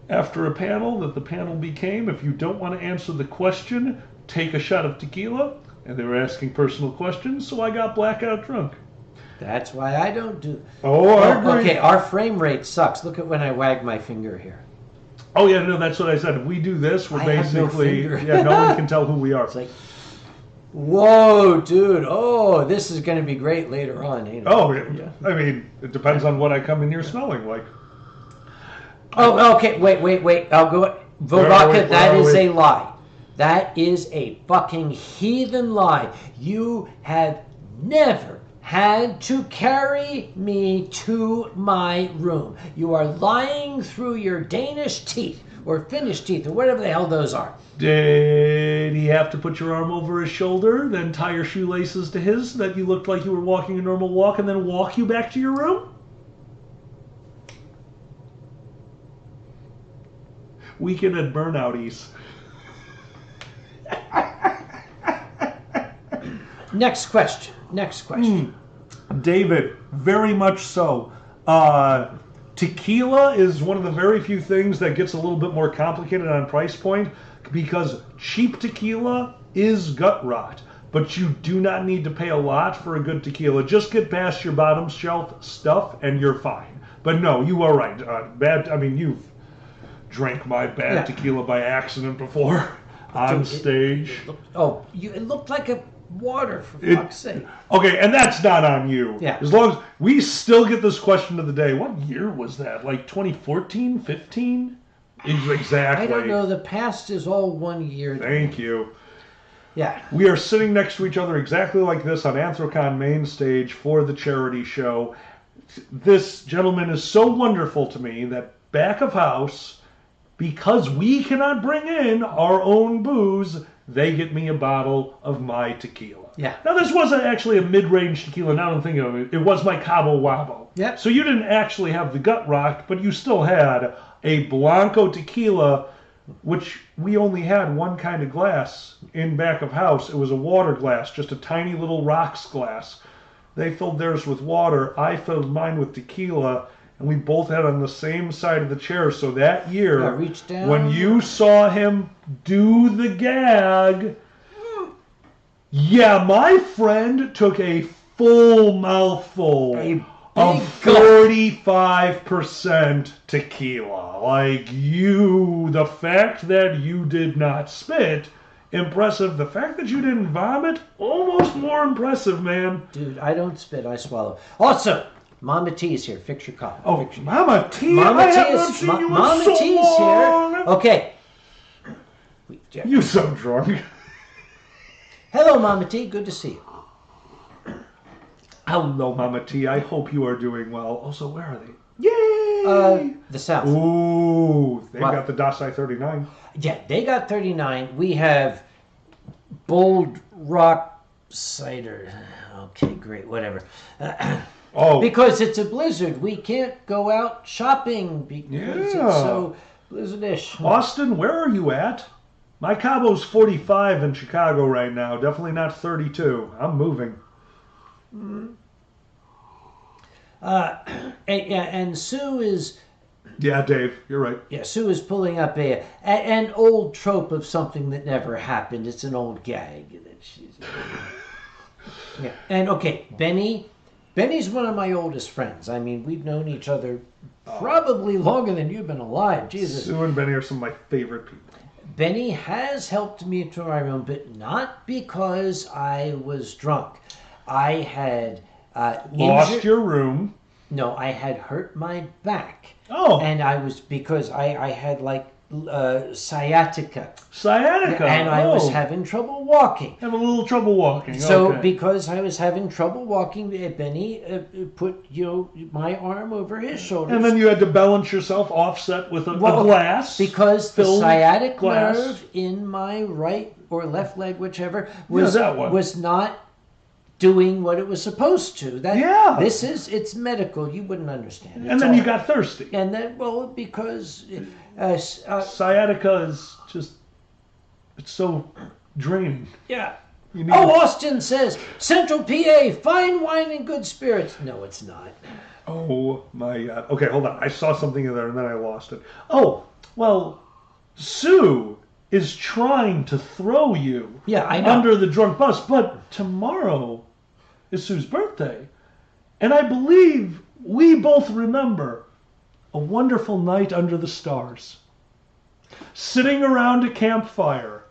after a panel that the panel became, if you don't want to answer the question, take a shot of tequila, and they were asking personal questions, so I got blackout drunk. That's why I don't do. Oh, I agree. Okay, our frame rate sucks. Look at when I wag my finger here. Oh, yeah, no, that's what I said. If we do this, we're I have no basically, finger. yeah, no one can tell who we are. It's like, whoa, dude. Oh, this is going to be great later on. Ain't it? Oh, yeah. I mean, it depends on what I come in here smelling like. Oh, okay. Wait. I'll go. Where are we? Vovaka, that Where are is we? a lie. That is a fucking heathen lie. You have never had to carry me to my room. You are lying through your Danish teeth or Finnish teeth or whatever the hell those are. Did he have to put your arm over his shoulder, then tie your shoelaces to his so that you looked like you were walking a normal walk, and then walk you back to your room? Weekend at Burnouties. Next question. David, very much so. Tequila is one of the very few things that gets a little bit more complicated on price point because cheap tequila is gut rot, but you do not need to pay a lot for a good tequila. Just get past your bottom shelf stuff and you're fine. But no, you are right. You've drank my bad Yeah. tequila by accident before on Dude, stage. It looked like a water, for It- fuck's sake. Okay, and that's not on you. Yeah. As long as we still get this question of the day. What year was that? Like 2014, 15? Exactly. I don't know. The past is all 1 year. Thank you. Yeah. We are sitting next to each other exactly like this on Anthrocon main stage for the charity show. This gentleman is so wonderful to me that back of house, because we cannot bring in our own booze, they get me a bottle of my tequila. Yeah. Now, this wasn't actually a mid-range tequila. Now I'm thinking of it. It was my Cabo Wabo. Yep. So you didn't actually have the gut rock, but you still had a Blanco tequila, which we only had one kind of glass in back of house. It was a water glass, just a tiny little rocks glass. They filled theirs with water. I filled mine with tequila. And we both had on the same side of the chair. So that year, Yeah, reach down. when you saw him do the gag, yeah, my friend took a full mouthful A of big gulp. 45% tequila. Like you, the fact that you did not spit, impressive. The fact that you didn't vomit, almost more impressive, man. Dude, I don't spit, I swallow. Also, Mama T's here. Fix your coffee. Oh, Fix your... Mama T, Mama I T have not is seen you in Mama so T's long. here. Okay. You so drunk. Hello, Mama T. Good to see you. Hello, Mama T. I hope you are doing well. Also, where are they? Yay! The South. Ooh, they've What? got the Dasai 39. Yeah, they got 39. We have Bold Rock Cider. Okay, great, whatever. Oh, Because it's a blizzard, we can't go out shopping because it's Yeah. so blizzardish. Austin, where are you at? My Cabo's 45 in Chicago right now. Definitely not 32. I'm moving. And Sue is, Yeah, Dave, you're right. Sue is pulling up an old trope of something that never happened. It's an old gag that she's. Yeah, and okay, Benny's one of my oldest friends. I mean, we've known each other probably longer than you've been alive. Jesus. Sue and Benny are some of my favorite people. Benny has helped me to my room, but not because I was drunk. I had Lost your room. No, I had hurt my back. Oh, And I was, because I had like sciatica. sciatica. And I was Oh. having trouble walking. Have a little trouble walking. So okay. because I was having trouble walking, Benny put my arm over his shoulders. And then you had to balance yourself offset with a glass. Because the filled sciatic glass. nerve in my right or left leg, whichever, was that one. was not doing what it was supposed to. Yeah. It's medical. You wouldn't understand. And It's then you all- got thirsty. And then, well, because Sciatica is just, it's so draining. yeah. You need Oh, Austin says Central PA, fine wine and good spirits. No, it's not. Oh my God. Okay, hold on. I saw something in there and then I lost it. Oh, well, Sue is trying to throw you Yeah, I know. under the drunk bus, but tomorrow is Sue's birthday. And I believe we both remember a wonderful night under the stars. Sitting around a campfire.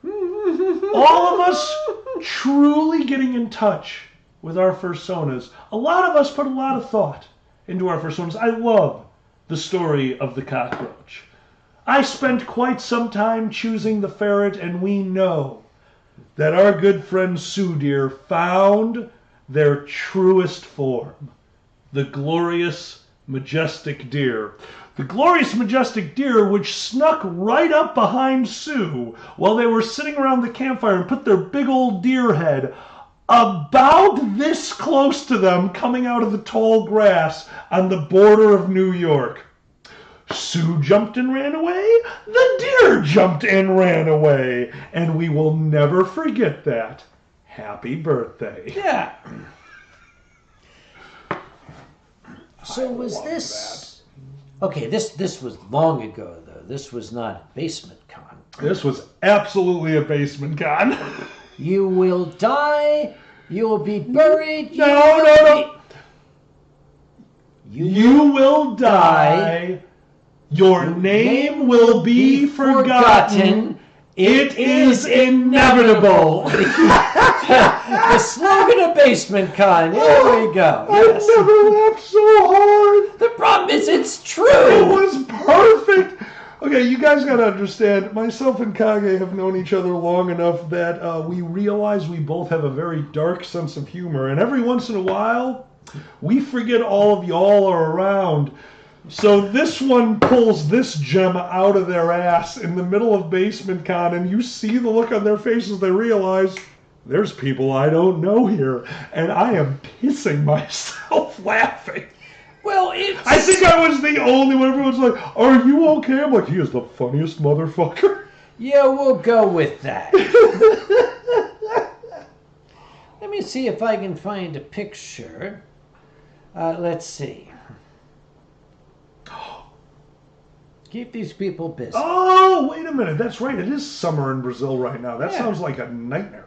All of us truly getting in touch with our personas. A lot of us put a lot of thought into our personas. I love the story of the cockroach. I spent quite some time choosing the ferret, and we know that our good friend Sue Deer found their truest form. The glorious, majestic deer. The glorious, majestic deer which snuck right up behind Sue while they were sitting around the campfire and put their big old deer head about this close to them coming out of the tall grass on the border of New York. Sue jumped and ran away. The deer jumped and ran away. And we will never forget that. Happy birthday. Yeah. So was this? Okay, this was long ago though. This was not Basement Con. This was absolutely a basement con. You will die. You will be buried. No. You will die. Your name will be forgotten. It is inevitable. The slogan of Basement Con. Here we go. I've Yes. never laughed so hard. The problem is it's It true. was perfect. Okay, you guys got to understand, myself and Kage have known each other long enough that we realize we both have a very dark sense of humor. And every once in a while, we forget all of y'all are around. So this one pulls this gem out of their ass in the middle of Basement Con, and you see the look on their faces. They realize there's people I don't know here, and I am pissing myself laughing. Well, it's. I think I was the only one. Everyone's like, "Are you okay?" I'm like, "He is the funniest motherfucker." Yeah, we'll go with that. Let me see if I can find a picture. Let's see. Keep these people busy. Oh, wait a minute. That's right. It is summer in Brazil right now. That Yeah. sounds like a nightmare.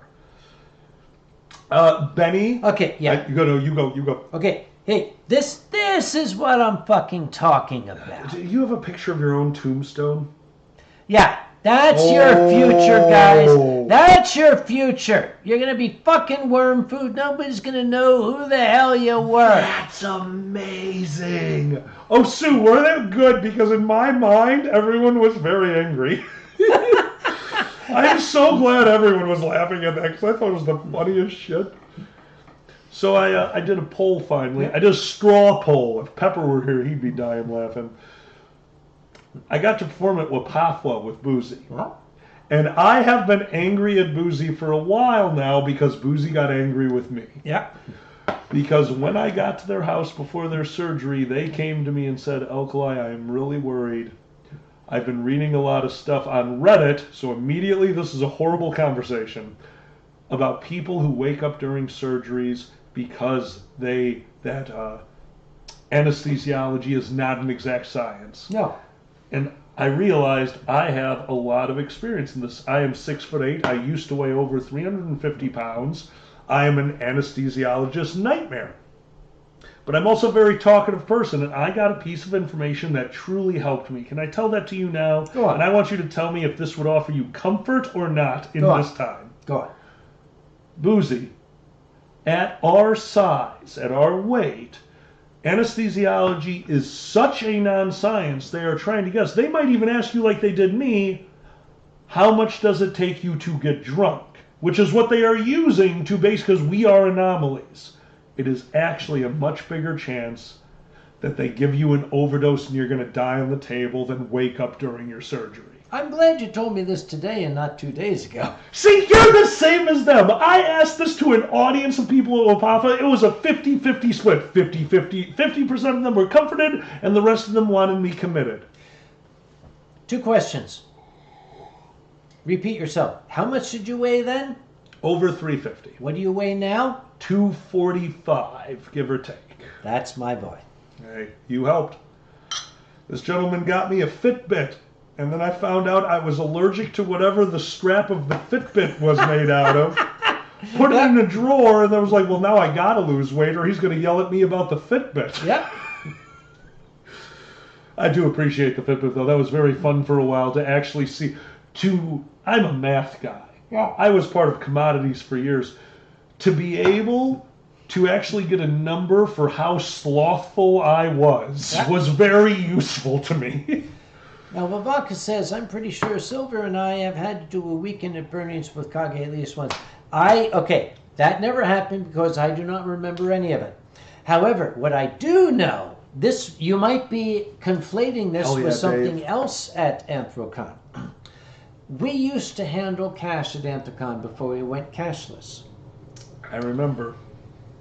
Benny. Okay, yeah. You go. Okay, hey, this is what I'm fucking talking about. Do you have a picture of your own tombstone? Yeah, that's your future, guys. Oh. That's your future. You're gonna be fucking worm food. Nobody's gonna know who the hell you were. That's amazing. Oh, Sue, were they good? Because in my mind, everyone was very angry. I'm so glad everyone was laughing at that because I thought it was the funniest shit. So I did a poll finally. I did a straw poll. If Pepper were here, he'd be dying laughing. I got to perform at Wapafwa with Boozy. Well, And I have been angry at Boozy for a while now because Boozy got angry with me. yeah. Because when I got to their house before their surgery, they came to me and said, Alkali, I am really worried. I've been reading a lot of stuff on Reddit, so immediately this is a horrible conversation, about people who wake up during surgeries because anesthesiology is not an exact science. No. And I realized I have a lot of experience in this. I am 6'8". I used to weigh over 350 pounds. I am an anesthesiologist nightmare. But I'm also a very talkative person, and I got a piece of information that truly helped me. Can I tell that to you now? Go on. And I want you to tell me if this would offer you comfort or not in Go on. this time. Go on. Boozy, at our size, at our weight, anesthesiology is such a non-science, they are trying to guess. They might even ask you, like they did me, how much does it take you to get drunk? Which is what they are using to base, because we are anomalies. It is actually a much bigger chance that they give you an overdose and you're going to die on the table than wake up during your surgery. I'm glad you told me this today and not 2 days ago. See, you're the same as them. I asked this to an audience of people at Wapafwa. It was a 50-50 split. 50-50. 50% of them were comforted, and the rest of them wanted me committed. 2 questions. Repeat yourself. How much did you weigh then? Over 350. What do you weigh now? 245, give or take. That's my boy. Hey, you helped. This gentleman got me a Fitbit, and then I found out I was allergic to whatever the strap of the Fitbit was made out of. Put it in a drawer, and I was like, well, now I gotta lose weight, or he's gonna yell at me about the Fitbit. Yep. I do appreciate the Fitbit, though. That was very fun for a while to actually see. I'm a math guy. Yeah. I was part of commodities for years. To be able to actually get a number for how slothful I was very useful to me. Now, Vivaka says, I'm pretty sure Silver and I have had to do a weekend at Bernie's with Kage at least once. Okay, that never happened because I do not remember any of it. However, what I do know, you might be conflating this with something else at Anthrocon. We used to handle cash at Anthrocon before we went cashless. I remember.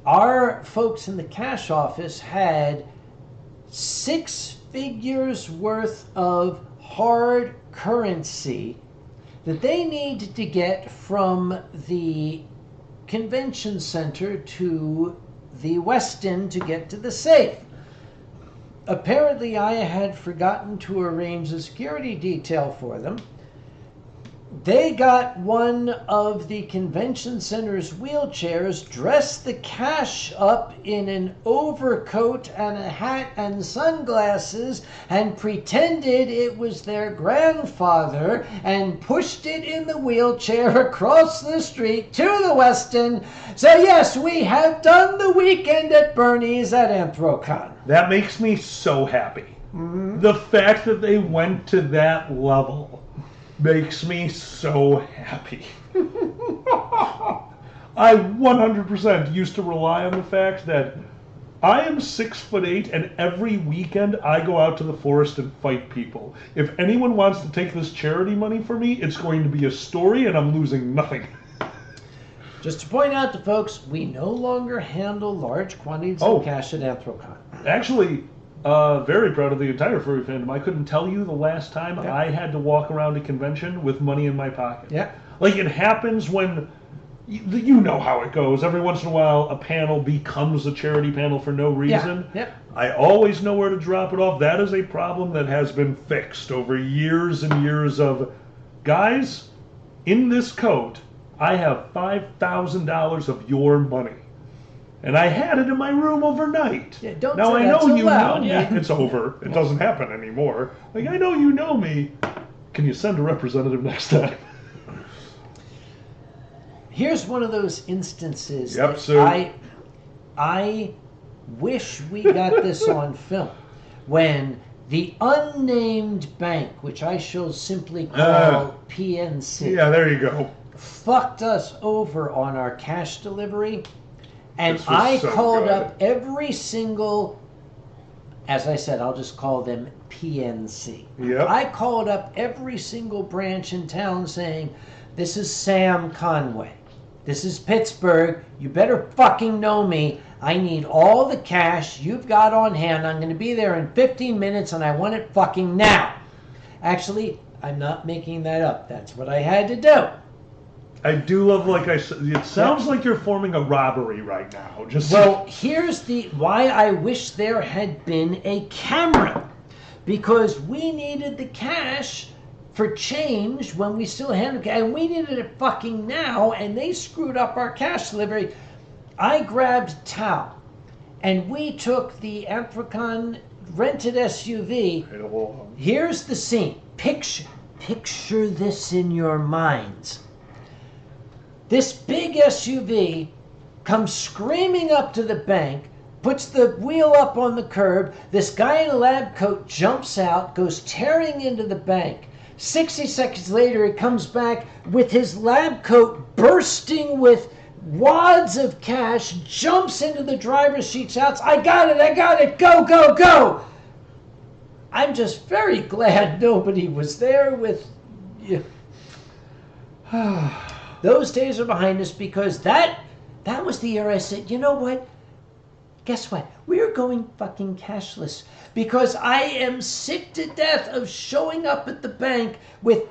Our folks in the cash office had 6 figures worth of hard currency that they needed to get from the convention center to the Westin to get to the safe. Apparently, I had forgotten to arrange a security detail for them. They got one of the convention center's wheelchairs, dressed the cash up in an overcoat and a hat and sunglasses, and pretended it was their grandfather, and pushed it in the wheelchair across the street to the Westin. So yes, we have done the weekend at Bernie's at Anthrocon. That makes me so happy. Mm-hmm. The fact that they went to that level makes me so happy. I 100% used to rely on the fact that I am 6'8", and every weekend I go out to the forest and fight people. If anyone wants to take this charity money for me, it's going to be a story and I'm losing nothing. Just to point out to folks, we no longer handle large quantities of cash at Anthrocon. Actually, very proud of the entire furry fandom. I couldn't tell you the last time I had to walk around a convention with money in my pocket. Yeah. Like, it happens when, you know how it goes. Every once in a while, a panel becomes a charity panel for no reason. Yeah. I always know where to drop it off. That is a problem that has been fixed over years and years of, guys, in this coat, I have $5,000 of your money. And I had it in my room overnight. Yeah, don't now say I that know so you loud. know me. Yeah. It's over. It doesn't happen anymore. Like, I know you know me. Can you send a representative next time? Here's one of those instances Yep, that so I wish we got this on film. When the unnamed bank, which I shall simply call PNC, yeah, there you go. fucked us over on our cash delivery. And This was I so called good. up every single as I said, I'll just call them PNC. Yep. I called up every single branch in town saying, this is Sam Conway. This is Pittsburgh. You better fucking know me. I need all the cash you've got on hand. I'm going to be there in 15 minutes and I want it fucking now. Actually, I'm not making that up. That's what I had to do. I do love, like I said, it sounds like you're forming a robbery right now. Just Well, here's the why I wish there had been a camera. Because we needed the cash for change when we still had it, and we needed it fucking now, and they screwed up our cash delivery. I grabbed Tao, and we took the African rented SUV. Here's the scene. Picture this in your minds. This big SUV comes screaming up to the bank, puts the wheel up on the curb. This guy in a lab coat jumps out, goes tearing into the bank. 60 seconds later, he comes back with his lab coat bursting with wads of cash, jumps into the driver's seat, shouts, I got it, go, go, go. I'm just very glad nobody was there with you. Those days are behind us because that was the year I said, you know what? Guess what? We're going fucking cashless because I am sick to death of showing up at the bank with,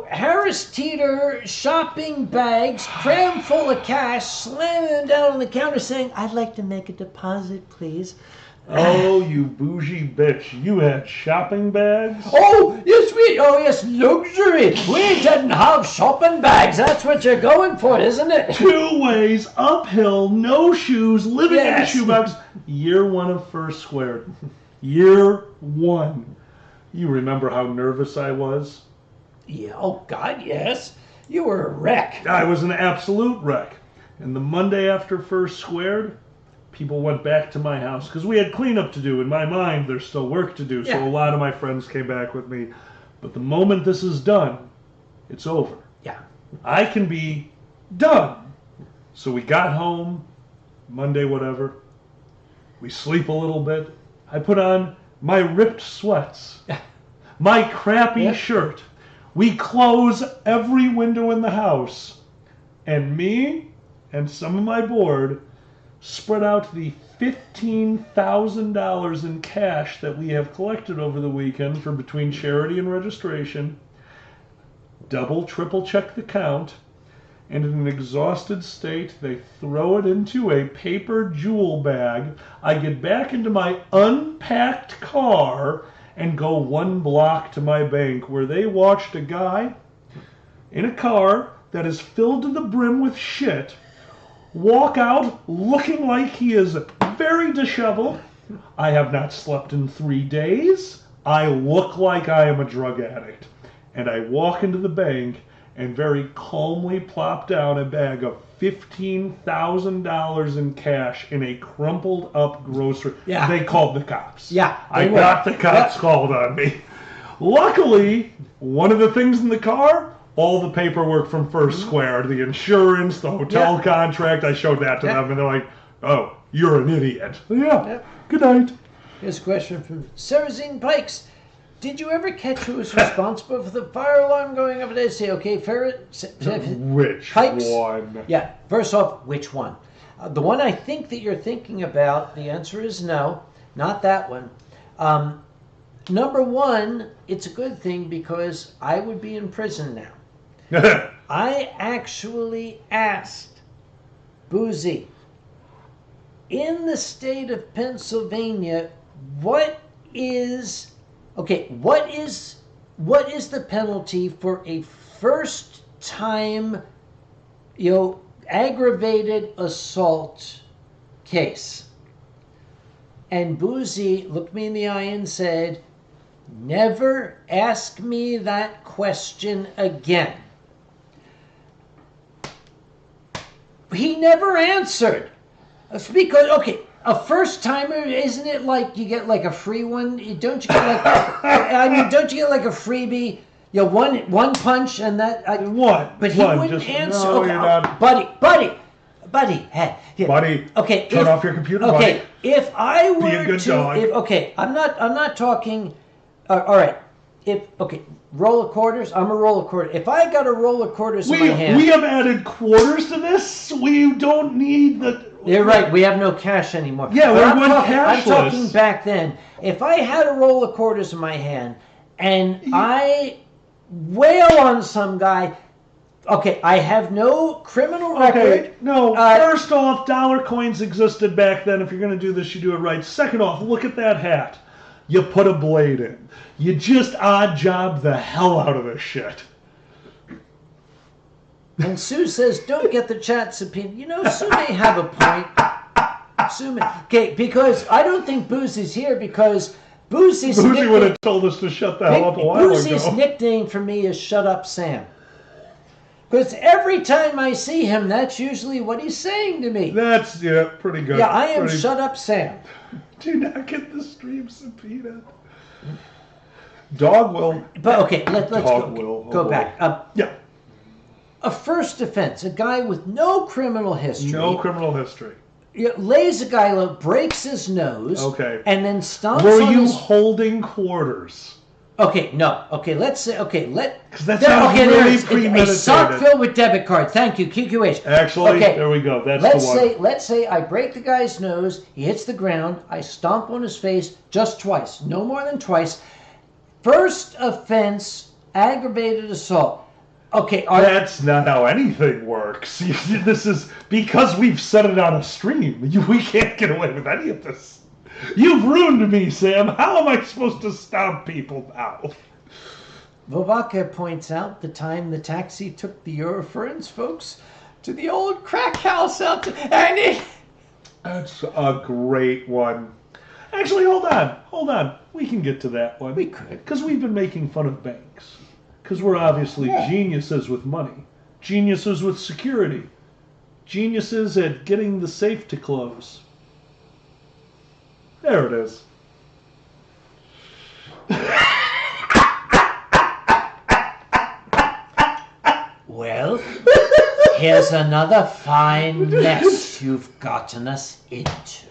Harris Teeter shopping bags crammed full of cash, slamming them down on the counter saying, I'd like to make a deposit, please. Oh, you bougie bitch. You had shopping bags? Oh, yes, luxury. We didn't have shopping bags. That's what you're going for, isn't it? 2 ways, uphill, no shoes, living in a Yes. shoebox. Year 1 of First Squared. Year 1. You remember how nervous I was? Yeah, oh, God, yes. You were a wreck. I was an absolute wreck. And the Monday after First Squared, people went back to my house because we had cleanup to do. In my mind, there's still work to do. So Yeah. a lot of my friends came back with me. But the moment this is done, it's over. Yeah. I can be done. So we got home, Monday, whatever. We sleep a little bit. I put on my ripped sweats, my crappy Yeah. shirt. We close every window in the house. And me and some of my board spread out the $15,000 in cash that we have collected over the weekend for between charity and registration, double, triple check the count, and in an exhausted state, they throw it into a paper jewel bag. I get back into my unpacked car and go 1 block to my bank where they watched a guy in a car that is filled to the brim with shit walk out looking like he is very disheveled. I have not slept in 3 days. I look like I am a drug addict. And I walk into the bank and very calmly plop down a bag of $15,000 in cash in a crumpled up grocery. Yeah. They called the cops. Yeah, I they were. got the cops Yep. called on me. Luckily, one of the things in the car, all the paperwork from First Square, the insurance, the hotel Yeah. contract, I showed that to Yeah. them, and they're like, oh, you're an idiot. Yeah, Yeah. good night. Here's a question from Sarazine Pikes. Did you ever catch who was responsible for the fire alarm going off at AC? Okay, Which Pikes? one? Yeah, first off, which one? The one I think that you're thinking about, the answer is no, not that one. Number one, it's a good thing because I would be in prison now. I actually asked Boozy, in the state of Pennsylvania, what is the penalty for a first time, aggravated assault case? And Boozy looked me in the eye and said, never ask me that question again. He never answered. It's because, a first timer, isn't it like you get like a free one? Don't you get like, don't you get like a freebie? One punch and that. One. But he one, wouldn't just, answer. No, you're not. Buddy. buddy. Hey, yeah. Buddy, Okay. turn off your computer, Okay. buddy. If I were Be a good to, dog. I'm not talking. All right. Roll of quarters. I'm a roll of quarters. If I got a roll of quarters in my hand, We have added quarters to this. We don't need the. you're right. We have no cash anymore. Yeah, But we're I'm going talking, I'm cashless. talking back then. If I had a roll of quarters in my hand and I wail on some guy, okay, I have no criminal record. Okay, no. Uh, First off, dollar coins existed back then. If you're going to do this, you do it right. Second off, look at that hat. You put a blade in. You just odd job the hell out of this shit. And Sue says, don't get the chat subpoena. You know, Sue may have a point. Okay, because I don't think Boozy's here because Boozy's Boozy would have told us to shut the hell up a while Boozy's ago. nickname for me is Shut Up Sam. Because every time I see him, that's usually what he's saying to me. That's, pretty good. Yeah, I am Pretty- Shut Up Sam. Do not get the stream subpoenaed. Dog will. But okay, let's Dog go, will. go Oh, back. Yeah, A first offense, a guy with no criminal history. no criminal history. Lays a guy low, breaks his nose. Okay. And then stomps Were on you his... holding quarters? Okay, no. Okay, let's say... Okay, Because that sounds there really it is. A premeditated. sock filled with debit cards. Thank you, QQH. Actually, Okay, there we go. That's the one. let's say I break the guy's nose, he hits the ground, I stomp on his face just twice, no more than twice. First offense, aggravated assault. Okay, That's not how anything works. This is because we've set it on a stream. We can't get away with any of this. You've ruined me, Sam. How am I supposed to stop people now? Vovaka points out the time the taxi took the Eurofurence folks to the old crack house out to, and it... That's a great one. Actually, hold on. We can get to that one. We could. Because we've been making fun of banks. Because we're obviously geniuses with money. Geniuses with security. Geniuses at getting the safe to close. There it is. Well, here's another fine mess you've gotten us into.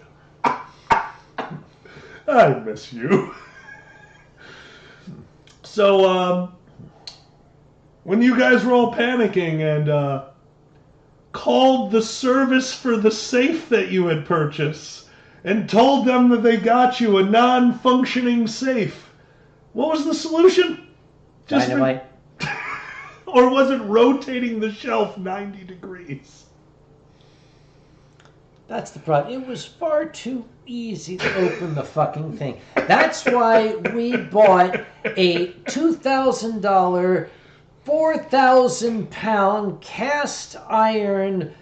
I miss you. So, when you guys were all panicking and called the service for the safe that you had purchased and told them that they got you a non-functioning safe, what was the solution? Dynamite. Or was it rotating the shelf 90 degrees? That's the problem. It was far too easy to open the fucking thing. That's why we bought a $2,000, 4,000-pound cast iron.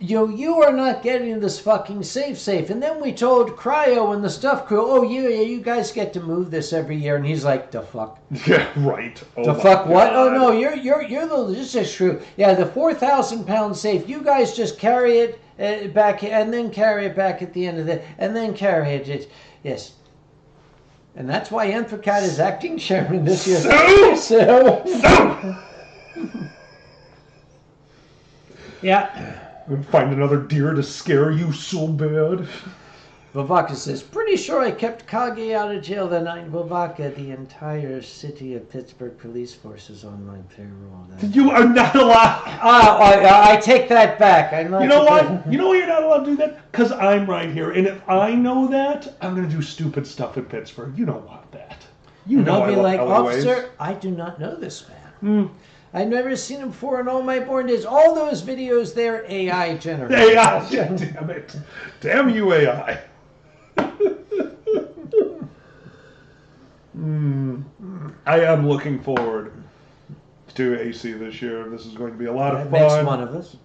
You are not getting this fucking safe. And then we told Cryo and the stuff crew, oh yeah, you guys get to move this every year. And he's like, the fuck? Yeah, right. Oh The my fuck what? God. Oh no, you're the logistics crew. Yeah, the 4,000-pound safe. You guys just carry it back and then carry it back at the end of the, and then carry it. Yes. And that's why Anthrocat is acting chairman this year. So. Yeah. Find another deer to scare you so bad. Vavaka says, pretty sure I kept Kage out of jail that night. Vavaka, the entire city of Pittsburgh police force is on my payroll. You are not allowed. I take that back. I'm not You know supposed- what? You know why you're not allowed to do that? Because I'm right here. And if I know that, I'm going to do stupid stuff in Pittsburgh. You don't want that. You And know I'll I be love like, LA ways. officer, I do not know this man. I've never seen him before in all my born days. All those videos, they're AI generated. AI. Damn it. Damn you, AI. I am looking forward to AC this year. This is going to be a lot of That fun. makes one of us.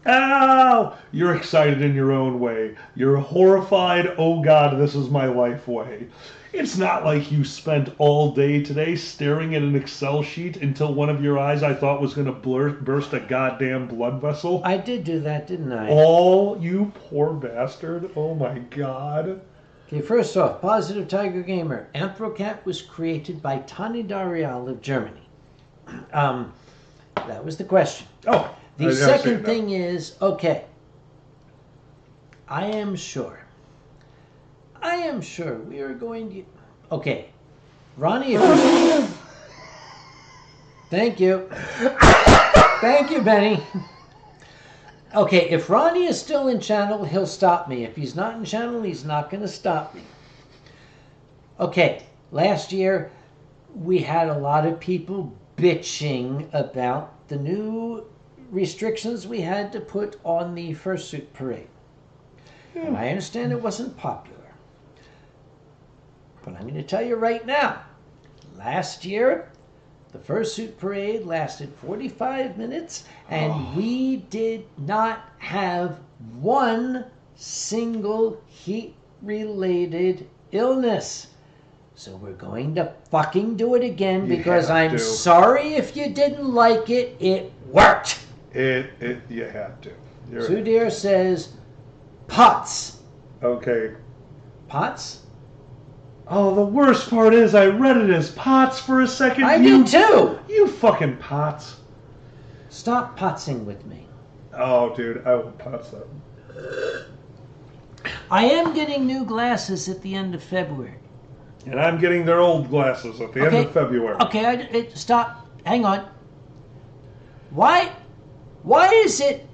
Ow! You're excited in your own way. You're horrified, oh God, this is my life way. It's not like you spent all day today staring at an Excel sheet until one of your eyes I thought was going to burst a goddamn blood vessel. I did do that, didn't I? All you poor bastard. Oh my God. Okay, first off, Positive Tiger Gamer. Anthrocat was created by Tani Darial of Germany. That was the question. Oh. The second thing is, okay, I am sure we are going to. Okay, Ronnie, if you... Thank you. Thank you, Benny. Okay, if Ronnie is still in channel, he'll stop me. If he's not in channel, he's not going to stop me. Okay, last year we had a lot of people bitching about the new restrictions we had to put on the fursuit parade. And I understand it wasn't popular. But I'm going to tell you right now, last year, the fursuit parade lasted 45 minutes, and we did not have one single heat-related illness. So we're going to fucking do it again because I'm sorry if you didn't like it. It worked. You have to. Sudhir says, pots. Okay. Pots? Oh, the worst part is I read it as pots for a second. I did too. You fucking pots. Stop potsing with me. Oh, dude, I will pots that. I am getting new glasses at the end of February. And I'm getting their old glasses at the end of February. Okay, stop. Hang on. Why is it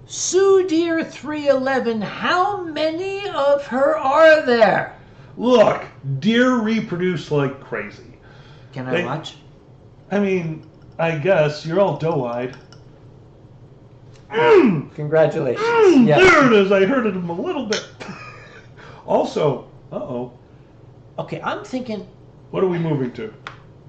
Sudhir 311? How many of her are there? Look, deer reproduce like crazy. Can I watch? I mean, I guess you're all doe-eyed. Congratulations. Yes. There it is. I heard it a little bit. Also, Okay, I'm thinking. What are we moving to?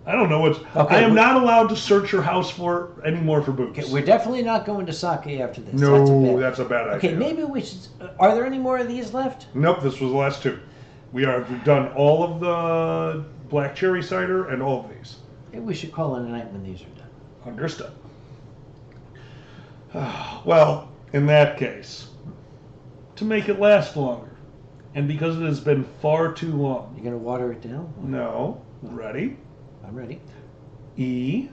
I don't know what's. Okay, I am not allowed to search your house for anymore for boots. Okay, we're definitely not going to sake after this. No, that's a bad idea. Okay, maybe we should. Are there any more of these left? Nope, this was the last two. We've done all of the black cherry cider and all of these. Maybe we should call it a night when these are done. Understood. Well, in that case, to make it last longer, and because it has been far too long. You gonna water it down? No. Ready? I'm ready. E.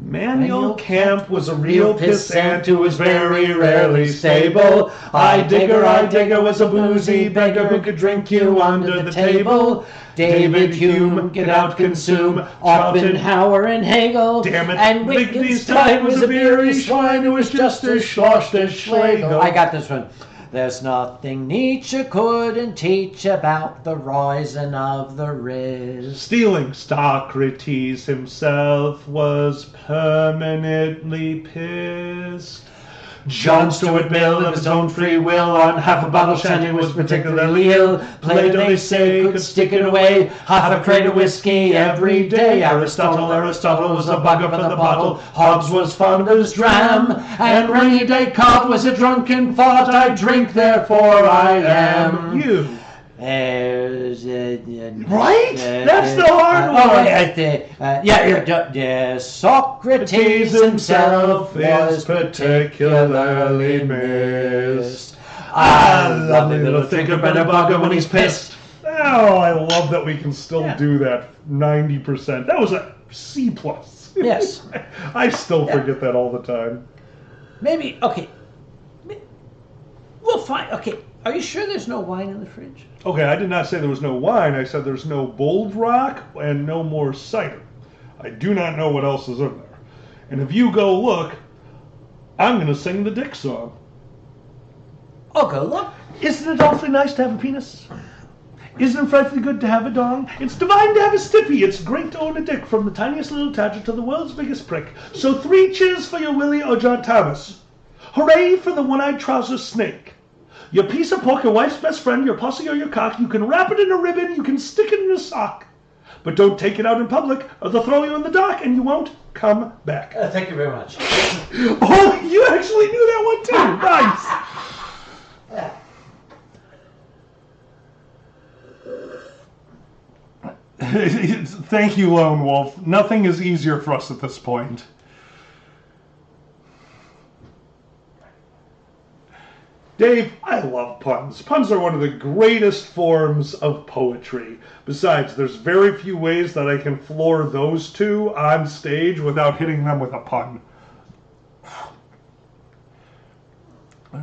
Manuel Camp was a real pissant who was very rarely stable. I digger was a boozy beggar who could drink you under the table. David Hume could out-consume Oppenhauer and Hegel. Damn it, And Wittgenstein was a beery swine who was just as sloshed as Schlegel. I got this one. There's nothing Nietzsche couldn't teach about the rising of the Riz. Stealing Socrates himself was permanently pissed. John Stuart Mill, of his own free will, on half a bottle shandy was particularly ill. Plato, they say, could stick it away, half a crate of whiskey every day. Aristotle was a bugger for the bottle. Hobbes was fond of his dram, and Rene Descartes was a drunken fart. I drink, therefore I am. You. Right? That's the hard one. Socrates himself was particularly missed. I love the little thinker better bugger when he's pissed. Oh, I love that we can still do that 90%. That was a C+. Yes. I still forget that all the time. Maybe, okay. We'll find, okay. Are you sure there's no wine in the fridge? Okay, I did not say there was no wine. I said there's no Bold Rock and no more cider. I do not know what else is in there. And if you go look, I'm going to sing the dick song. I'll go look. Isn't it awfully nice to have a penis? Isn't it frightfully good to have a dong? It's divine to have a stiffy. It's great to own a dick, from the tiniest little tadger to the world's biggest prick. So 3 cheers for your Willie or John Thomas. Hooray for the one-eyed trouser snake. Your piece of pork, your wife's best friend, your pussy or your cock, you can wrap it in a ribbon, you can stick it in a sock. But don't take it out in public, or they'll throw you in the dock and you won't come back. Thank you very much. Oh, you actually knew that one too. Nice. Thank you, Lone Wolf. Nothing is easier for us at this point. Dave, I love puns. Puns are one of the greatest forms of poetry. Besides, there's very few ways that I can floor those two on stage without hitting them with a pun.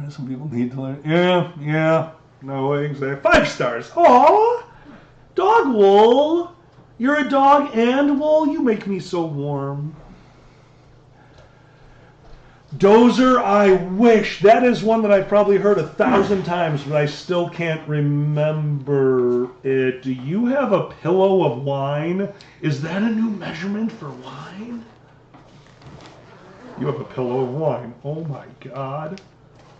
Some people need to learn. Yeah. No wings there. 5 stars. Aw! Dog wool! You're a dog and wool? You make me so warm. Dozer, I wish. That is one that I've probably heard 1,000 times, but I still can't remember it. Do you have a pillow of wine? Is that a new measurement for wine? You have a pillow of wine. Oh my God.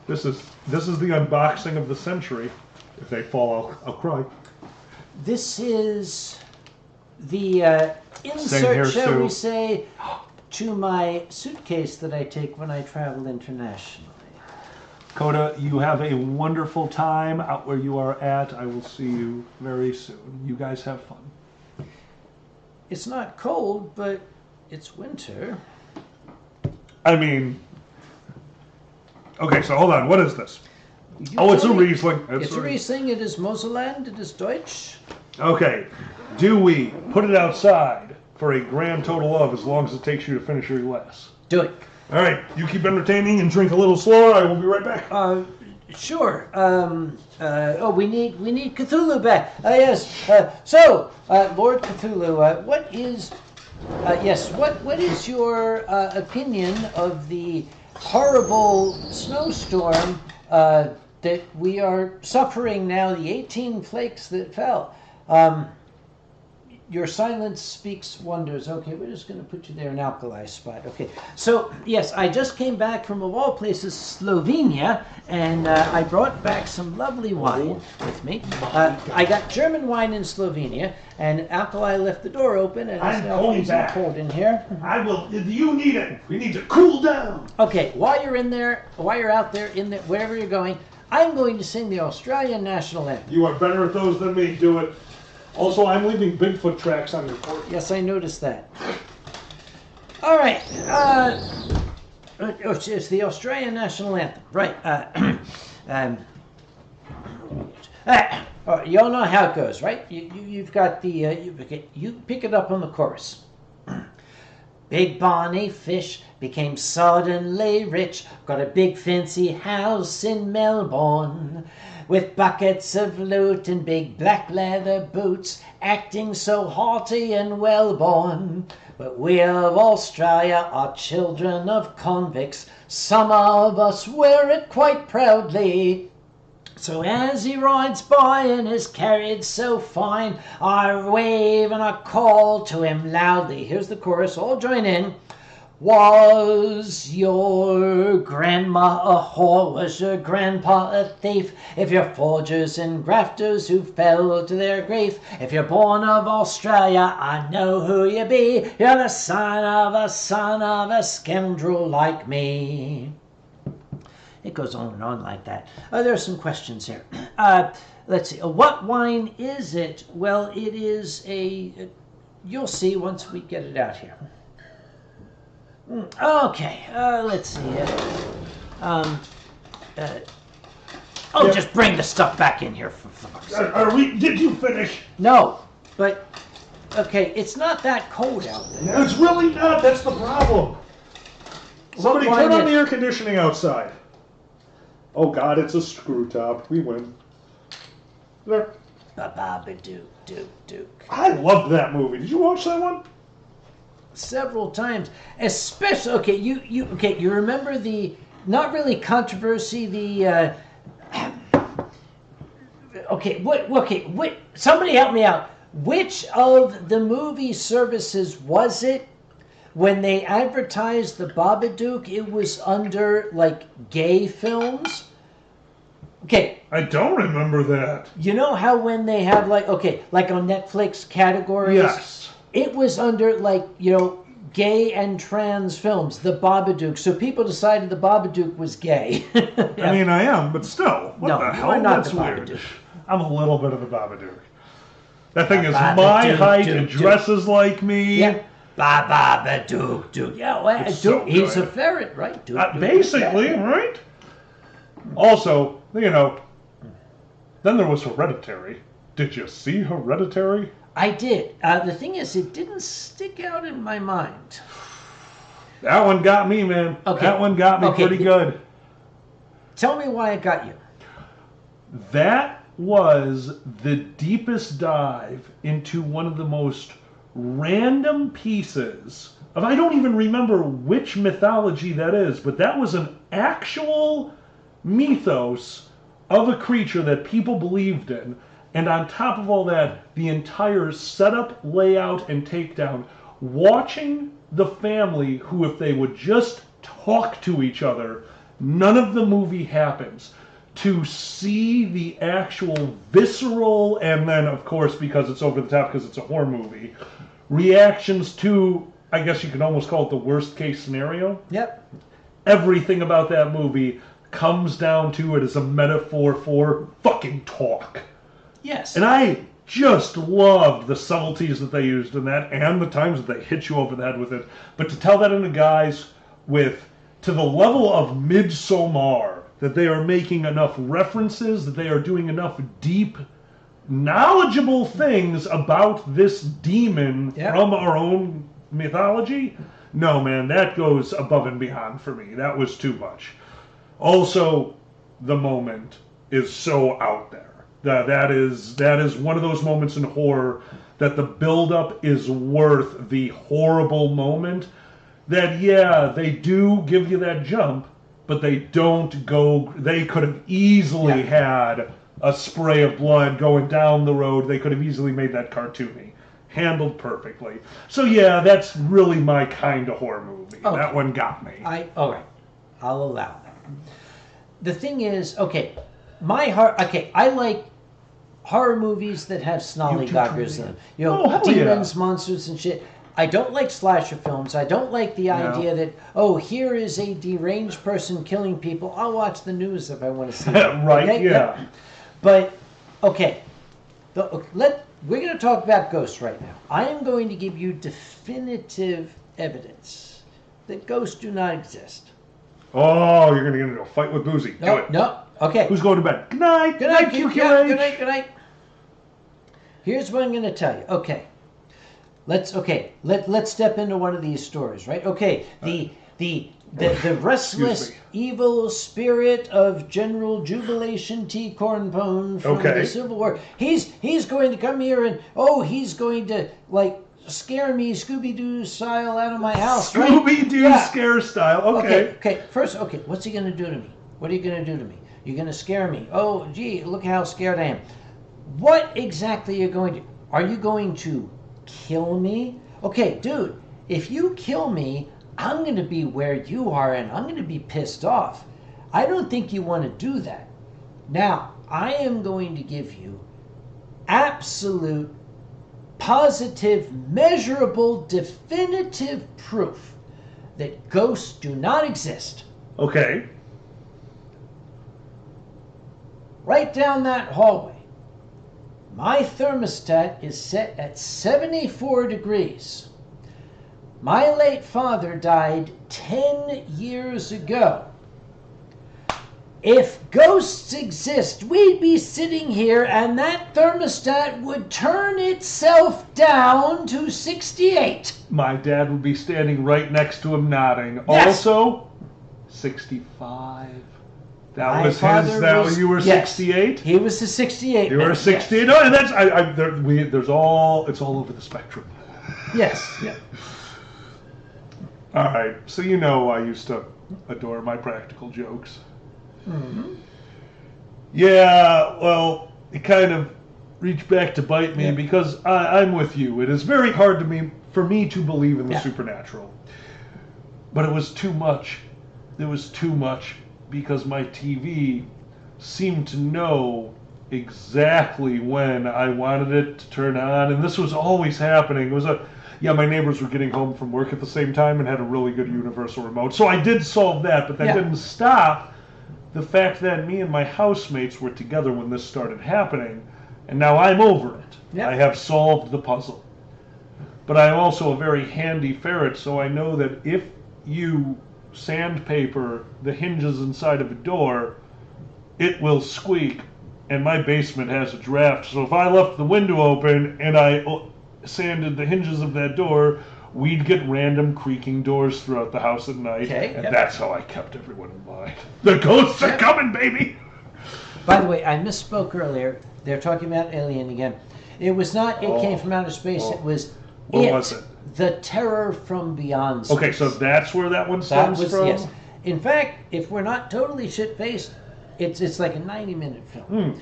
This is the unboxing of the century. If they fall, I'll cry. This is the insert, here, shall Sue. we say, to my suitcase that I take when I travel internationally. Coda, you have a wonderful time out where you are at. I will see you very soon. You guys have fun. It's not cold, but it's winter. I mean, okay, so hold on. What is this? Oh, it's a Riesling. It's a Riesling. It is Moselland. It is Deutsch. Okay. Do we put it outside for a grand total of as long as it takes you to finish your glass? Do it. All right. You keep entertaining and drink a little slower. I will be right back. Sure. We need Cthulhu back. Yes. So, Lord Cthulhu, what is your opinion of the horrible snowstorm that we are suffering now? The 18 flakes that fell. Your silence speaks wonders. Okay, we're just going to put you there in alkali spot. Okay, so yes, I just came back from, of all places, Slovenia, and I brought back some lovely wine with me. I got German wine in Slovenia, and alkali left the door open, and it's now freezing cold in here. I will. You need it. We need to cool down. Okay, while you're out there, wherever you're going, I'm going to sing the Australian national anthem. You are better at those than me. Do it. Also, I'm leaving Bigfoot tracks on your porch. Yes, I noticed that. All right. It's the Australian national anthem. Right. You all know how it goes, right? You've got the... you pick it up on the chorus. Big Bonnie Fish became suddenly rich, got a big fancy house in Melbourne, with buckets of loot and big black leather boots, acting so haughty and well-born. But we of Australia are children of convicts, some of us wear it quite proudly. So as he rides by and is carried so fine, I wave and I call to him loudly. Here's the chorus, all join in. Was your grandma a whore? Was your grandpa a thief? If you're forgers and grafters who fell to their grief, if you're born of Australia, I know who you be. You're the son of a scoundrel like me. It goes on and on like that. There are some questions here. Let's see. What wine is it? Well, it is you'll see once we get it out here. Okay, let's see. Just bring the stuff back in here for fuck's sake. Did you finish? No, but, okay, it's not that cold out there. It's really not. That's the problem. Somebody turn on the air conditioning outside. Oh God, it's a screw top. We win. There. Ba-ba-ba-dook. I loved that movie. Did you watch that one? Several times, especially you remember the not really controversy, the somebody help me out. Which of the movie services was it when they advertised the Babadook? It was under like gay films. Okay. I don't remember that. You know how when they have like on Netflix categories? Yes. It was under gay and trans films, the Babadook. So people decided the Babadook was gay. Yeah. I mean, I am, but still. What No, the you hell? are not That's the weird. Babadook. I'm a little bit of the Babadook. That thing is Babadook, my height. Dook, It dresses like me. Yeah. Babadook. Yeah, well, It's so Dook, he's good. a ferret, right? Dook, Dook, Basically, yeah. right? Also, then there was Hereditary. Did you see Hereditary? I did. The thing is, it didn't stick out in my mind. That one got me, man. Okay. That one got me pretty good. Tell me why it got you. That was the deepest dive into one of the most random pieces of, I don't even remember which mythology that is, but that was an actual mythos of a creature that people believed in. And on top of all that, the entire setup, layout, and takedown. Watching the family who, if they would just talk to each other, none of the movie happens. To see the actual visceral, and then, of course, because it's over the top, because it's a horror movie, reactions to, I guess you could almost call it the worst case scenario. Yep. Everything about that movie comes down to it as a metaphor for fucking talk. Yes. And I just loved the subtleties that they used in that, and the times that they hit you over the head with it. But to tell that in the guise with, to the level of Midsommar, that they are making enough references, that they are doing enough deep, knowledgeable things about this demon from our own mythology. No, man, that goes above and beyond for me. That was too much. Also, the moment is so out there. That is one of those moments in horror that the buildup is worth the horrible moment. That, yeah, they do give you that jump, but they don't go. They could have easily had a spray of blood going down the road. They could have easily made that cartoony. Handled perfectly. So, yeah, that's really my kind of horror movie. Okay. That one got me. All right. I'll allow that. The thing is, okay, I like horror movies that have snollygoggers in them. You know, demons, monsters, and shit. I don't like slasher films. I don't like the idea that, here is a deranged person killing people. I'll watch the news if I want to see it. Right, okay? yeah. But, okay, we're going to talk about ghosts right now. I am going to give you definitive evidence that ghosts do not exist. Oh, you're going to get into a fight with Boozy. Do it. No, okay. Who's going to bed? Good night. Good night, QQH. good night, good night. Here's what I'm going to tell you. Okay. Let's step into one of these stories, right? Okay. The restless evil spirit of General Jubilation T. Cornpone from the Civil War. He's going to come here and he's going to scare me Scooby-Doo style out of my house, right? Scooby-Doo scare style. Okay. First, what's he going to do to me? What are you going to do to me? You're going to scare me. Oh, gee, look how scared I am. What exactly are you going to... Are you going to kill me? Okay, dude, if you kill me, I'm going to be where you are and I'm going to be pissed off. I don't think you want to do that. Now, I am going to give you absolute, positive, measurable, definitive proof that ghosts do not exist. Okay. Right down that hallway, my thermostat is set at 74 degrees. My late father died 10 years ago. If ghosts exist, we'd be sitting here and that thermostat would turn itself down to 68. My dad would be standing right next to him nodding. Yes. Also, 65. My father was, you were 68? He was a 68. You were a 68. Yes. Oh, and that's it's all over the spectrum. Yes. Yeah. All right. So I used to adore my practical jokes. Mm-hmm. Yeah, well, it kind of reached back to bite me because I'm with you. It is very hard for me to believe in the supernatural. But it was too much. There was too much because my TV seemed to know exactly when I wanted it to turn on, and this was always happening. It was my neighbors were getting home from work at the same time and had a really good universal remote. So I did solve that, but that didn't stop the fact that me and my housemates were together when this started happening, and now I'm over it. Yep. I have solved the puzzle. But I'm also a very handy ferret, so I know that if you sandpaper the hinges inside of a door, it will squeak, and my basement has a draft. So if I left the window open and I sanded the hinges of that door, we'd get random creaking doors throughout the house at night, Okay, and yep. that's how I kept everyone in line. The ghosts are Yep. coming, baby! By the way, I misspoke earlier. They're talking about Alien again. It was not It Came from Outer Space. Oh. It was What was it? The Terror from Beyond Space. Okay, so that's where that one that stems was, from? yes. In fact, if we're not totally shit-faced, it's like a 90-minute film.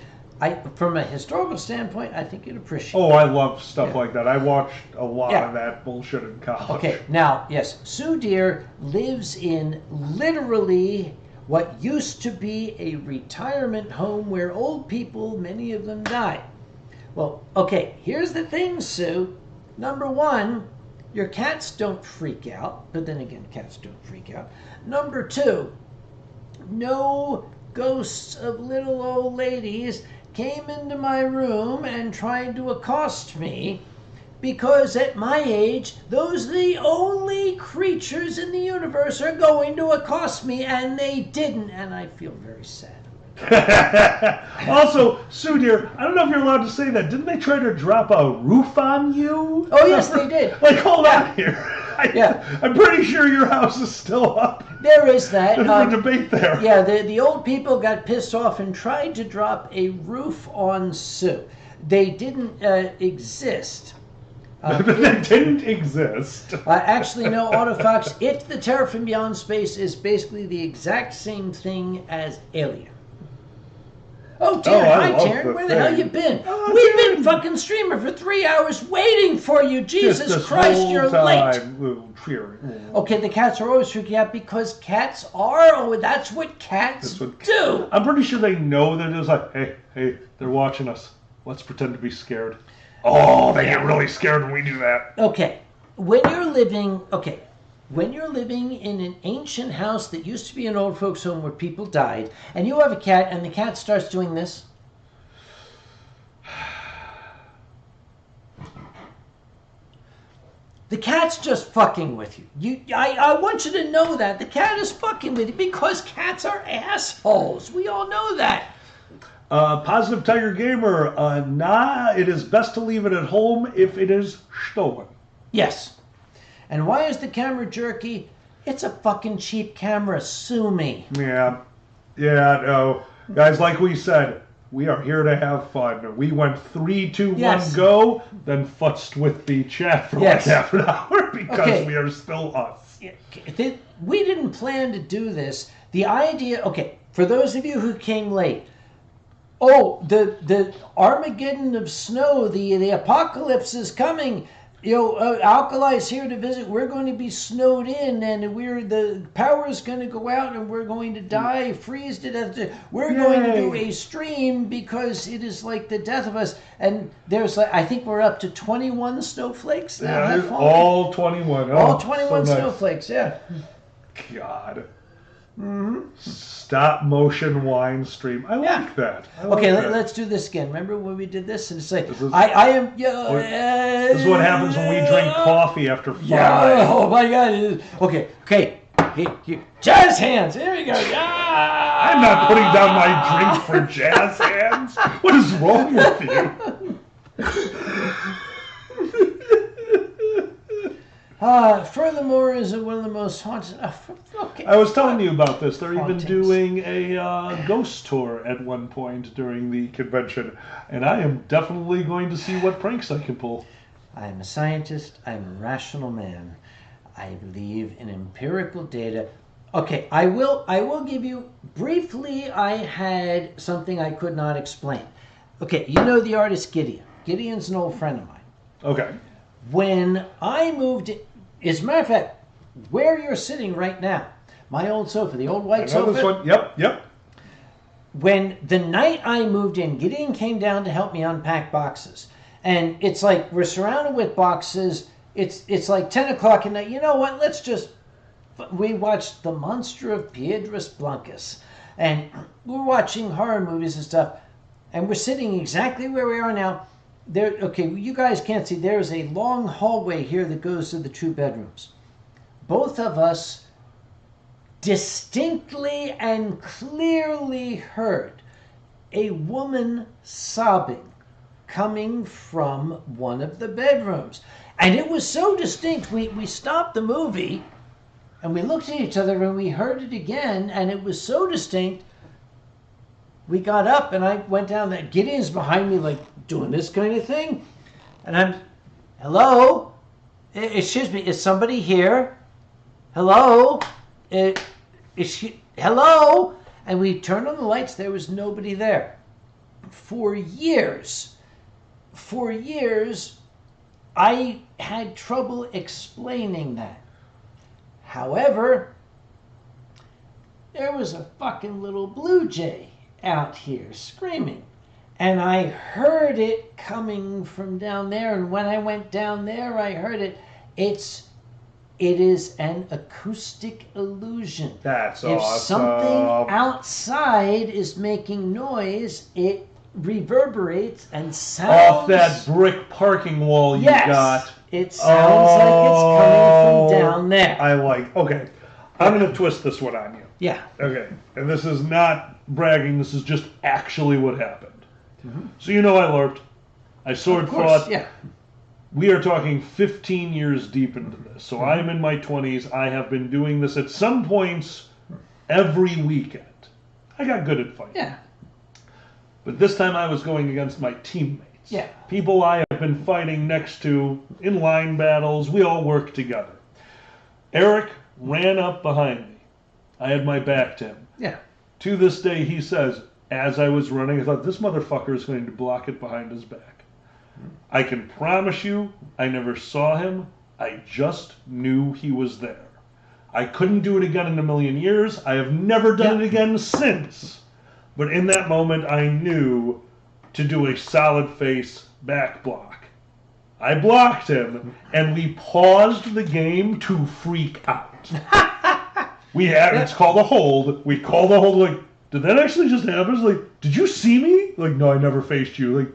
From a historical standpoint, I think you'd appreciate it. Oh, I love stuff Yeah. like that. I watched a lot Yeah. of that bullshit in college. Okay, now, yes, Sue Deer lives in literally what used to be a retirement home where old people, many of them, died. Well, okay, here's the thing, Sue. Number one, your cats don't freak out, but then again, cats don't freak out. Number two, no ghosts of little old ladies came into my room and tried to accost me, because at my age, those are the only creatures in the universe are going to accost me, and they didn't, and I feel very sad. Also, Sue dear, I don't know if you're allowed to say that. Didn't they try to drop a roof on you? Oh, yes, they did. Like, hold on here. Yeah. I'm pretty sure your house is still up. There is that. There's a debate there. Yeah, the old people got pissed off and tried to drop a roof on Sue. They didn't exist. But they didn't exist. Actually, no, Autofox, It, The Terror from Beyond Space is basically the exact same thing as Alien. Oh, Taryn, I hi, love Taryn. the Where the hell thing. you been? Oh, We've Taryn. been fucking streaming for 3 hours waiting for you. Just Jesus this Christ, whole you're time, late. little cheering. Okay, the cats are always freaking out because cats are. Oh, that's what cats That's what- do. I'm pretty sure they know that it's like, hey, they're watching us. Let's pretend to be scared. Oh, they get really scared when we do that. Okay, when you're living in an ancient house that used to be an old folks home where people died, and you have a cat, and the cat starts doing this. The cat's just fucking with you. I want you to know that. The cat is fucking with you because cats are assholes. We all know that. Positive Tiger Gamer, it is best to leave it at home if it is stolen. Yes. And why is the camera jerky? It's a fucking cheap camera. Sue me. Yeah, no. Guys, like we said, we are here to have fun. We went 3, 2, 1, Yes. go, then futzed with the chat for Yes. like half an hour because Okay. we are still us. We didn't plan to do this. The idea, okay, for those of you who came late, the Armageddon of snow, the apocalypse is coming. Alkali's here to visit. We're going to be snowed in, and the power is going to go out, and we're going to die, freeze to death. We're going to do Yay. a stream because it is like the death of us. And there's I think we're up to 21 snowflakes now. Yeah, have fallen. all 21. All Oh, 21 so nice. snowflakes. Yeah. God. Stop motion wine stream. I Yeah. like that. Okay, let's do this again. Remember when we did this? And it's like, This is- I am. This is what happens when we drink coffee after 5. Yeah. Oh my God. Okay. Jazz hands. Here we go. Yeah. I'm not putting down my drink for jazz hands. What is wrong with you? Furthermore, is it one of the most haunted? Okay. I was telling you about this. They're even Hauntings. doing a ghost tour at one point during the convention, and I am definitely going to see what pranks I can pull. I am a scientist. I'm a rational man. I believe in empirical data. Okay, I will give you briefly. I had something I could not explain. Okay, you know the artist Gideon. Gideon's an old friend of mine. Okay. When I moved, as a matter of fact, where you're sitting right now, my old sofa, the old I white know sofa. this one. Yep. When the night I moved in, Gideon came down to help me unpack boxes. And it's like we're surrounded with boxes. It's like 10 o'clock at night. You know what? We watched The Monster of Piedras Blancas. And we're watching horror movies and stuff. And we're sitting exactly where we are now. Okay, you guys can't see. There's a long hallway here that goes to the 2 bedrooms. Both of us distinctly and clearly heard a woman sobbing coming from one of the bedrooms. And it was so distinct. We stopped the movie and we looked at each other and we heard it again, and it was so distinct. We got up and I went down there. Gideon's behind me, like doing this kind of thing. And I'm, hello? Excuse me, is somebody here? Hello? Is she, hello? And we turned on the lights. There was nobody there. For years, I had trouble explaining that. However, there was a fucking little blue jay out here screaming. And I heard it coming from down there. And when I went down there, I heard it. It is an acoustic illusion. That's If awesome. something outside is making noise, it reverberates and sounds. Off that brick parking wall you Yes, got. it sounds like it's coming from down there. I like. Okay, I'm gonna twist this one on you. Yeah. Okay, and this is not bragging. This is just actually what happened. So you know I LARPed. I sword Of course, fought. yeah. We are talking 15 years deep into this. So I'm in my 20s. I have been doing this at some points every weekend. I got good at fighting. Yeah. But this time I was going against my teammates. Yeah. People I have been fighting next to in line battles. We all work together. Eric ran up behind me. I had my back to him. Yeah. To this day, he says, as I was running, I thought, this motherfucker is going to block it behind his back. I can promise you, I never saw him. I just knew he was there. I couldn't do it again in a million years. I have never done it again since. But in that moment, I knew to do a solid face back block. I blocked him, and we paused the game to freak out. It's called a hold. We called a hold, like, did that actually just happen? It's like, did you see me? Like, no, I never faced you. Like,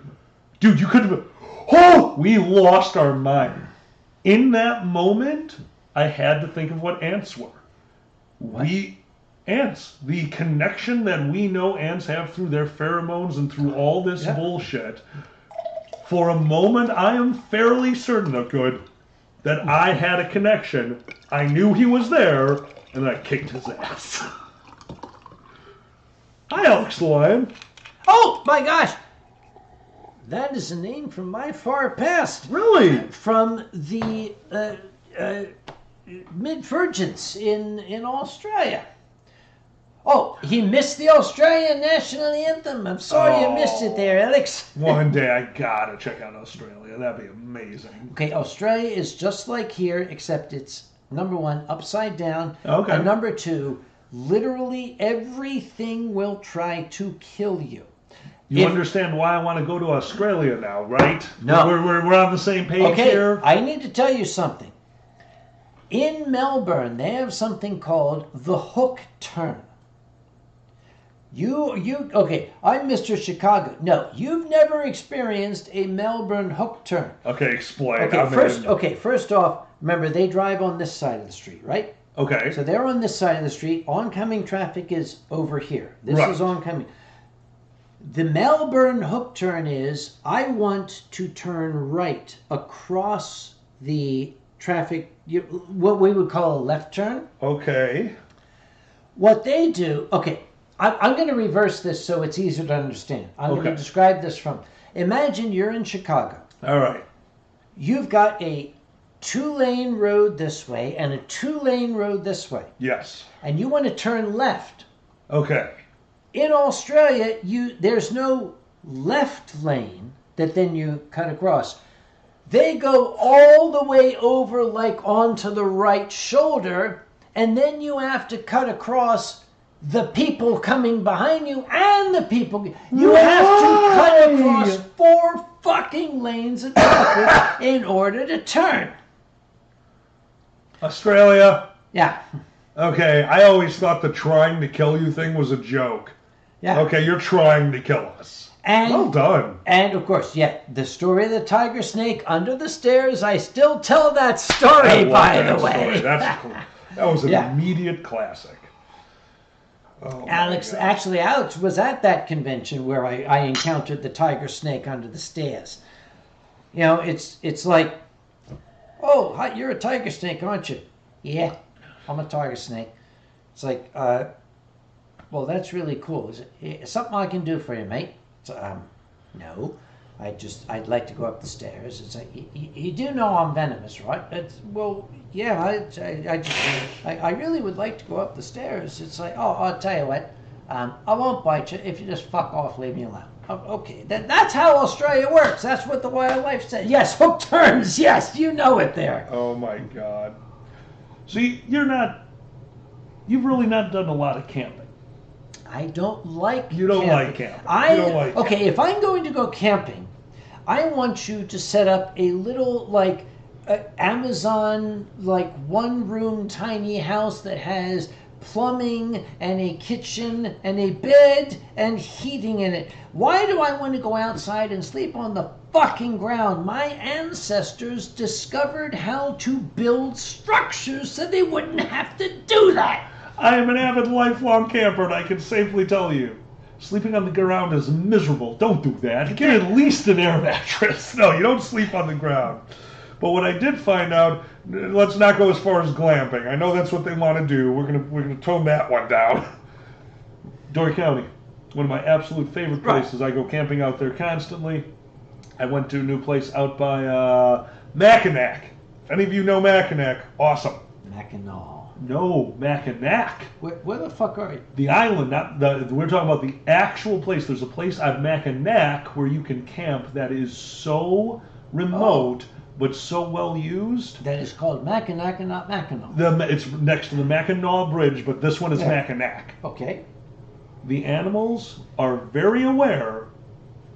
dude, you couldn't have. Oh, we lost our mind. In that moment, I had to think of what ants were. Ants, the connection that we know ants have through their pheromones and through all this bullshit. For a moment, I am fairly certain that I had a connection. I knew he was there, and I kicked his ass. Hi, Alex the Lion. Oh my gosh! That is a name from my far past. Really? From the mid-virgins in Australia. Oh, he missed the Australian national anthem. I'm sorry you missed it there, Alex. One day I gotta check out Australia. That'd be amazing. Okay, Australia is just like here, except it's number one, upside down. Okay. And number two, literally everything will try to kill you. You If- understand why I want to go to Australia now, right? No. We're on the same page Okay, here. I need to tell you something. In Melbourne, they have something called the hook turn. Okay, I'm Mr. Chicago. No, you've never experienced a Melbourne hook turn. Okay, explain. Okay, I'm in. first off, remember they drive on this side of the street, right? Okay. So they're on this side of the street. Oncoming traffic is over here. This Right. is oncoming. The Melbourne hook turn is, I want to turn right across the traffic, what we would call a left turn. Okay. What they do, okay, I'm going to reverse this so it's easier to understand. I'm going Okay. to describe this from, imagine you're in Chicago. All right. You've got a 2-lane road this way and a 2-lane road this way. Yes. And you want to turn left. Okay. In Australia, there's no left lane that then you cut across. They go all the way over, like onto the right shoulder, and then you have to cut across the people coming behind you and the people. You have to cut across 4 fucking lanes of traffic in order to turn. Australia. Yeah. Okay, I always thought the trying to kill you thing was a joke. Yeah. Okay, you're trying to kill us. And Well done. And of course, the story of the tiger snake under the stairs, I still tell that story, I love by that the way. story. That's cool. That was an Yeah. immediate classic. Oh, my Alex, God. actually, Alex was at that convention where I encountered the tiger snake under the stairs. You know, it's like Oh, hi, you're a tiger snake, aren't you? Yeah, I'm a tiger snake. It's like, well, that's really cool. Is it something I can do for you, mate? So, no. I'd like to go up the stairs. It's like, you do know I'm venomous, right? Well, yeah, I really would like to go up the stairs. It's like, oh, I'll tell you what, I won't bite you if you just fuck off, leave me alone. Okay, that's how Australia works. That's what the wildlife says. Yes, hook turns. Yes, you know it there. Oh my God. See, you've really not done a lot of camping. I don't like You don't camping. like camping. You don't like okay, camping. if I'm going to go camping, I want you to set up a little like Amazon like one room tiny house that has plumbing and a kitchen and a bed and heating in it. Why do I want to go outside and sleep on the fucking ground? My ancestors discovered how to build structures so they wouldn't have to do that. I am an avid lifelong camper, and I can safely tell you, sleeping on the ground is miserable. Don't do that. Get at least an air mattress. No, you don't sleep on the ground. But what I did find out, let's not go as far as glamping. I know that's what they want to do. We're gonna tone that one down. Door County, one of my absolute favorite places. I go camping out there constantly. I went to a new place out by Mackinac. If any of you know Mackinac, awesome. Mackinac. No, Mackinac. Where the fuck are you? The island, not the. We're talking about the actual place. There's a place at Mackinac where you can camp that is so remote, but so well used. That is called Mackinac and not Mackinac. It's next to the Mackinac Bridge, but this one is Mackinac. Okay. The animals are very aware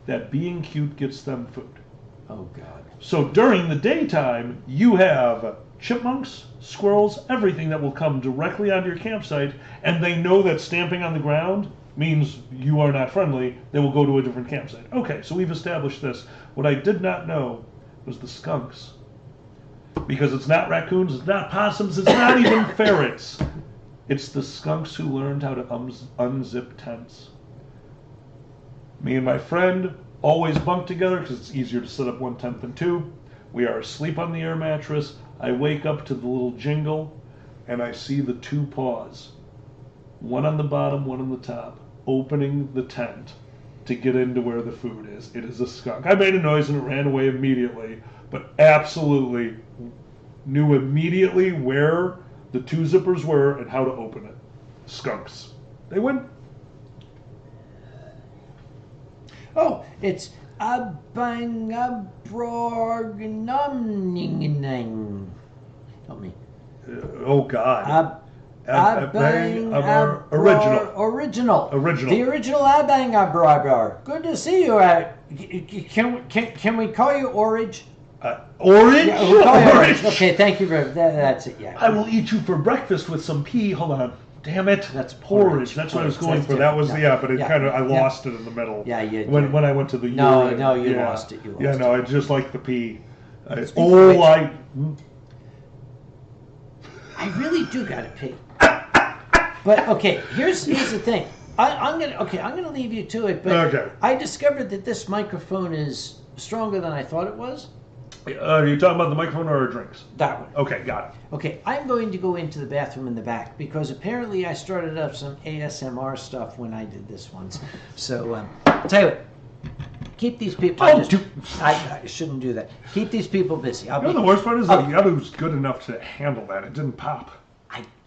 that being cute gets them food. Oh God. So during the daytime, you have chipmunks, squirrels, everything that will come directly onto your campsite, and they know that stamping on the ground means you are not friendly. They will go to a different campsite. Okay, so we've established this. What I did not know was the skunks. Because it's not raccoons, it's not possums, it's not even ferrets. It's the skunks who learned how to unzip tents. Me and my friend always bunk together because it's easier to set up one tent than two. We are asleep on the air mattress. I wake up to the little jingle, and I see the two paws, one on the bottom, one on the top, opening the tent to get into where the food is. It is a skunk. I made a noise and it ran away immediately, but absolutely knew immediately where the two zippers were and how to open it. Skunks. They went. Oh, it's Abangabrorgnumning. Help me. Oh God. Original. Original. The original Abangabrar. Good to see you. Can we call you Orage? Orange? Yeah, we'll call you Orange. Orange. Okay, thank you very much. That's it, yeah. I will eat you for breakfast with some pea. Hold on. Damn it. That's porridge. That's what I was going That's for. That was different. but it Yeah. kind of, I Yeah. lost it in the middle. Yeah, you when did. when I went to the No, urine. no, you Yeah. lost it. You Yeah, lost no, it. I just like the pea. Speaking of which- Hmm? I really do gotta pee. But okay, here's the thing. I'm gonna leave you to it. But Okay. I discovered that this microphone is stronger than I thought it was. Are you talking about the microphone or our drinks? That one. Okay, got it. Okay, I'm going to go into the bathroom in the back because apparently I started up some ASMR stuff when I did this once. So, tell you what, keep these people. Oh, I shouldn't do that. Keep these people busy. You know, the worst part is that the other was good enough to handle that. It didn't pop.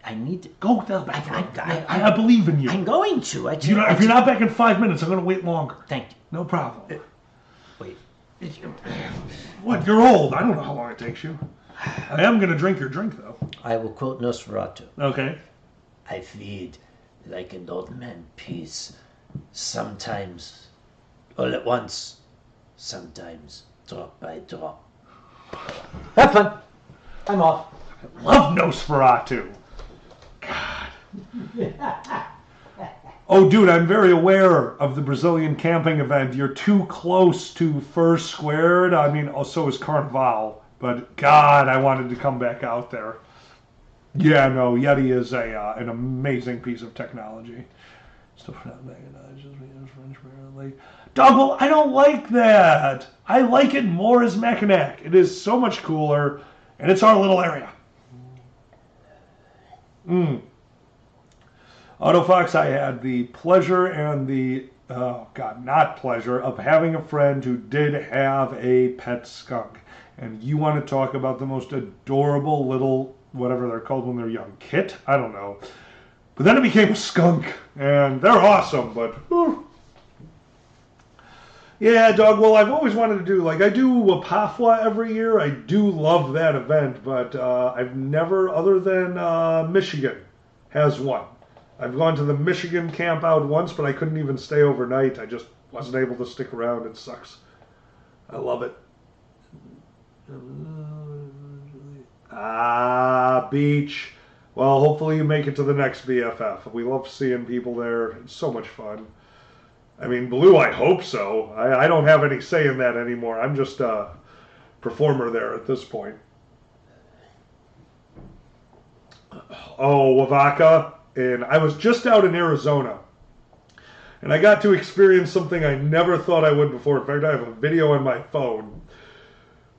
I need to Go to the bathroom. I believe in you. I'm going to. If you're not back in 5 minutes, I'm going to wait longer. Thank you. No problem. Wait. What? You're old. I don't know how long it takes you. I am going to drink your drink, though. I will quote Nosferatu. Okay. I feed like an old man peace, sometimes all at once, sometimes drop by drop. Have fun. I'm off. Love Nosferatu. God. Oh, dude, I'm very aware of the Brazilian camping event. You're too close to First Squared. I mean, so is Carnival. But, God, I wanted to come back out there. Yeah, no, Yeti is an amazing piece of technology. Doggle, I don't like that. I like it more as Mackinac. It is so much cooler. And it's our little area. Autofox, I had the pleasure and the, not pleasure, of having a friend who did have a pet skunk. And you want to talk about the most adorable little, whatever they're called when they're young, kit? I don't know. But then it became a skunk, and they're awesome, but whew. Yeah, dog, well, I've always wanted to do, like, I do Wapafwa every year. I do love that event, but I've never, other than Michigan has one. I've gone to the Michigan camp out once, but I couldn't even stay overnight. I just wasn't able to stick around. It sucks. I love it. Beach. Well, hopefully you make it to the next BFF. We love seeing people there. It's so much fun. I mean, Blue, I hope so. I don't have any say in that anymore. I'm just a performer there at this point. Oh, Wavaka. And I was just out in Arizona. And I got to experience something I never thought I would before. In fact, I have a video on my phone.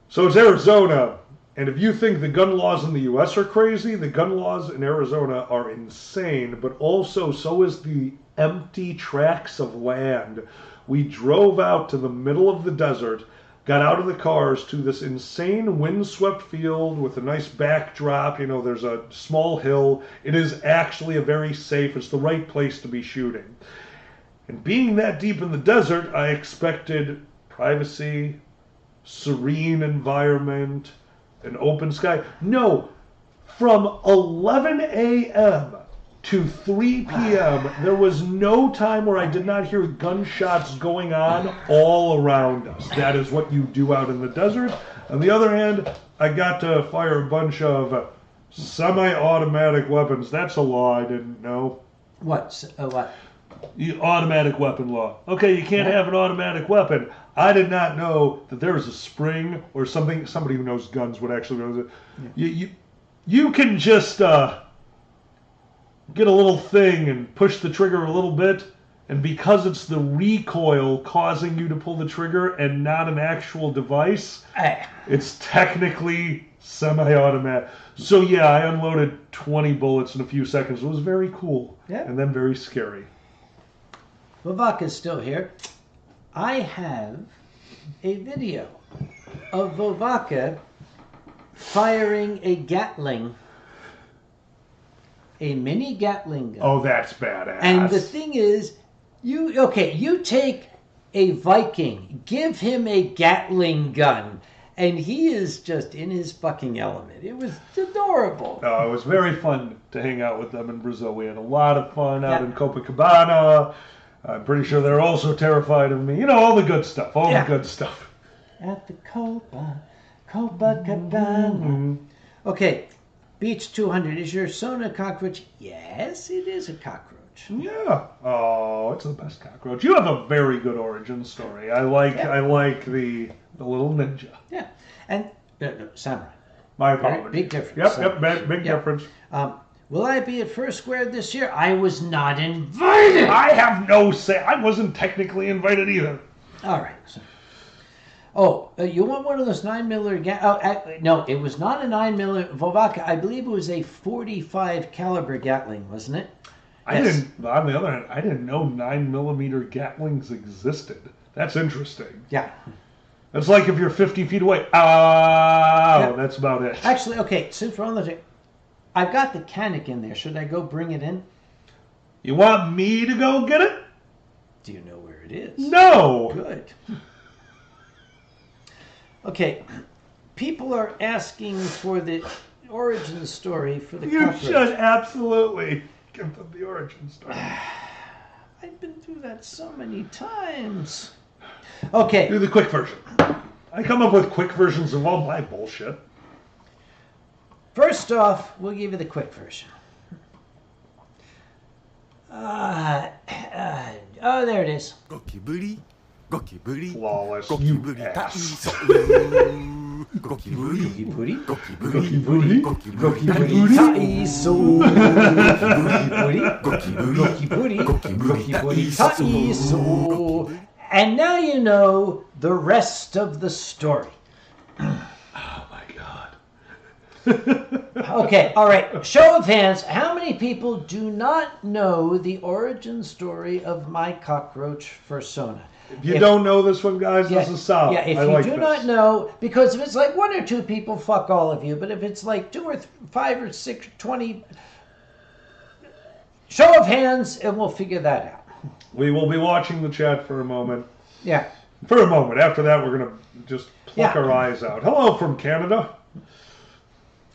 So it's Arizona. And if you think the gun laws in the U.S. are crazy, the gun laws in Arizona are insane. But also, so is the empty tracts of land. We drove out to the middle of the desert, got out of the cars to this insane windswept field with a nice backdrop. You know, there's a small hill. It is actually a very safe, it's the right place to be shooting. And being that deep in the desert, I expected privacy, serene environment, an open sky. No, from 11 a.m. to 3 p.m., there was no time where I did not hear gunshots going on all around us. That is what you do out in the desert. On the other hand, I got to fire a bunch of semi-automatic weapons. That's a law I didn't know. What? What? Automatic weapon law. Okay, you can't have an automatic weapon. I did not know that there was a spring or something. Somebody who knows guns would actually know that. Yeah. You can just get a little thing and push the trigger a little bit, and because it's the recoil causing you to pull the trigger and not an actual device, it's technically semi-automatic. So yeah, I unloaded 20 bullets in a few seconds. It was very cool, and then very scary. Vavaka's still here. I have a video of Vavaka firing a Gatling, a mini Gatling gun. Oh, that's badass. And the thing is, you take a Viking, give him a Gatling gun, and he is just in his fucking element. It was adorable. It was very fun to hang out with them in Brazil. We had a lot of fun out in Copacabana. I'm pretty sure they're also terrified of me. You know, all the good stuff. All the good stuff. At the Copacabana. Okay, Beach 200. Is your Sona cockroach? Yes, it is a cockroach. Yeah. Oh, it's the best cockroach. You have a very good origin story. I like the little ninja. Yeah, and no, samurai. My apologies. Big difference. Yep, big difference. Will I be at First Square this year? I was not invited. I have no say. I wasn't technically invited either. All right. You want one of those 9mm? No, it was not a 9mm Vavaka. I believe it was a 45 caliber Gatling, wasn't it? On the other hand, I didn't know 9mm Gatlings existed. That's interesting. Yeah. It's like if you're 50 feet away. That's about it. Actually, okay, since we're on the... I've got the Canic in there. Should I go bring it in? You want me to go get it? Do you know where it is? No. Good. Okay, people are asking for the origin story for the cockroach. You should absolutely give them the origin story. I've been through that so many times. Okay. Do the quick version. I come up with quick versions of all my bullshit. First off, we'll give you the quick version. There it is. Gokiburi, gokiburi, Flawless. gokiburi You ass. taiso. Gokiburi, Gokiburi, gokiburi, Gokiburi gokiburi taiso. Gokiburi, Gokiburi taiso. And now you know the rest of the story. Oh my God. Okay, all right. Show of hands. How many people do not know the origin story of my cockroach persona? If you don't know this one, guys, this is solid. Yeah, if I you like do this. not know, because if it's like 1 or 2 people, fuck all of you. But if it's like 2 or 5 or 6, 20, show of hands, and we'll figure that out. We will be watching the chat for a moment. Yeah. For a moment. After that, we're going to just pluck Yeah. our eyes out. Hello from Canada.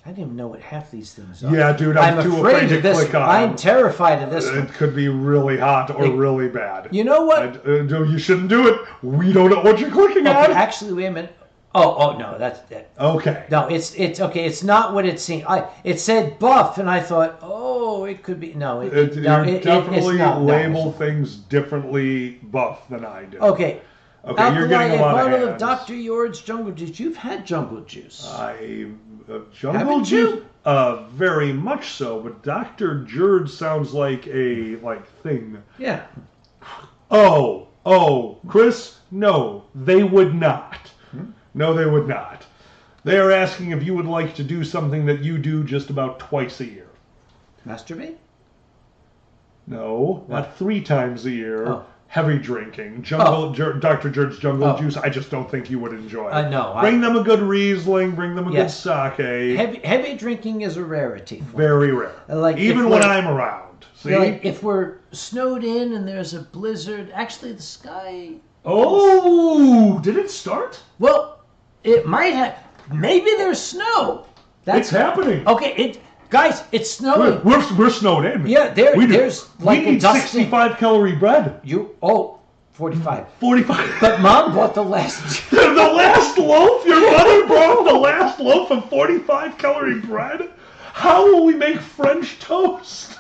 I don't even know what half these things are. Yeah, dude, I'm too afraid to of this click one. on I'm them. terrified of this one. It could be really hot or really bad. You know what? You shouldn't do it. We don't know what you're clicking Okay, on. actually, wait a minute. Oh no, that's that. Okay. No, it's okay. It's not what it seemed. It said buff, and I thought, oh, it could be. No, You it's definitely not. label things differently buff than I do. Okay. Okay, you're getting a lot of bottle hands. of Dr. Yord's Jungle Juice. You've had Jungle Juice. Jungle Haven't Juice? you? Very much so, but Dr. Jerd sounds like a thing. Yeah. Oh, Chris, no, they would not. No, they would not. They are asking if you would like to do something that you do just about twice a year. Masturbate? No, not 3 times a year. Oh. Heavy drinking. Oh. Dr. Jerd's Jungle Oh. Juice, I just don't think you would enjoy. No. Bring them a good Riesling, bring them a Yes. good sake. Heavy drinking is a rarity. For me. Very rare. Like Even if when we're- I'm around. See? Like if we're snowed in and there's a blizzard, actually the sky. Oh, did it start? Well, it might have. Maybe there's snow. It's happening. Okay. Guys, it's snowing. We're snowed in. Yeah, there's like we a need dusting. 65 calorie bread. 45. 45. But Mom bought the last. The last loaf? Your mother brought the last loaf of 45 calorie bread? How will we make French toast?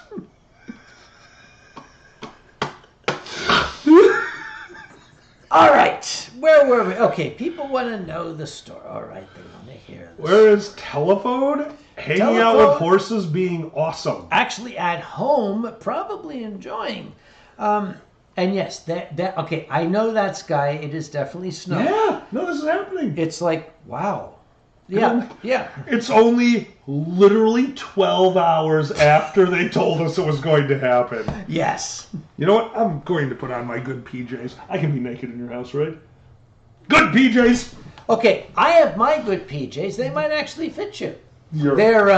All right, where were we? Okay, people want to know the story. All right, they want to hear this. Where is telephone? Hanging out with horses being awesome. Actually, at home, probably enjoying. And yes, that okay. I know that sky. It is definitely snow. Yeah, no, this is happening. It's like wow. Yeah, yeah. It's only literally 12 hours after they told us it was going to happen. Yes. You know what? I'm going to put on my good PJs. I can be naked in your house, right? Good PJs! Okay, I have my good PJs. They might actually fit you. They're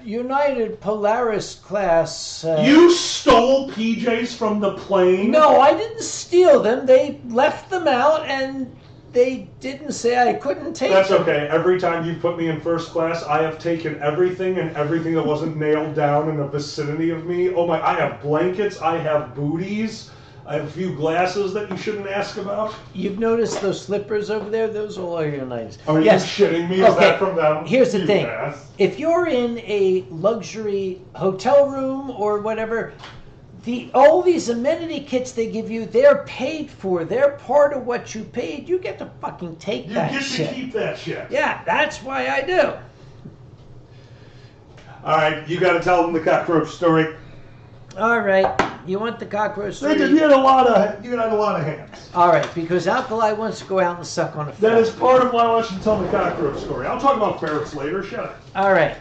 United Polaris class. You stole PJs from the plane? No, I didn't steal them. They left them out, and they didn't say I couldn't take That's them. okay. Every time you put me in first class, I have taken everything and everything that wasn't nailed down in the vicinity of me. Oh my, I have blankets, I have booties, I have a few glasses that you shouldn't ask about. You've noticed those slippers over there? Those are all United. Are you shitting me? Is that from them? Here's the You thing. ass. If you're in a luxury hotel room or whatever, all these amenity kits they give you, they're paid for. They're part of what you paid. You get to fucking take You that get shit. to keep that shit. Yeah, that's why I do. All right, you got to tell them the cockroach story. All right, you want the cockroach You story? had a lot of hands. All right, because Alkali wants to go out and suck on a That ferret. is part of why I want you to tell the cockroach story. I'll talk about ferrets later. Shut up. All right.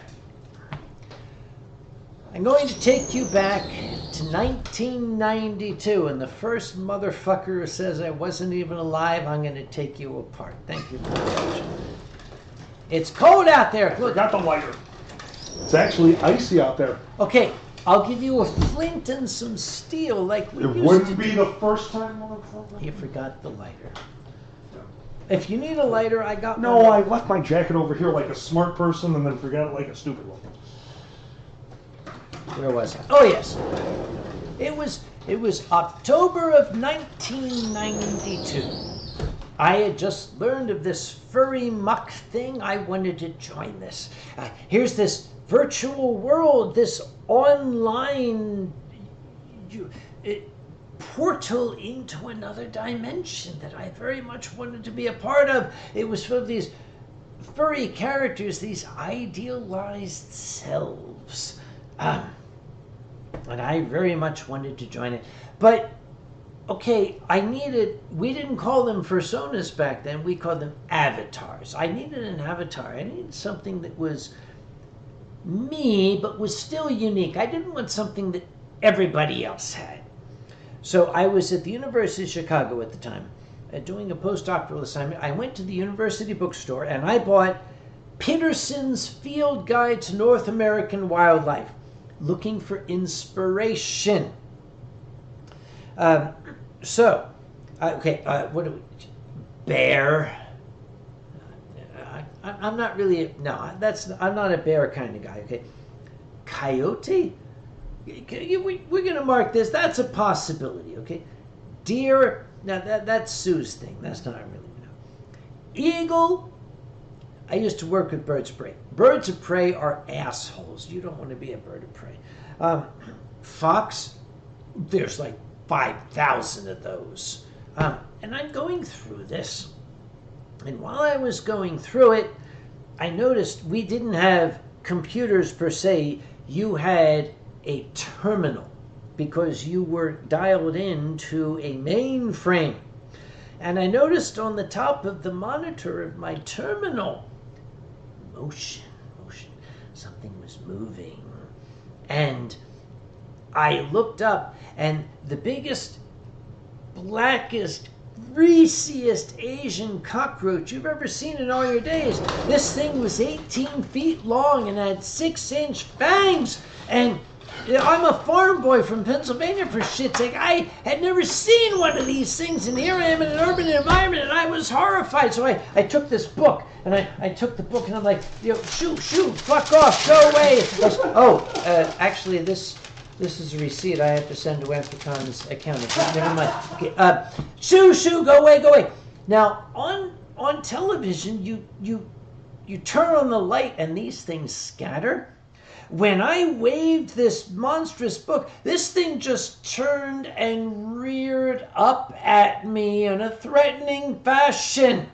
I'm going to take you back to 1992, and the first motherfucker who says I wasn't even alive, I'm going to take you apart. Thank you very much. It's cold out there. Look. Got the lighter. It's actually icy out there. Okay, I'll give you a flint and some steel like we It used to wouldn't be do. the first time, motherfucker. You forgot the lighter. If you need a lighter, I got No, one. I left my jacket over here like a smart person and then forgot it like a stupid one. Where was I? Oh yes, it was October of 1992. I had just learned of this furry muck thing. I wanted to join this. Here's this virtual world, this online portal into another dimension that I very much wanted to be a part of. It was full of these furry characters, these idealized selves. And I very much wanted to join it. But okay, we didn't call them personas back then, we called them avatars. I needed an avatar. I needed something that was me, but was still unique. I didn't want something that everybody else had. So I was at the University of Chicago at the time, doing a postdoctoral assignment. I went to the university bookstore and I bought Peterson's Field Guide to North American Wildlife, looking for inspiration. What do we? Bear. I'm not really, I'm not a bear kind of guy, okay? Coyote? We're going to mark this. That's a possibility, okay? Deer, now that's Sue's thing. That's not really, Eagle, I used to work with birds of prey. Birds of prey are assholes. You don't want to be a bird of prey. Fox, there's like 5,000 of those. And I'm going through this. And while I was going through it, I noticed we didn't have computers per se. You had a terminal because you were dialed into a mainframe. And I noticed on the top of the monitor of my terminal, motion. Something was moving. And I looked up, and the biggest, blackest, greasiest Asian cockroach you've ever seen in all your days. This thing was 18 feet long and had 6-inch fangs. And I'm a farm boy from Pennsylvania, for shit's sake. I had never seen one of these things, and here I am in an urban environment, and I was horrified. So I took this book, and I took the book, and I'm like, shoot, fuck off, go away. Actually, this is a receipt I have to send to Amplicon's accountant. Never mind. Okay, shoo, go away. Now, on television, you turn on the light, and these things scatter. When I waved this monstrous book, this thing just turned and reared up at me in a threatening fashion.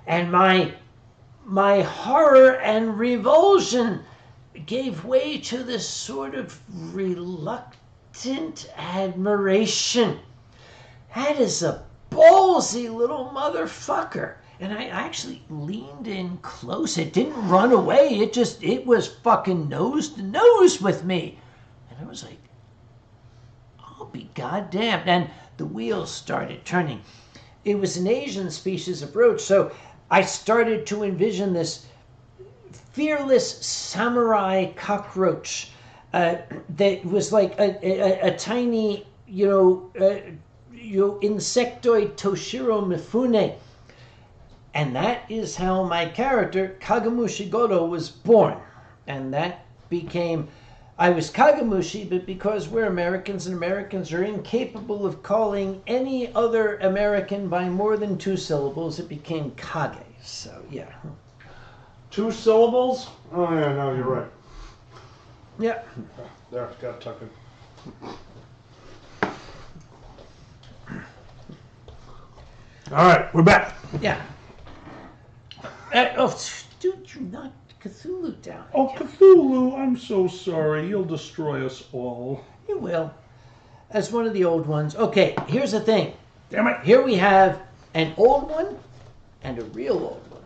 And my horror and revulsion gave way to this sort of reluctant admiration. That is a ballsy little motherfucker. And I actually leaned in close. It didn't run away. It was fucking nose to nose with me. And I was like, I'll be goddamn. And the wheels started turning. It was an Asian species of roach. So I started to envision this fearless samurai cockroach that was like a tiny, insectoid Toshiro Mifune. And that is how my character, Kagamushi Goto, was born. And that became, I was Kagamushi, but because we're Americans and Americans are incapable of calling any other American by more than 2 syllables, it became Kage. So, yeah. 2 syllables? Oh, yeah, no, you're right. Yeah. There, got to tuck it. All right, we're back. Yeah. Dude, you knocked Cthulhu down. Oh, Cthulhu, I'm so sorry. He'll destroy us all. He will. As one of the old ones. Okay, here's the thing. Damn it. Here we have an old one and a real old one.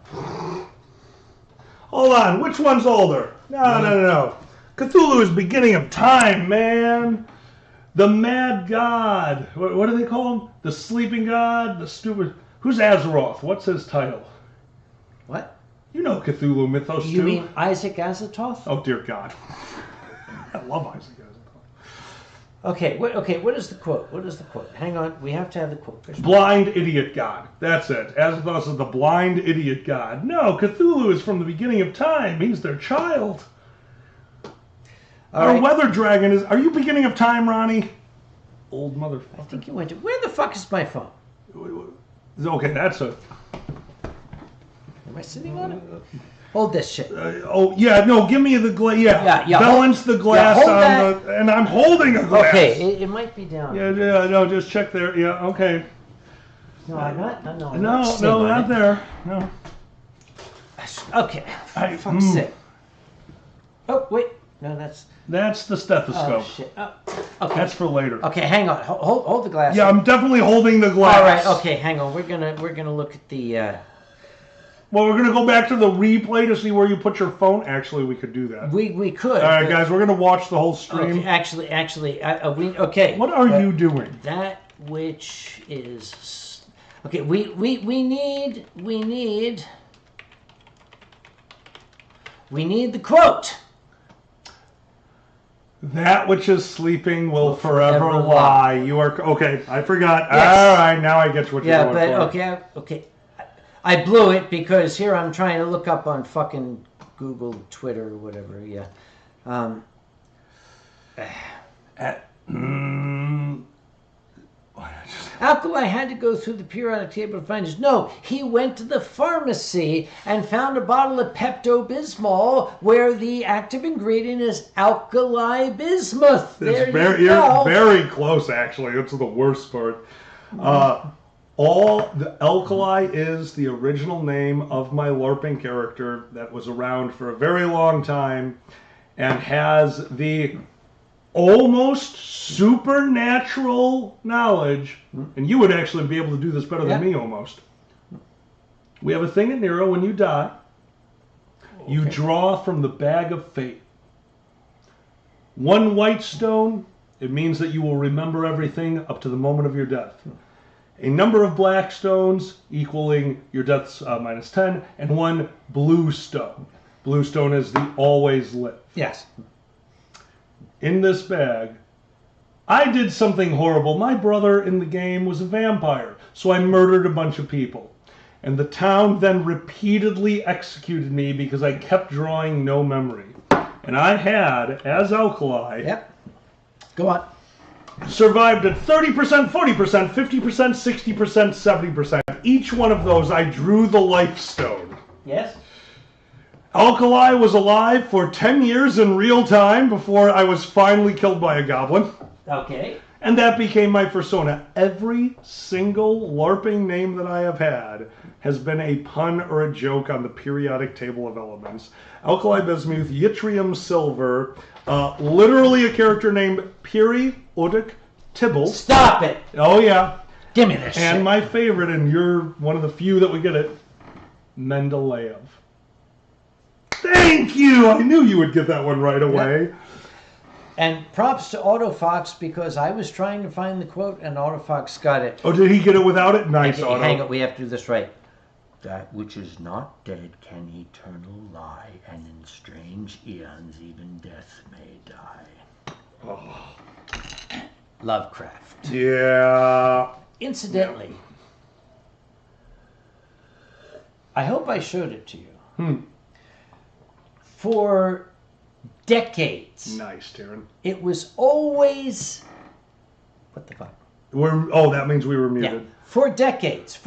Hold on, which one's older? No. Cthulhu is beginning of time, man. The mad god. What do they call him? The sleeping god? The stupid... Who's Azeroth? What's his title? What? You know Cthulhu mythos, too. You mean Isaac Azathoth? Oh, dear God. I love Isaac Azathoth. Okay, what is the quote? Hang on, we have to have the quote. Blind idiot god. That's it. Azathoth is the blind idiot god. No, Cthulhu is from the beginning of time. He's their child. Our weather dragon is... Are you beginning of time, Ronnie? Old motherfucker. I think you went to... Where the fuck is my phone? Okay, that's a... Am I sitting on it? Hold this shit. Give me the glass. Yeah. Balance the glass on the... And I'm holding a glass. Okay, it might be down. No, just check there. Yeah, okay. No, I'm not. No, not there. No. Okay, for fuck's sake. Oh, wait. No, that's... That's the stethoscope. Oh, shit. Oh, okay. That's for later. Okay, hang on. Hold the glass. Yeah, I'm definitely holding the glass. All right. Okay, hang on. We're gonna look at the. Well, we're gonna go back to the replay to see where you put your phone. Actually, we could do that. We could. All right, guys, we're gonna watch the whole stream. Okay, actually, we okay. What are you doing? That which is okay. We need the quote. That which is sleeping will forever forever lie. You are okay. I forgot. Yes. All right, now I get what you're Yeah, going but for. okay. I blew it because here I'm trying to look up on fucking Google, Twitter, or whatever. Yeah. Alkali had to go through the periodic table to find his. No, he went to the pharmacy and found a bottle of Pepto-Bismol where the active ingredient is alkali bismuth. There you go. You're very close, actually. That's the worst part. The Alkali is the original name of my LARPing character that was around for a very long time and has the almost supernatural knowledge, and you would actually be able to do this better than me almost. We have a thing at Nero when you die. You draw from the bag of fate. One white stone, it means that you will remember everything up to the moment of your death. A number of black stones equaling your death's minus 10, and one blue stone. Blue stone is the always live. Yes. In this bag, I did something horrible. My brother in the game was a vampire, so I murdered a bunch of people. And the town then repeatedly executed me because I kept drawing no memory. And I had, as Alkali, Yep. Go on. survived at 30%, 40%, 50%, 60%, 70%. Each one of those, I drew the life stone. Yes. Alkali was alive for 10 years in real time before I was finally killed by a goblin. Okay. And that became my persona. Every single LARPing name that I have had has been a pun or a joke on the periodic table of elements. Alkali Bismuth, Yttrium Silver, literally a character named Periodic Tibble. Stop it. Oh yeah. Give me this shit. And my favorite, and you're one of the few that would get it, Mendeleev. Thank you! I knew you would get that one right away. And props to Autofox because I was trying to find the quote and Autofox got it. Oh, did he get it without it? Nice, Auto. Hang on, we have to do this right. That which is not dead can eternal lie, and in strange eons even death may die. Oh. Lovecraft. Yeah. Incidentally, I hope I showed it to you. For decades, Nice, Taryn. it was always... What the fuck? That means we were muted. Yeah. For decades,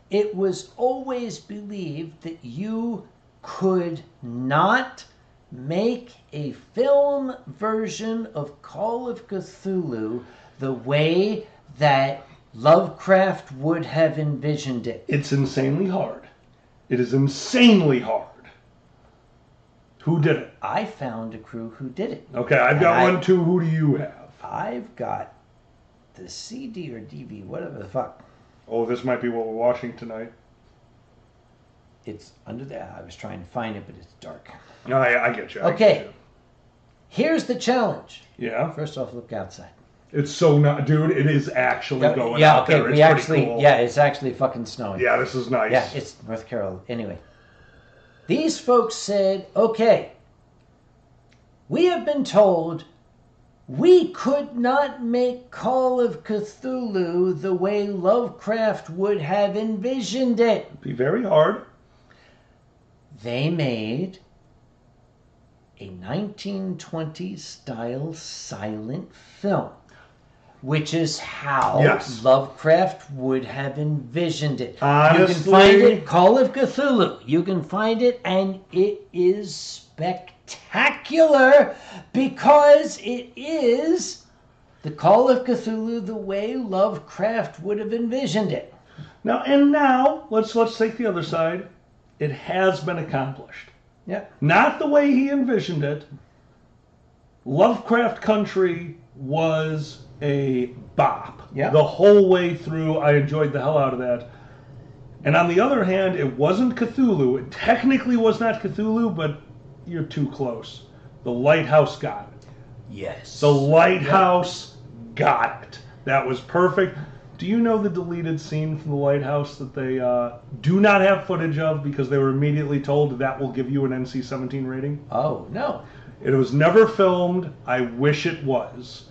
it was always believed that you could not make a film version of Call of Cthulhu the way that Lovecraft would have envisioned it. It's insanely hard. It is insanely hard. Who did it? I found a crew who did it. Okay, I've got one too. Who do you have? I've got the CD or DV, whatever the fuck. Oh, this might be what we're watching tonight. It's under there. I was trying to find it, but it's dark. No, I get you. I Okay. get you. Here's the challenge. Yeah. First off, look outside. It's so not, dude. It is actually going yeah, out okay. there. It's We actually, pretty cool. yeah, it's actually fucking snowing. Yeah, this is nice. Yeah, it's North Carolina. Anyway, these folks said, okay, we have been told we could not make Call of Cthulhu the way Lovecraft would have envisioned it. It'd be very hard. They made a 1920s style silent film, which is how Yes. Lovecraft would have envisioned it. Honestly, you can find it, Call of Cthulhu. You can find it, and it is spectacular because it is the Call of Cthulhu the way Lovecraft would have envisioned it. Now let's take the other side. It has been accomplished. Yeah. Not the way he envisioned it, Lovecraft Country was a bop. Yeah. The whole way through, I enjoyed the hell out of that. And on the other hand, it wasn't Cthulhu. It technically was not Cthulhu, but you're too close. The Lighthouse got it. Yes. The Lighthouse got it. That was perfect. Do you know the deleted scene from The Lighthouse that they do not have footage of because they were immediately told that will give you an NC-17 rating? Oh, no. It was never filmed. I wish it was.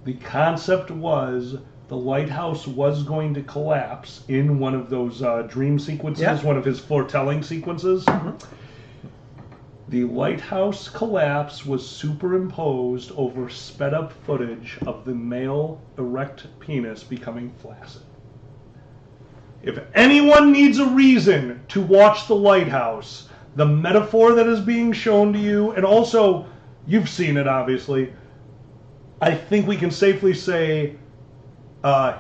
The concept was the lighthouse was going to collapse in one of those dream sequences, Yeah. one of his foretelling sequences. The lighthouse collapse was superimposed over sped up footage of the male erect penis becoming flaccid. If anyone needs a reason to watch The Lighthouse, the metaphor that is being shown to you, and also, you've seen it obviously, I think we can safely say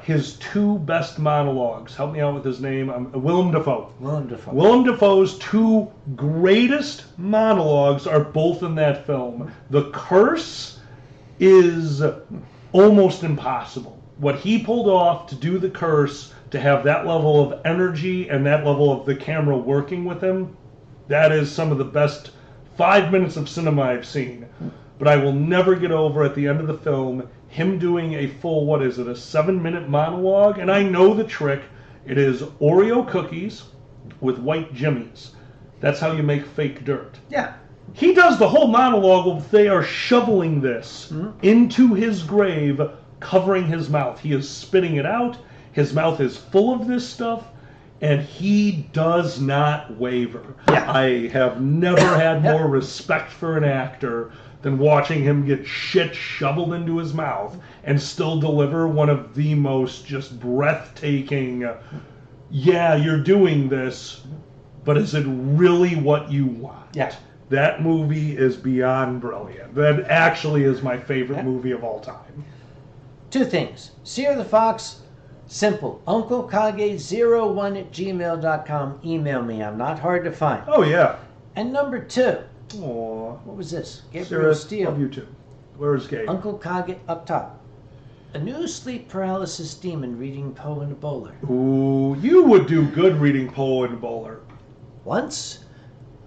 his two best monologues. Help me out with his name. Willem Dafoe. Willem Dafoe. Willem Dafoe's two greatest monologues are both in that film. The Curse is almost impossible. What he pulled off to do The Curse, to have that level of energy and that level of the camera working with him, that is some of the best 5 minutes of cinema I've seen. But I will never get over at the end of the film him doing a full, what is it, a 7-minute monologue? And I know the trick. It is Oreo cookies with white jimmies. That's how you make fake dirt. Yeah. He does the whole monologue while they are shoveling this into his grave, covering his mouth. He is spitting it out. His mouth is full of this stuff, and he does not waver. Yeah. I have never had more respect for an actor than watching him get shit shoveled into his mouth and still deliver one of the most just breathtaking, yeah, you're doing this, but is it really what you want? Yeah. That movie is beyond brilliant. That actually is my favorite movie of all time. Two things. Seer the Fox, simple. UncleKage01@gmail.com. Email me. I'm not hard to find. Oh, yeah. And number two. Aw. What was this? Sarah, Gabriel Steele. love you too. Where's Gabe? Uncle Kage up top. A new sleep paralysis demon reading Poe and a Bowler. Ooh, you would do good reading Poe and Bowler. Once,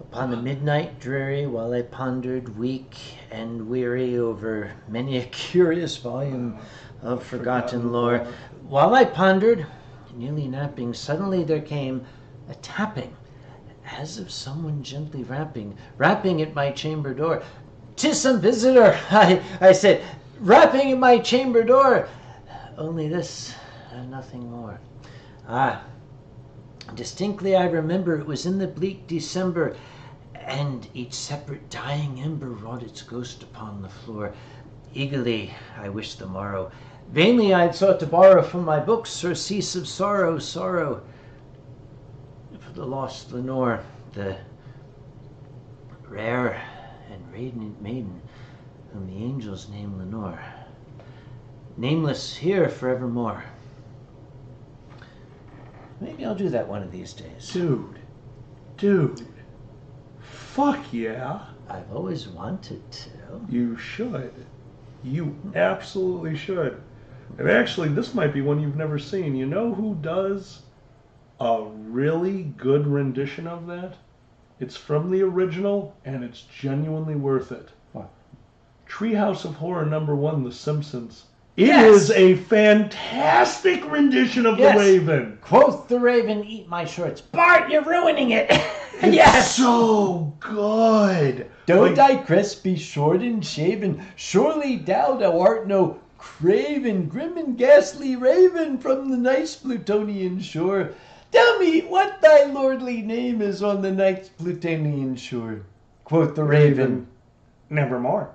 upon a midnight dreary, while I pondered weak and weary over many a curious volume of forgotten lore, while I pondered, nearly napping, suddenly there came a tapping, as of someone gently rapping at my chamber door. "'Tis some visitor," I said, "rapping at my chamber door. Only this, and nothing more." Distinctly I remember it was in the bleak December, and each separate dying ember wrought its ghost upon the floor. Eagerly I wished the morrow. Vainly I had sought to borrow from my books surcease of sorrow, for the lost Lenore, the rare and radiant maiden whom the angels name Lenore, nameless here forevermore. Maybe I'll do that one of these days. Dude. Fuck yeah. I've always wanted to. You should. You absolutely should. And actually, this might be one you've never seen. You know who does a really good rendition of that? It's from the original, and it's genuinely worth it. What? Treehouse of Horror #1, The Simpsons. It Yes! is a fantastic rendition of Yes. The Raven. Quoth the raven, "Eat my shorts." "Bart, you're ruining it." It's Yes. so good. Though Like, thy crest be short and shaven, surely thou art no craven, grim and ghastly raven from the nice Plutonian shore. Tell me what thy lordly name is on the nice Plutonian shore. Quoth the raven, Nevermore.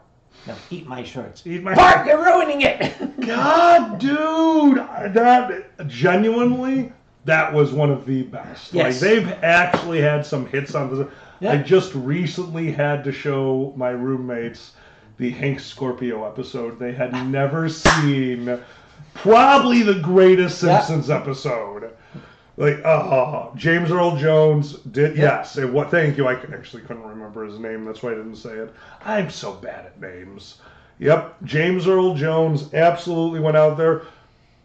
"No, eat my shorts." Eat my "Bart, you're ruining it." God, dude, that genuinely, that was one of the best. Yes. Like, they've actually had some hits on this. Yeah. I just recently had to show my roommates the Hank Scorpio episode. They had never seen probably the greatest Yeah. Simpsons episode. Like, James Earl Jones did, yes. And what? Thank you. I actually couldn't remember his name. That's why I didn't say it. I'm so bad at names. Yep, James Earl Jones absolutely went out there.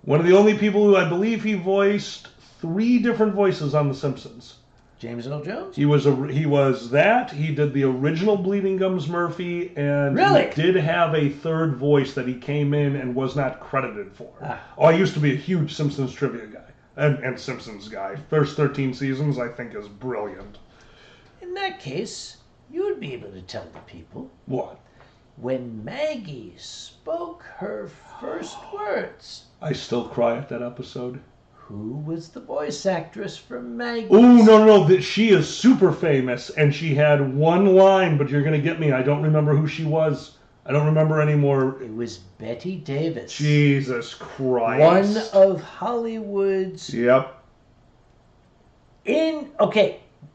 One of the only people who I believe he voiced 3 different voices on The Simpsons. James Earl Jones? He was that. He did the original Bleeding Gums Murphy, and Really? he did have a 3rd voice that he came in and was not credited for. Ah. Oh, I used to be a huge Simpsons trivia guy and Simpsons guy. First 13 seasons, I think, is brilliant. In that case, you would be able to tell the people What? when Maggie spoke her first words. I still cry at that episode. Who was the voice actress for Maggie? Oh, no. She is super famous, and she had one line, but you're going to get me. I don't remember who she was. I don't remember anymore. It was Betty Davis. Jesus Christ. One of Hollywood's Yep.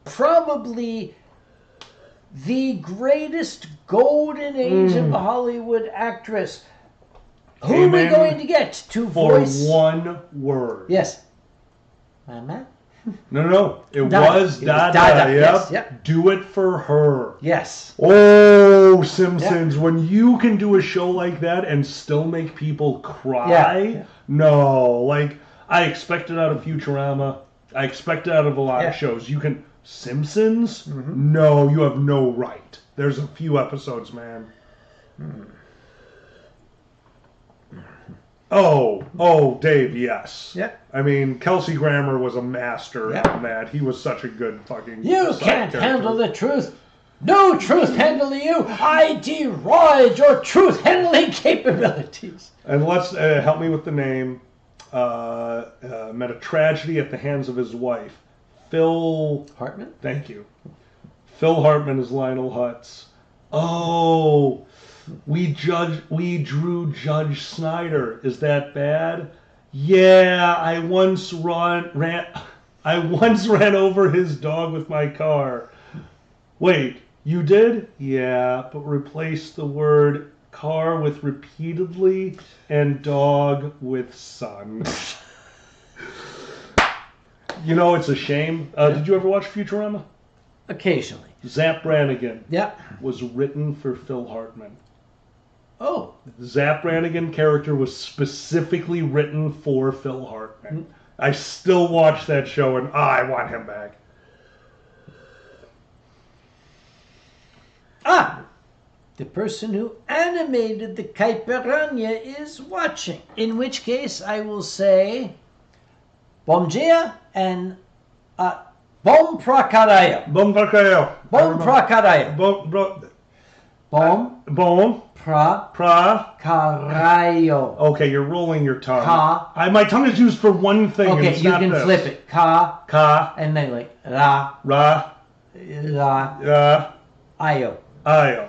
probably the greatest golden age of the Hollywood actress. Who are we Amen. going to get to For voice? one word. Yes. Mama? No. It Dada. was It was Dada. Dada, Yep. yes, yep. Do it for her. Yes. Oh, Simpsons. When you can do a show like that and still make people cry. Yeah. No. Like, I expect it out of Futurama. I expect it out of a lot of shows. You can... Simpsons? No, you have no right. There's a few episodes, man. Oh, Dave, yes. Yeah. I mean, Kelsey Grammer was a master Yeah. on that. He was such a good fucking You side can't character. handle the truth. No truth handle you. I deride your truth handling capabilities. And let's help me with the name. Met a tragedy at the hands of his wife. Phil... Hartman? Thank you. Phil Hartman is Lionel Hutz. Oh, we drew Judge Snyder. Is that bad? Yeah, I once ran over his dog with my car. Wait, you did? Yeah, but replace the word car with repeatedly and dog with son. You know, it's a shame. Did you ever watch Futurama? Occasionally. Zapp Brannigan Yeah. was written for Phil Hartman. Oh. The Zapp Brannigan character was specifically written for Phil Hartman. I still watch that show and I want him back. The person who animated the Caipiranha is watching. In which case, I will say, bom dia and bom pra caralho. Bom pra caralho. Bom pra caralho. Bom Bom pra pra. caralho. Okay, you're rolling your tongue. Ka. My tongue is used for one thing. and Okay, it's you not can this. flip it. Ka, Ka. and then like ra, Ra. io. Io.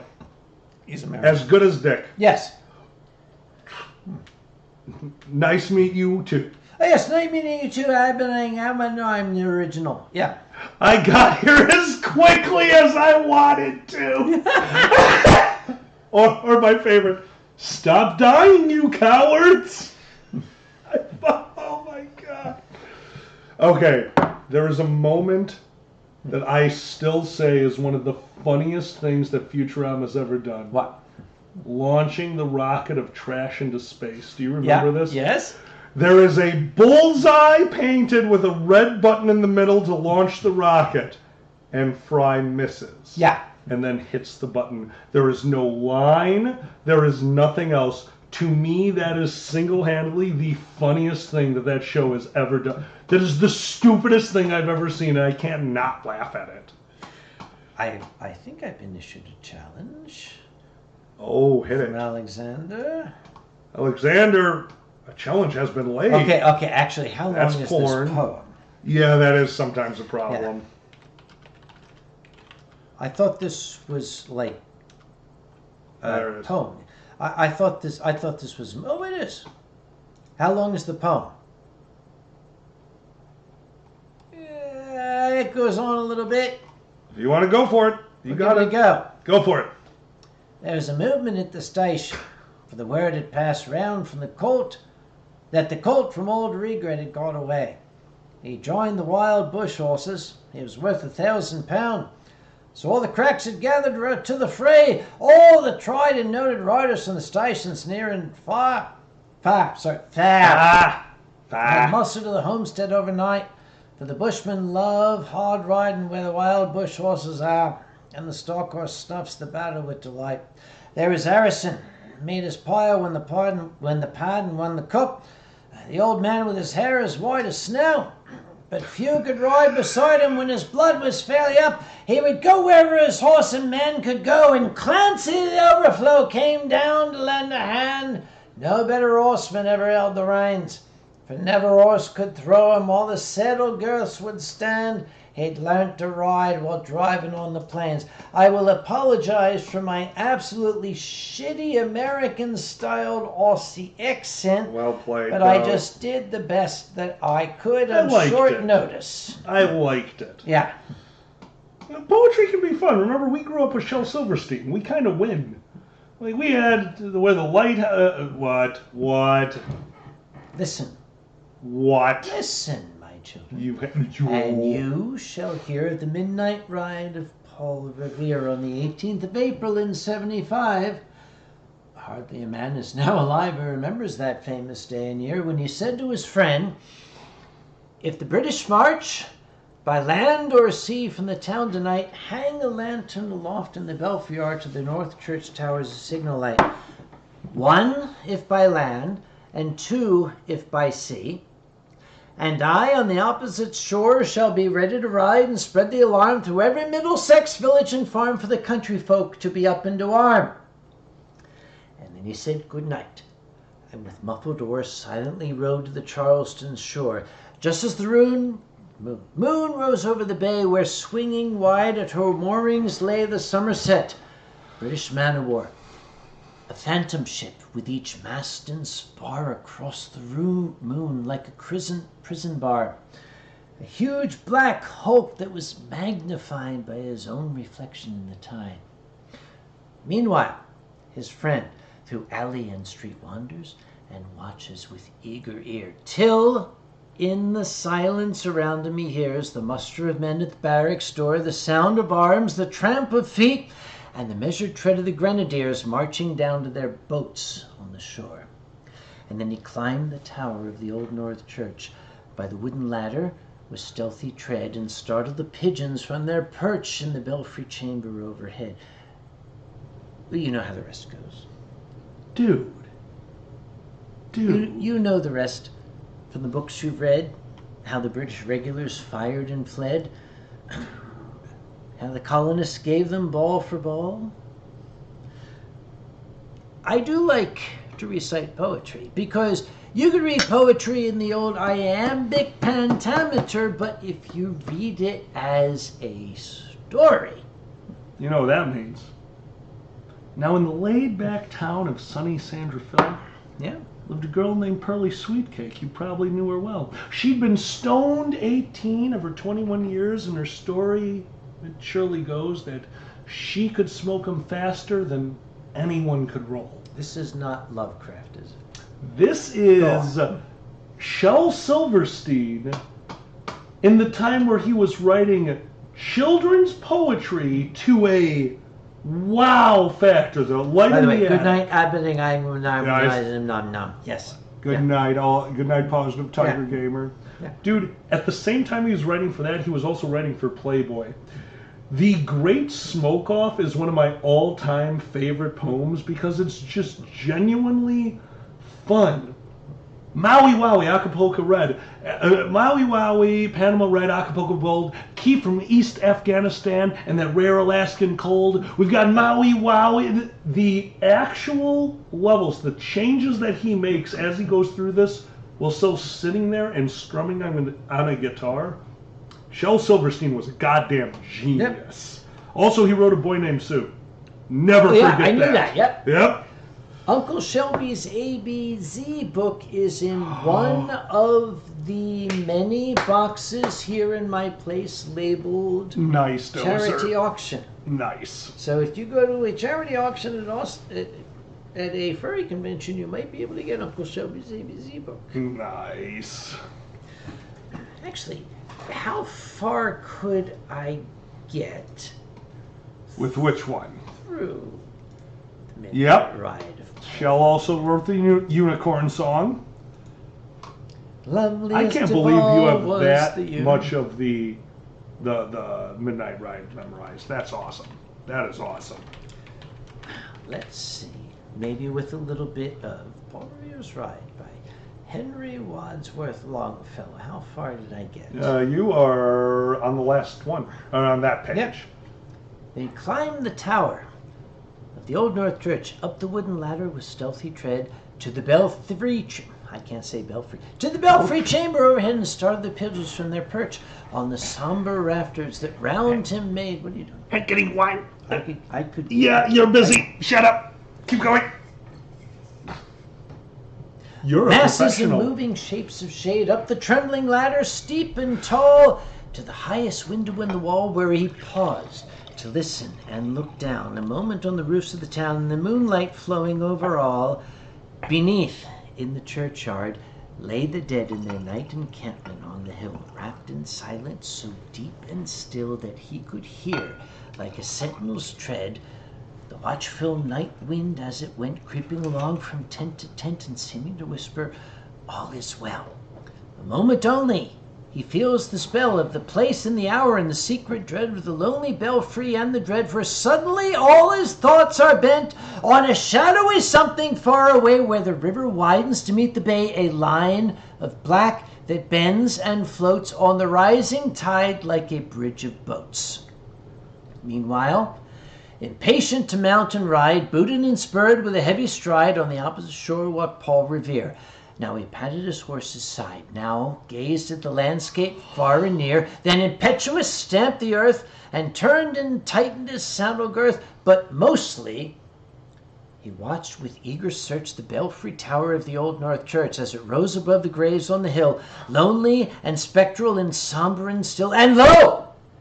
He's American. As good as Dick. Yes. Nice meet you too. Oh, yes, nice meeting you too. I'm the original. Yeah. I got here as quickly as I wanted to. or my favorite, stop dying, you cowards. Oh my God. Okay, there is a moment that I still say is one of the funniest things that Futurama's ever done. What? Launching the rocket of trash into space. Do you remember this? Yes. There is a bullseye painted with a red button in the middle to launch the rocket, and Fry misses. Yeah. And then hits the button. There is no line. There is nothing else. To me, that is single-handedly the funniest thing that show has ever done. That is the stupidest thing I've ever seen, and I can't not laugh at it. I think I've been issued a challenge Oh, hit from it. Alexander. Alexander, a challenge has been laid. Okay. Actually, how long That's is porn. this poem? Yeah, that is sometimes a problem. I thought this was like There it a is. poem. I thought this was. Oh, it is. How long is the poem? It goes on a little bit. If you want to go for it, you got Give it. a go. Go for it. There was a movement at the station, for the word had passed round from the colt that the colt from Old Regret had got away. He joined the wild bush horses. He was worth £1,000. So all the cracks had gathered to the fray, all the tried and noted riders from the stations near and far had mustered to the homestead overnight, for the bushmen love hard riding where the wild bush horses are, and the stalk horse snuffs the battle with delight. There was Harrison, made his pyre when the pardon won the cup, the old man with his hair as white as snow. But few could ride beside him when his blood was fairly up. He would go wherever his horse and men could go, and Clancy the Overflow came down to lend a hand. No better horseman ever held the reins, for never horse could throw him while the saddle girths would stand. He'd learnt to ride while driving on the plains. I will apologize for my absolutely shitty American-styled Aussie accent. Well played, but bro. I just did the best that I could on liked short it. notice. I liked it. Yeah. Poetry can be fun. Remember, we grew up with Shel Silverstein. We kind of win. Like, we had where the light... What? Listen, my children. And you shall hear the midnight ride of Paul Revere on the 18th of April in 75. Hardly a man is now alive who remembers that famous day and year when he said to his friend, "If the British march by land or sea from the town tonight, hang a lantern aloft in the belfry arch of the North Church Tower as a signal light. 1, if by land, and 2, if by sea. And I on the opposite shore shall be ready to ride and spread the alarm through every Middlesex village and farm for the country folk to be up and to arm." And then he said good night, and with muffled oars silently rowed to the Charleston shore, just as the moon rose over the bay, where swinging wide at her moorings lay the Somerset, British man-of-war, a phantom ship with each mast and spar across the moon like a prison bar, a huge black hulk that was magnified by his own reflection in the tide. Meanwhile, his friend through alley and street wanders and watches with eager ear, till in the silence around him he hears the muster of men at the barracks door, the sound of arms, the tramp of feet, and the measured tread of the grenadiers marching down to their boats on the shore. And then he climbed the tower of the Old North Church by the wooden ladder with stealthy tread, and startled the pigeons from their perch in the belfry chamber overhead. Well, you know how the rest goes. Dude. You know the rest from the books you've read, how the British regulars fired and fled, how the colonists gave them ball for ball. I do like to recite poetry, because you could read poetry in the old iambic pentameter, but if you read it as a story... You know what that means. Now, in the laid-back town of sunny Sandrafil, Yeah. lived a girl named Pearly Sweetcake. You probably knew her well. She'd been stoned 18 of her 21 years, and her story, it surely goes, that she could smoke 'em faster than anyone could roll. This is not Lovecraft, is it? This is Shel Silverstein in the time where he was writing children's poetry to a wow factor. The light By the in way, the good attic. night, Aberdeen, Guys. Yes. Good night, all. Good night, Positive Tiger Gamer. Yeah. Dude, at the same time he was writing for that, he was also writing for Playboy. The Great Smoke Off is one of my all-time favorite poems because it's just genuinely fun. Maui Wowie, Acapulco Red. Maui Wowie, Panama Red, Acapulco Gold, Key from East Afghanistan, and that rare Alaskan cold. We've got Maui Wowie. The actual levels, the changes that he makes as he goes through this, while still sitting there and strumming on a guitar. Shel Silverstein was a goddamn genius. Also, he wrote A Boy Named Sue. Never forget that. I knew that, yep. Yep. Uncle Shelby's ABZ book is in one of the many boxes here in my place labeled Nice, charity auction. Nice. So if you go to a charity auction at a furry convention, you might be able to get Uncle Shelby's ABZ book. Nice. Actually, how far could I get With which one? Through the Midnight Yep. Ride of Shell also wrote the unicorn song. Loveliest I can't of believe you all have was that the much of the Midnight Ride memorized. That's awesome. That is awesome. Let's see. Maybe with a little bit of Paul Revere's Ride by Henry Wadsworth Longfellow. How far did I get? You are on the last one, on that page. Yep. They climbed the tower of the Old North Church, up the wooden ladder with stealthy tread, to the belfry. I can't say belfry. To the belfry chamber overhead, and started the pigeons from their perch on the somber rafters that round him made. What are you doing? I'm getting wine. I could. Yeah, you're busy. Shut up. Keep going. You're a Masses of professional. moving shapes of shade up the trembling ladder, steep and tall, to the highest window in the wall, where he paused to listen and look down. A moment on the roofs of the town, and the moonlight flowing over all. Beneath, in the churchyard, lay the dead in their night encampment on the hill, wrapped in silence so deep and still that he could hear, like a sentinel's tread, the watchful night wind as it went creeping along from tent to tent and seeming to whisper, all is well. A moment only, he feels the spell of the place and the hour and the secret dread of the lonely belfry and the dread, for suddenly all his thoughts are bent on a shadowy something far away where the river widens to meet the bay, a line of black that bends and floats on the rising tide like a bridge of boats. Meanwhile, impatient to mount and ride, booted and spurred with a heavy stride, on the opposite shore walked Paul Revere. Now he patted his horse's side, now gazed at the landscape far and near, then impetuous stamped the earth and turned and tightened his saddle girth. But mostly he watched with eager search the belfry tower of the Old North Church as it rose above the graves on the hill, lonely and spectral and somber and still. And lo!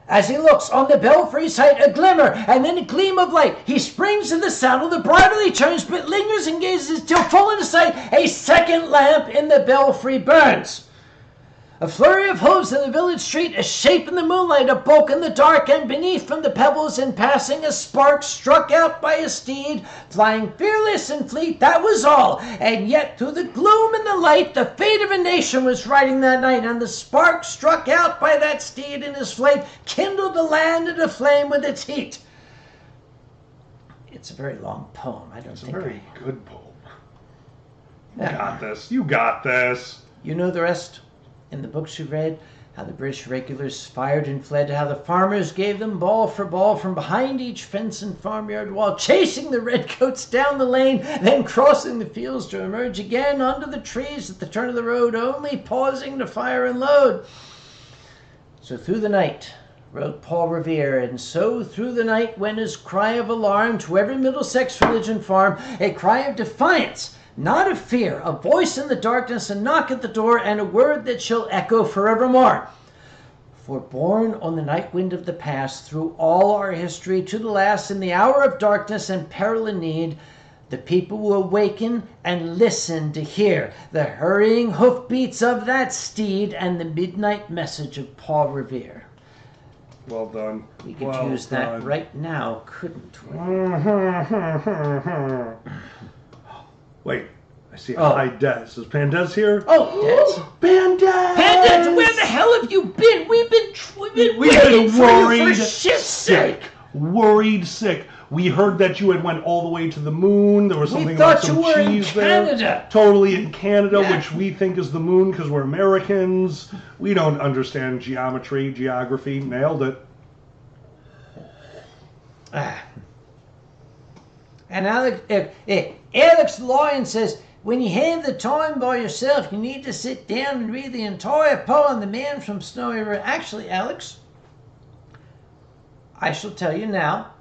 As he looks on the belfry's height, a glimmer, and then a gleam of light. He springs to the saddle, the bridle he turns, but lingers and gazes till full in sight a second lamp in the belfry burns. A flurry of hooves in the village street, a shape in the moonlight, a bulk in the dark, and beneath from the pebbles in passing a spark struck out by a steed, flying fearless and fleet, that was all. And yet through the gloom and the light, the fate of a nation was riding that night, and the spark struck out by that steed in his flight kindled the land into flame with its heat. It's a very long poem. I don't It's a think very good poem. You Yeah. got this. You got this. You know the rest in the books you read, how the British regulars fired and fled, how the farmers gave them ball for ball from behind each fence and farmyard wall, chasing the redcoats down the lane, then crossing the fields to emerge again under the trees at the turn of the road, only pausing to fire and load. So through the night rode Paul Revere, and so through the night went his cry of alarm to every Middlesex village and farm, a cry of defiance, not of fear, a voice in the darkness, a knock at the door, and a word that shall echo forevermore. For born on the night wind of the past, through all our history to the last, in the hour of darkness and peril and need, the people will awaken and listen to hear the hurrying hoofbeats of that steed and the midnight message of Paul Revere. Well done. We could well use done. that right now, couldn't we? Wait, I see a Oh. high Des. Is Pandez here? Oh, Pandez! Pandez, where the hell have you been? We've been waiting for you, for shit's sake. Worried sick. We heard that you had went all the way to the moon. There was We something about thought you some were in cheese there. Canada. Totally in Canada, Yeah. which we think is the moon because we're Americans. We don't understand geometry, geography. Nailed it. And Alex Lyon says, when you have the time by yourself, you need to sit down and read the entire poem, The Man from Snowy River. Actually, Alex, I shall tell you now,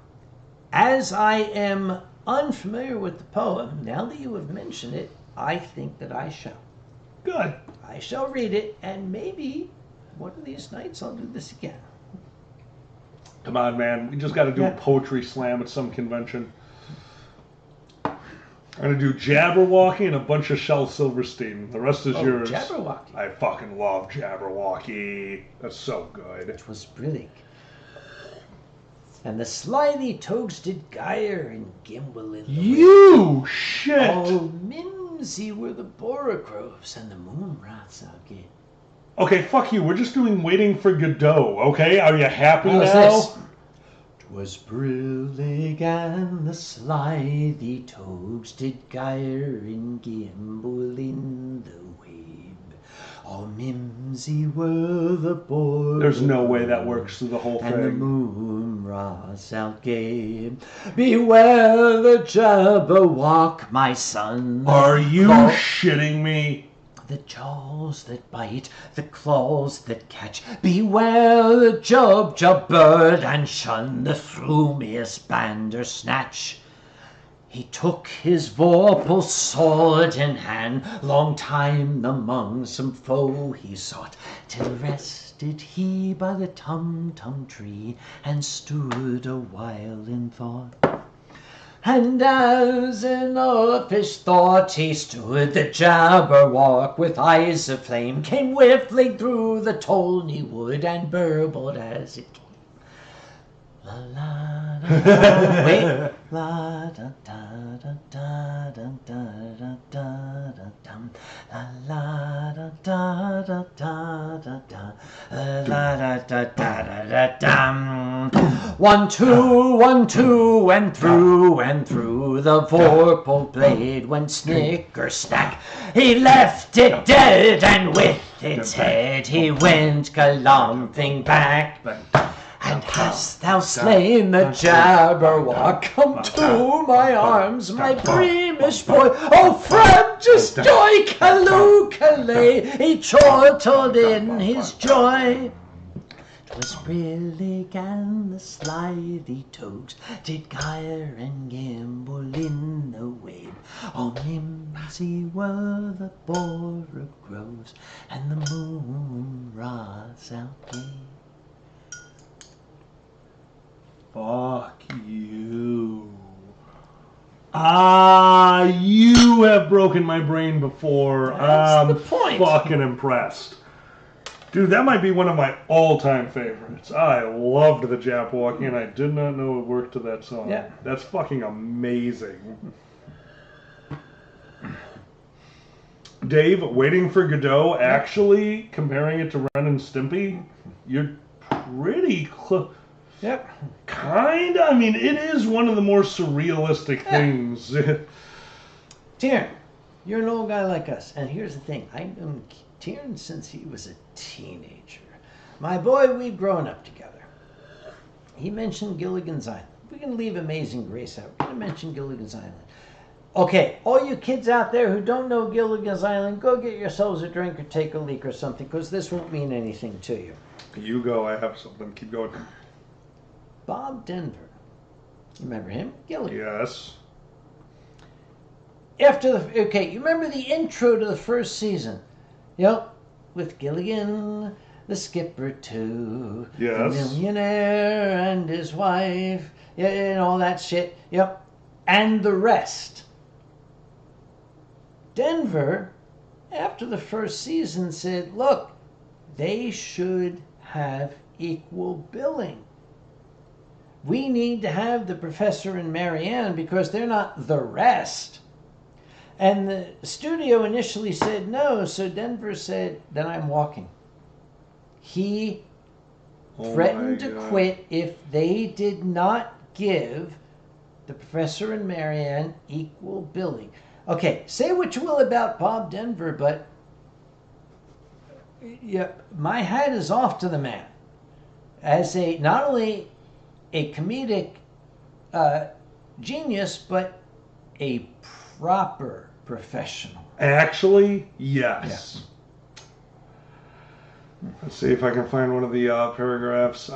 as I am unfamiliar with the poem, now that you have mentioned it, I think that I shall. Good. I shall read it, and maybe one of these nights I'll do this again. Come on, man. We just got to do a Yeah. poetry slam at some convention. I'm going to do Jabberwocky and a bunch of Shel Silverstein. The rest is yours. Jabberwocky. I fucking love Jabberwocky. That's so good. It was brilliant. and the slithy toasted gyre and gimble in the wind. You shit! Oh, mimsy were the borogroves and the moon rots out gate. Okay, fuck you. We're just doing Waiting for Godot, okay? Are you happy How's now? this? 'Twas brillig and the slithy toasted gyre and gimble in the wabe. Oh, mimsy were the borogroves. There's no way that works through the whole And the thing. moon rots out gay. Beware the Jabberwock, my son. Are you Oh. shitting me? The jaws that bite, the claws that catch. Beware the Jub bird, and shun the frumious Bandersnatch. He took his vorpal sword in hand, long time among some foe he sought, till rested he by the tum-tum tree, and stood a while in thought. And as in uffish thought he stood, the Jabberwock with eyes of flame came whiffling through the Tolney wood and burbled as it came. La la da da, wait, la da da da da da da da da dum, la la da da da da da da, la da da da da dum. 1, 2, and through the vorpal blade went snicker snack. He left it dead, and with its head he went galumphing back. And hast thou slain the Jabberwock? Come to my arms, my breamish boy. Oh, frabjous joy, Callooh, Calais, he chortled in his joy. 'Twas brillig and the slithy toads did gyre and gimble in the wabe. Oh, mimsy were the borogroves, and the moon rots out gay. Fuck you. Ah, you have broken my brain before. That's I'm the point. fucking impressed. Dude, that might be one of my all-time favorites. I loved the Jabberwock, and I did not know it worked to that song. Yeah. That's fucking amazing. Dave, Waiting for Godot, actually, comparing it to Ren and Stimpy, you're pretty close. Yep. Kinda. I mean, it is one of the more surrealistic things. Tiernan, you're an old guy like us, and here's the thing. I've known Tiernan since he was a teenager. My boy, we've grown up together. He mentioned Gilligan's Island. We're going to leave Amazing Grace out. We're going to mention Gilligan's Island. Okay, all you kids out there who don't know Gilligan's Island, go get yourselves a drink or take a leak or something, because this won't mean anything to you. You go, I have something. Keep going. Bob Denver. You remember him? Gilligan. Yes. Okay, you remember the intro to the first season? Yep, with Gilligan, the skipper too, Yes. the millionaire and his wife, yeah, and all that shit. Yep, and the rest. Denver, after the first season, said, "Look, they should have equal billing. We need to have the Professor and Marianne because they're not the rest." And the studio initially said no, so Denver said, "Then I'm walking." He threatened to quit if they did not give the Professor and Marianne equal billing. Okay, say what you will about Bob Denver, but yeah, my hat is off to the man. As a not only a comedic genius, but a proper professional. Actually, yes. Let's see if I can find one of the paragraphs.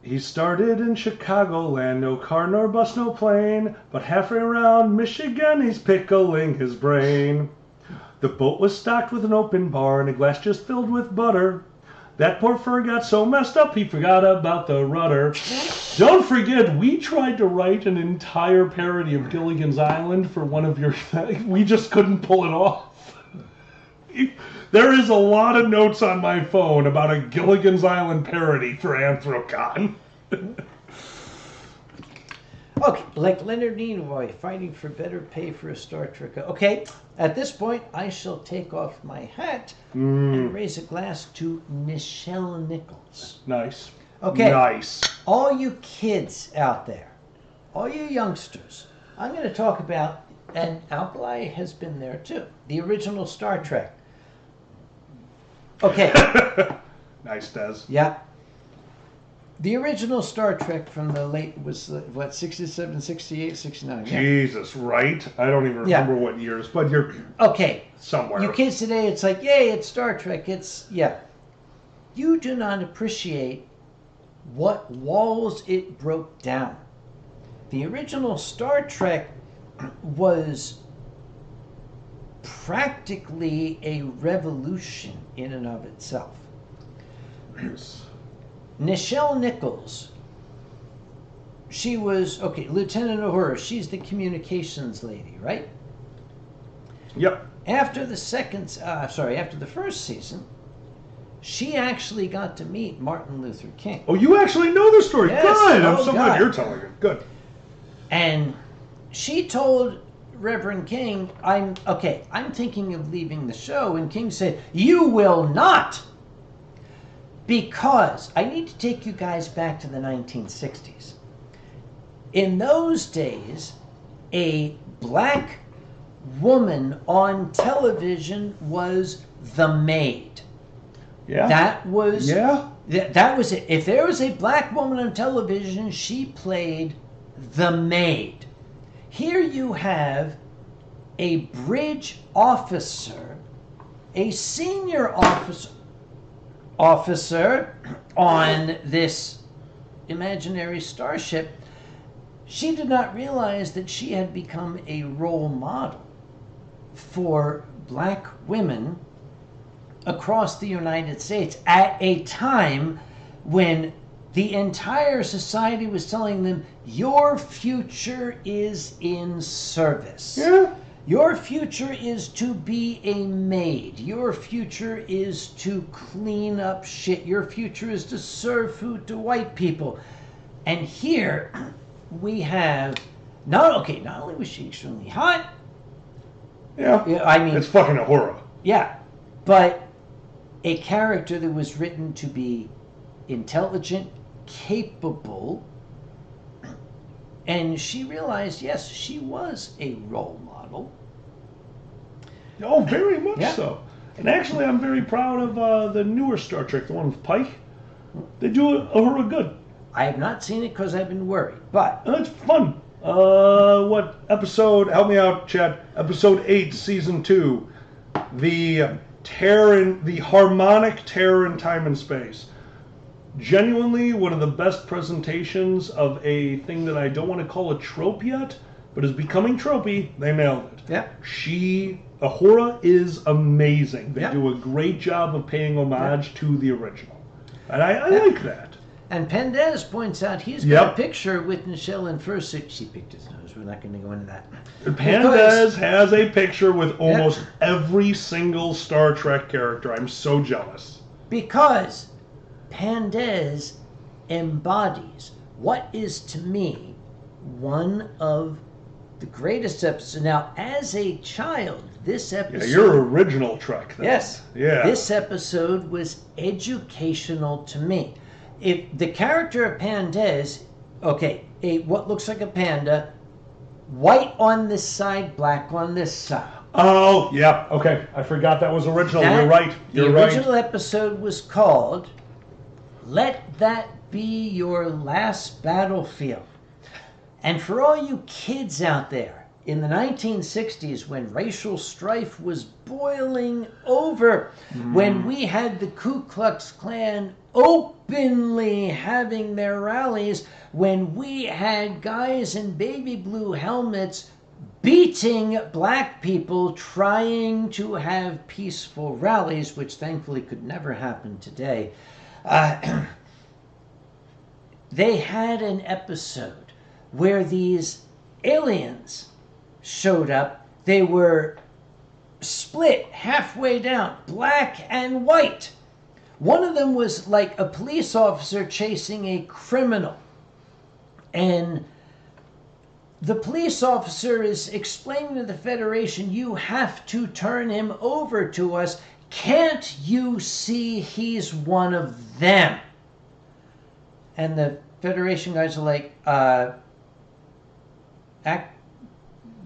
He started in Chicagoland, no car nor bus, no plane, but halfway around Michigan he's pickling his brain. The boat was stocked with an open bar and a glass just filled with butter. That poor fur got so messed up he forgot about the rudder. Don't forget, we tried to write an entire parody of Gilligan's Island for one of your... We just couldn't pull it off. There is a lot of notes on my phone about a Gilligan's Island parody for Anthrocon. Okay, like Leonard Nimoy fighting for better pay for a Star Trek. Okay, at this point, I shall take off my hat and raise a glass to Nichelle Nichols. Nice. Okay. Nice. All you kids out there, all you youngsters, I'm going to talk about, and Alkali has been there too, the original Star Trek. Okay. Nice, Des. Yeah. The original Star Trek from the late, was what, 67, 68, 69? Yeah. Jesus, right? I don't even remember what years, but you're Okay. somewhere. You kids today, it's like, yay, it's Star Trek. It's, yeah. You do not appreciate what walls it broke down. The original Star Trek was practically a revolution in and of itself. Yes. Nichelle Nichols, she was, okay, Lieutenant Uhura, she's the communications lady, right? Yep. After the first season, she actually got to meet Martin Luther King. Oh, you actually know the story. Yes. Good. I'm Oh, so God. glad you're telling it. Good. And she told Reverend King, I'm thinking of leaving the show. And King said, you will not. Because I need to take you guys back to the 1960s. In those days, a black woman on television was the maid. Yeah. That was Yeah. that was it. If there was a black woman on television, she played the maid. Here you have a bridge officer, a senior officer on this imaginary starship. She did not realize that she had become a role model for black women across the United States at a time when the entire society was telling them, your future is in service. Yeah. Your future is to be a maid. Your future is to clean up shit. Your future is to serve food to white people. And here we have, not only was she extremely hot, Yeah. I mean, It's fucking a horror. yeah, but a character that was written to be intelligent, capable, and she realized, yes, she was a role model. Oh, very much Yeah. so. And actually, I'm very proud of the newer Star Trek, the one with Pike. They do Uhura good. I have not seen it because I've been worried, but It's fun. What episode? Help me out, Chad. Episode 8, season 2. The harmonic terror in time and space. Genuinely one of the best presentations of a thing that I don't want to call a trope yet, but is becoming tropey. They nailed it. yeah, Uhura is amazing. They Yeah. do a great job of paying homage to the original. And I like that. and Pendez points out he's got Yep. a picture with Nichelle in fursuit. She picked his nose. We're not going to go into that. Pendez has a picture with almost every single Star Trek character. I'm so jealous. Because Pendez embodies what is to me one of the greatest episodes. Now, as a child, this Yeah, episode... your original Trek. Then. Yes. Yeah. This episode was educational to me. If the character of Pendez, what looks like a panda, white on this side, black on this side. Oh, yeah. Okay. I forgot that was original. That- You're right. You're the right. original episode was called Let That Be Your Last Battlefield. And for all you kids out there, in the 1960s, when racial strife was boiling over, when we had the Ku Klux Klan openly having their rallies, when we had guys in baby blue helmets beating black people trying to have peaceful rallies, which thankfully could never happen today, they had an episode where these aliens showed up. They were split halfway down, black and white. One of them was like a police officer chasing a criminal. And the police officer is explaining to the Federation, you have to turn him over to us. Can't you see he's one of them? And the Federation guys are like,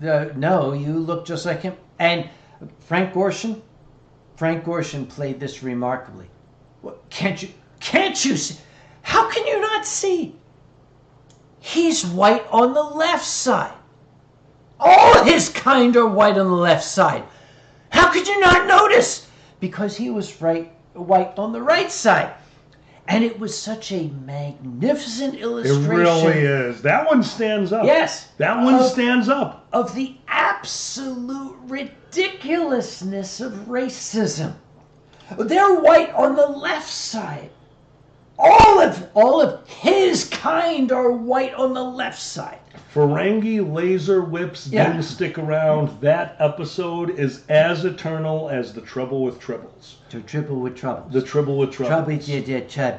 no, you look just like him. And Frank Gorshin played this remarkably. What, can't you see? How can you not see? He's white on the left side. All his kind are white on the left side. How could you not notice? Because he was white on the right side. And it was such a magnificent illustration. It really is. That one stands up. Yes. That one stands up. Of the absolute ridiculousness of racism. They're white on the left side. All of his kind are white on the left side. Ferengi laser whips didn't stick around. That episode is as eternal as the Trouble with Tribbles. The Trouble with Troubles. The Trouble with Troubles.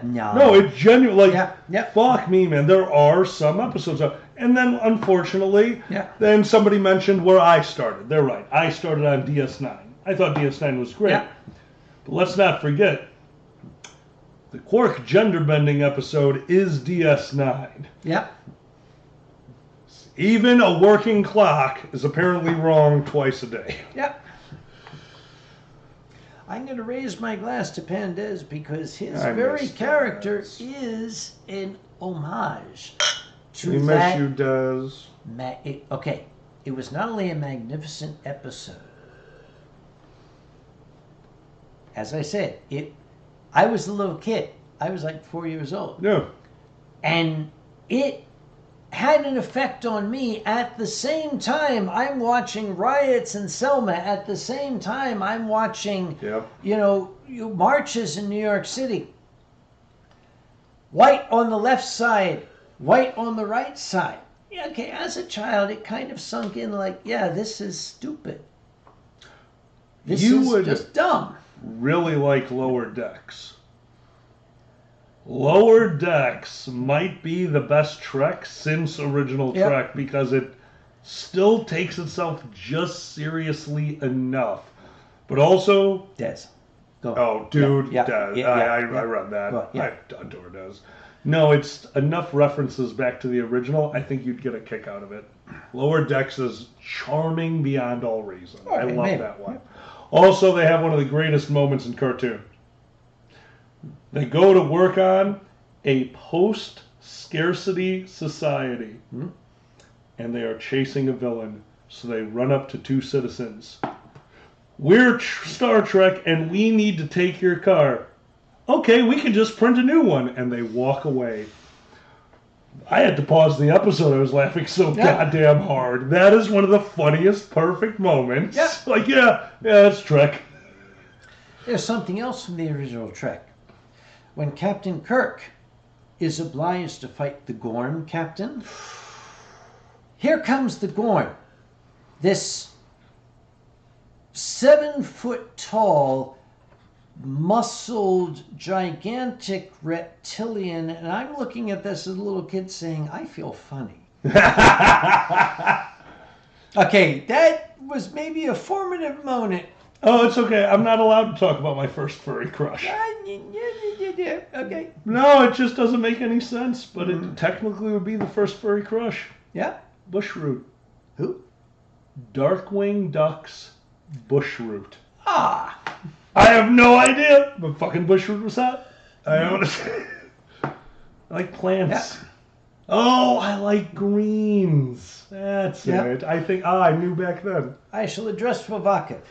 No, it genuinely, like, Yeah. fuck me, man. There are some episodes of, and then unfortunately, then somebody mentioned where I started. They're right. I started on DS9. I thought DS9 was great. Yeah. But let's not forget, the Quark gender bending episode is DS9. Yep. Even a working clock is apparently wrong twice a day. Yep. I'm going to raise my glass to Pandez because his very character is an homage to We that. miss you, Des. Okay, it was not only a magnificent episode. As I said, I was a little kid. I was like 4 years old. Yeah. And it had an effect on me. At the same time I'm watching riots in Selma. At the same time I'm watching, marches in New York City. White on the left side, white on the right side. Yeah, okay, as a child it kind of sunk in like, yeah, this is stupid. This is just dumb. Really like Lower Decks. Lower Decks might be the best Trek since original Trek because it still takes itself just seriously enough. But also... Des. Go. Oh, dude, yeah, Des. I read that. Well, yeah. I adore Des. No, it's enough references back to the original. I think you'd get a kick out of it. Lower Decks is charming beyond all reason. I love that one. Also, they have one of the greatest moments in cartoon. They go to work on a post-scarcity society, and they are chasing a villain. So they run up to two citizens. We're Star Trek, and we need to take your car. Okay, we can just print a new one. And they walk away. I had to pause the episode. I was laughing so goddamn hard. That is one of the funniest, perfect moments. Yeah. Like, it's Trek. There's something else from the original Trek. When Captain Kirk is obliged to fight the Gorn captain, here comes the Gorn. This 7-foot-tall, muscled, gigantic reptilian, and I'm looking at this as a little kid saying, I feel funny. Okay, that was maybe a formative moment. Oh, it's okay. I'm not allowed to talk about my first furry crush. Okay. No, it just doesn't make any sense, but it technically would be the first furry crush. Yeah. Bushroot. Who? Darkwing Duck's Bushroot. Ah. I have no idea, but fucking Bushroot was hot. I like plants. Yeah. Oh, I like greens. That's it. I think, I knew back then. I shall address provocative.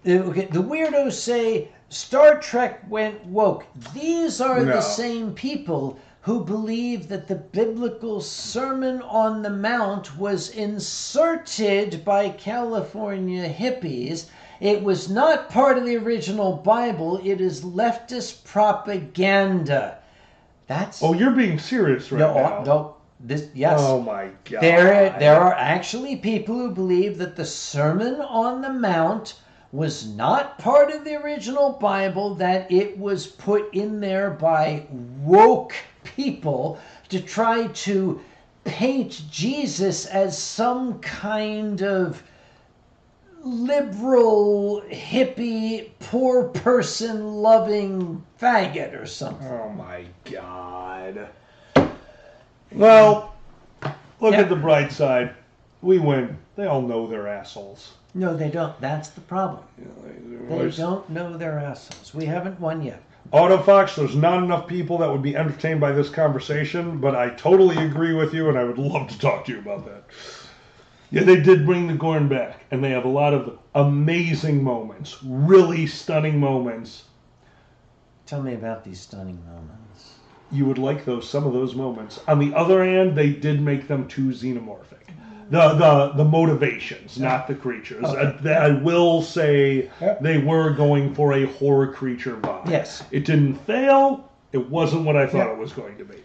Okay, the weirdos say Star Trek went woke. These are the same people who believe that the biblical Sermon on the Mount was inserted by California hippies. It was not part of the original Bible. It is leftist propaganda. That's... Oh, you're being serious right now. No. Yes. Oh my God. There are actually people who believe that the Sermon on the Mount was not part of the original Bible, that it was put in there by woke people to try to paint Jesus as some kind of liberal, hippie, poor person loving faggot or something. Oh my God. Well, look Yeah. at the bright side. We win. They all know they're assholes. No, they don't. That's the problem. They There's- don't know they're assholes. We haven't won yet. Autofox, there's not enough people that would be entertained by this conversation, but I totally agree with you, and I would love to talk to you about that. Yeah, they did bring the Gorn back, and they have a lot of amazing moments, really stunning moments. Tell me about these stunning moments. You would like some of those moments. On the other hand, they did make them too xenomorphic. The motivations, not the creatures. Okay. I will say Yeah. they were going for a horror creature vibe. Yes. It didn't fail. It wasn't what I thought Yeah. it was going to be.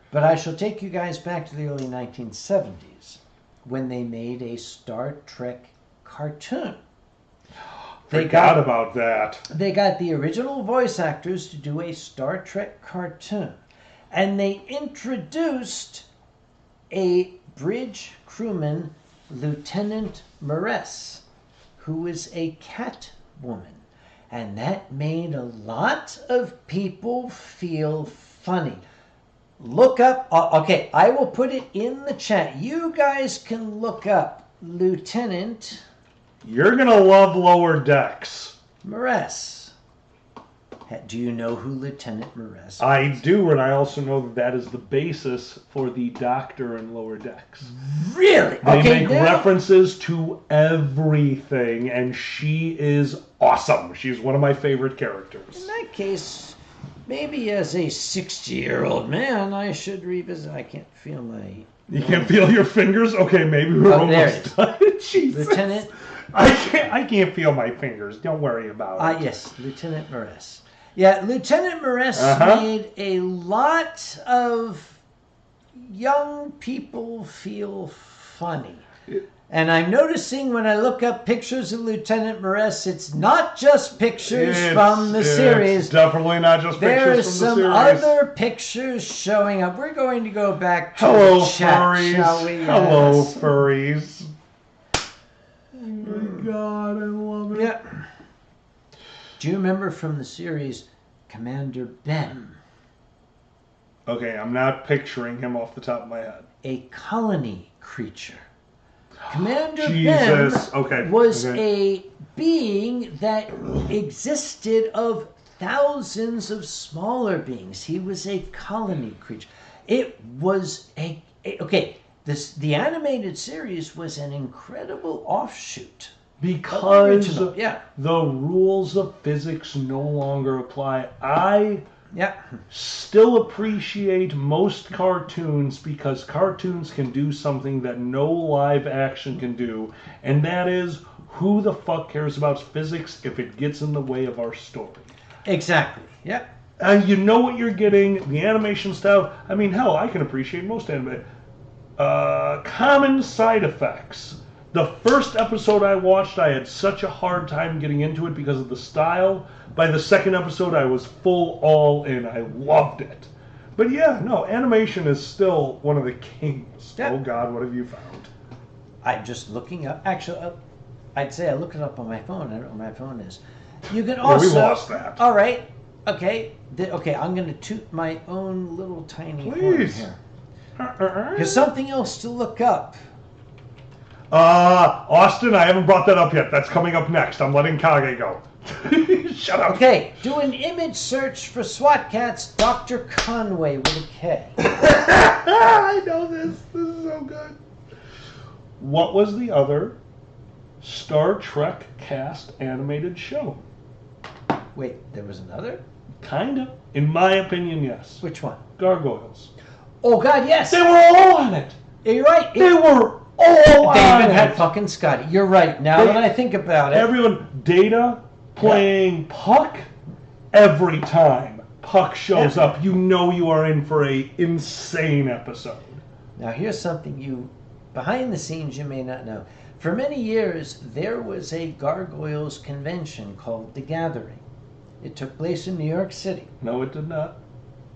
But I shall take you guys back to the early 1970s when they made a Star Trek cartoon. Forgot about that. They got the original voice actors to do a Star Trek cartoon. And they introduced a bridge crewman, Lieutenant Maress, who is a cat woman. And that made a lot of people feel funny. Look up, okay, I will put it in the chat. You guys can look up Lieutenant You're going to love Lower Decks. Maress. Do you know who Lieutenant Maress is? I do, and I also know that is the basis for the Doctor in Lower Decks. Really? They Okay, make now- references to everything, and she is awesome. She's one of my favorite characters. In that case, maybe as a 60-year-old man, I should revisit. I can't feel my... You can't feel your fingers? Okay, maybe we're Oh, there it almost done. Jesus. Lieutenant... I can't feel my fingers. Don't worry about it. yes, Lieutenant Maress. Yeah, Lieutenant Maress Uh-huh. made a lot of young people feel funny. And I'm noticing when I look up pictures of Lieutenant Maress, it's not just pictures from the It's series. definitely not just There pictures is from the some series. other pictures showing up. We're going to go back to Hello, the chat, furries. shall we? Hello, Yes. furries. Oh my God, I love it. Yeah. Do you remember from the series Commander Ben, Okay, I'm not picturing him off the top of my head. a colony creature? Commander Jesus. Ben Okay. was okay. a being that existed of thousands of smaller beings. He was a colony creature. It was the animated series was an incredible offshoot. Because Original, yeah. the rules of physics no longer apply. I Yeah. still appreciate most cartoons because cartoons can do something that no live action can do, and that is, who the fuck cares about physics if it gets in the way of our story? Exactly. Yeah. And you know what you're getting, the animation style. I mean, hell, I can appreciate most anime. Common side effects. The first episode I watched, I had such a hard time getting into it because of the style. By the second episode, I was full all in. I loved it. But yeah, no, animation is still one of the kings. Yeah. Oh God, what have you found? I'm just looking up. Actually, I'd say I looked it up on my phone. I don't know where my phone is. You can Yeah, also. we lost that. All right. Okay. Okay. I'm going to toot my own little tiny horn Please. here. There's something else to look up. Austin, I haven't brought that up yet. That's coming up next. I'm letting Kage go. Shut up. Okay. Do an image search for SWAT Cats Dr. Conway with a K. I know this. This is so good. What was the other Star Trek cast animated show? Wait, there was another? Kinda. In my opinion, yes. Which one? Gargoyles. Oh, God, yes. They were all on it. You're right. They were all They on even had it. fucking Scotty. You're right. Now They- that I think about it. Everyone, Data playing Puck, every time Puck shows up, you know you are in for a insane episode. Now, here's something you behind the scenes, you may not know. For many years, there was a Gargoyles convention called The Gathering. It took place in New York City. No, it did not.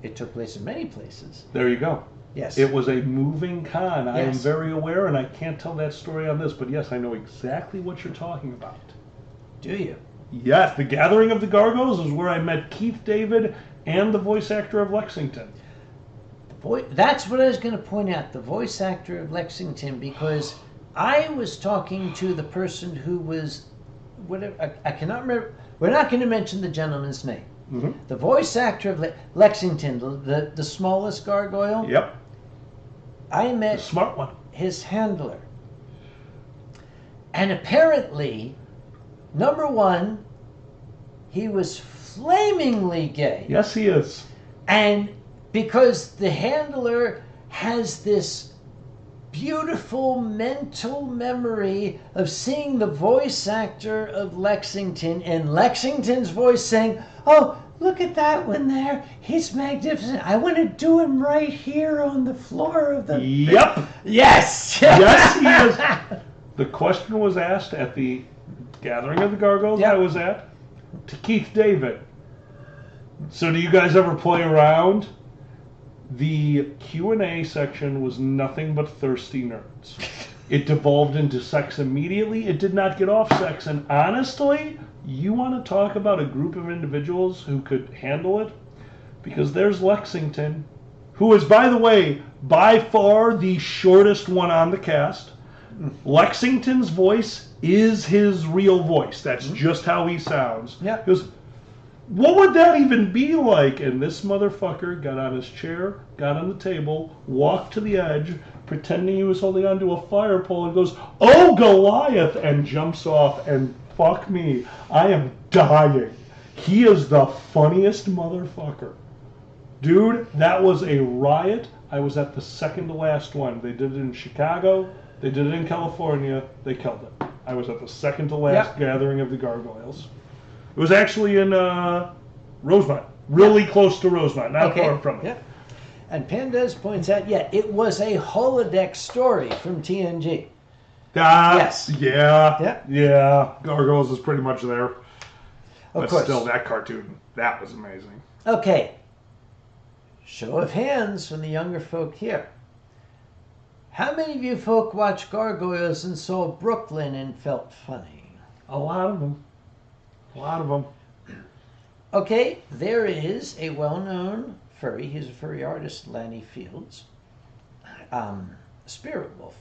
It took place in many places. There you go. Yes. It was a moving con. I am Yes. very aware, and I can't tell that story on this, but yes, I know exactly what you're talking about. Do you? Yes, The Gathering of the Gargoyles is where I met Keith David and the voice actor of Lexington. That's what I was going to point out, the voice actor of Lexington, because I was talking to the person who was, whatever, I cannot remember, we're not going to mention the gentleman's name. Mm-hmm. The voice actor of Lexington, the smallest gargoyle, Yep, I the met smart one. his handler. And apparently, number one, he was flamingly gay. Yes, he is. And because the handler has this beautiful mental memory of seeing the voice actor of Lexington and Lexington's voice saying, "Oh, look at that one there. He's magnificent. I want to do him right here on the floor of the..." Yep. Yes! Yes, he is. The question was asked at the Gathering of the Gargoyles Yep. I was at to Keith David. So do you guys ever play around? The Q&A section was nothing but thirsty nerds. It devolved into sex immediately. It did not get off sex. And honestly, you want to talk about a group of individuals who could handle it? Because there's Lexington, who is, by the way, by far the shortest one on the cast. Lexington's voice is his real voice. That's just how he sounds. Yeah. He goes, what would that even be like? And this motherfucker got on his chair, got on the table, walked to the edge, pretending he was holding onto a fire pole, and goes, "Oh, Goliath!" and jumps off. And fuck me, I am dying. He is the funniest motherfucker. Dude, that was a riot. I was at the second to last one. They did it in Chicago. They did it in California. They killed it. I was at the second to last Gathering of the Gargoyles. It was actually in Rosemont, really close to Rosemont, not far from it. Yeah. And Pandez points out, it was a holodeck story from TNG. Yes. Yeah. Gargoyles is pretty much there. Of But course. still, that cartoon, that was amazing. Okay. Show of hands from the younger folk here. How many of you folk watched Gargoyles and saw Brooklyn and felt funny? A lot of them. Okay, there is a well-known furry. He's a furry artist, Lanny Fields. Spirit Wolf.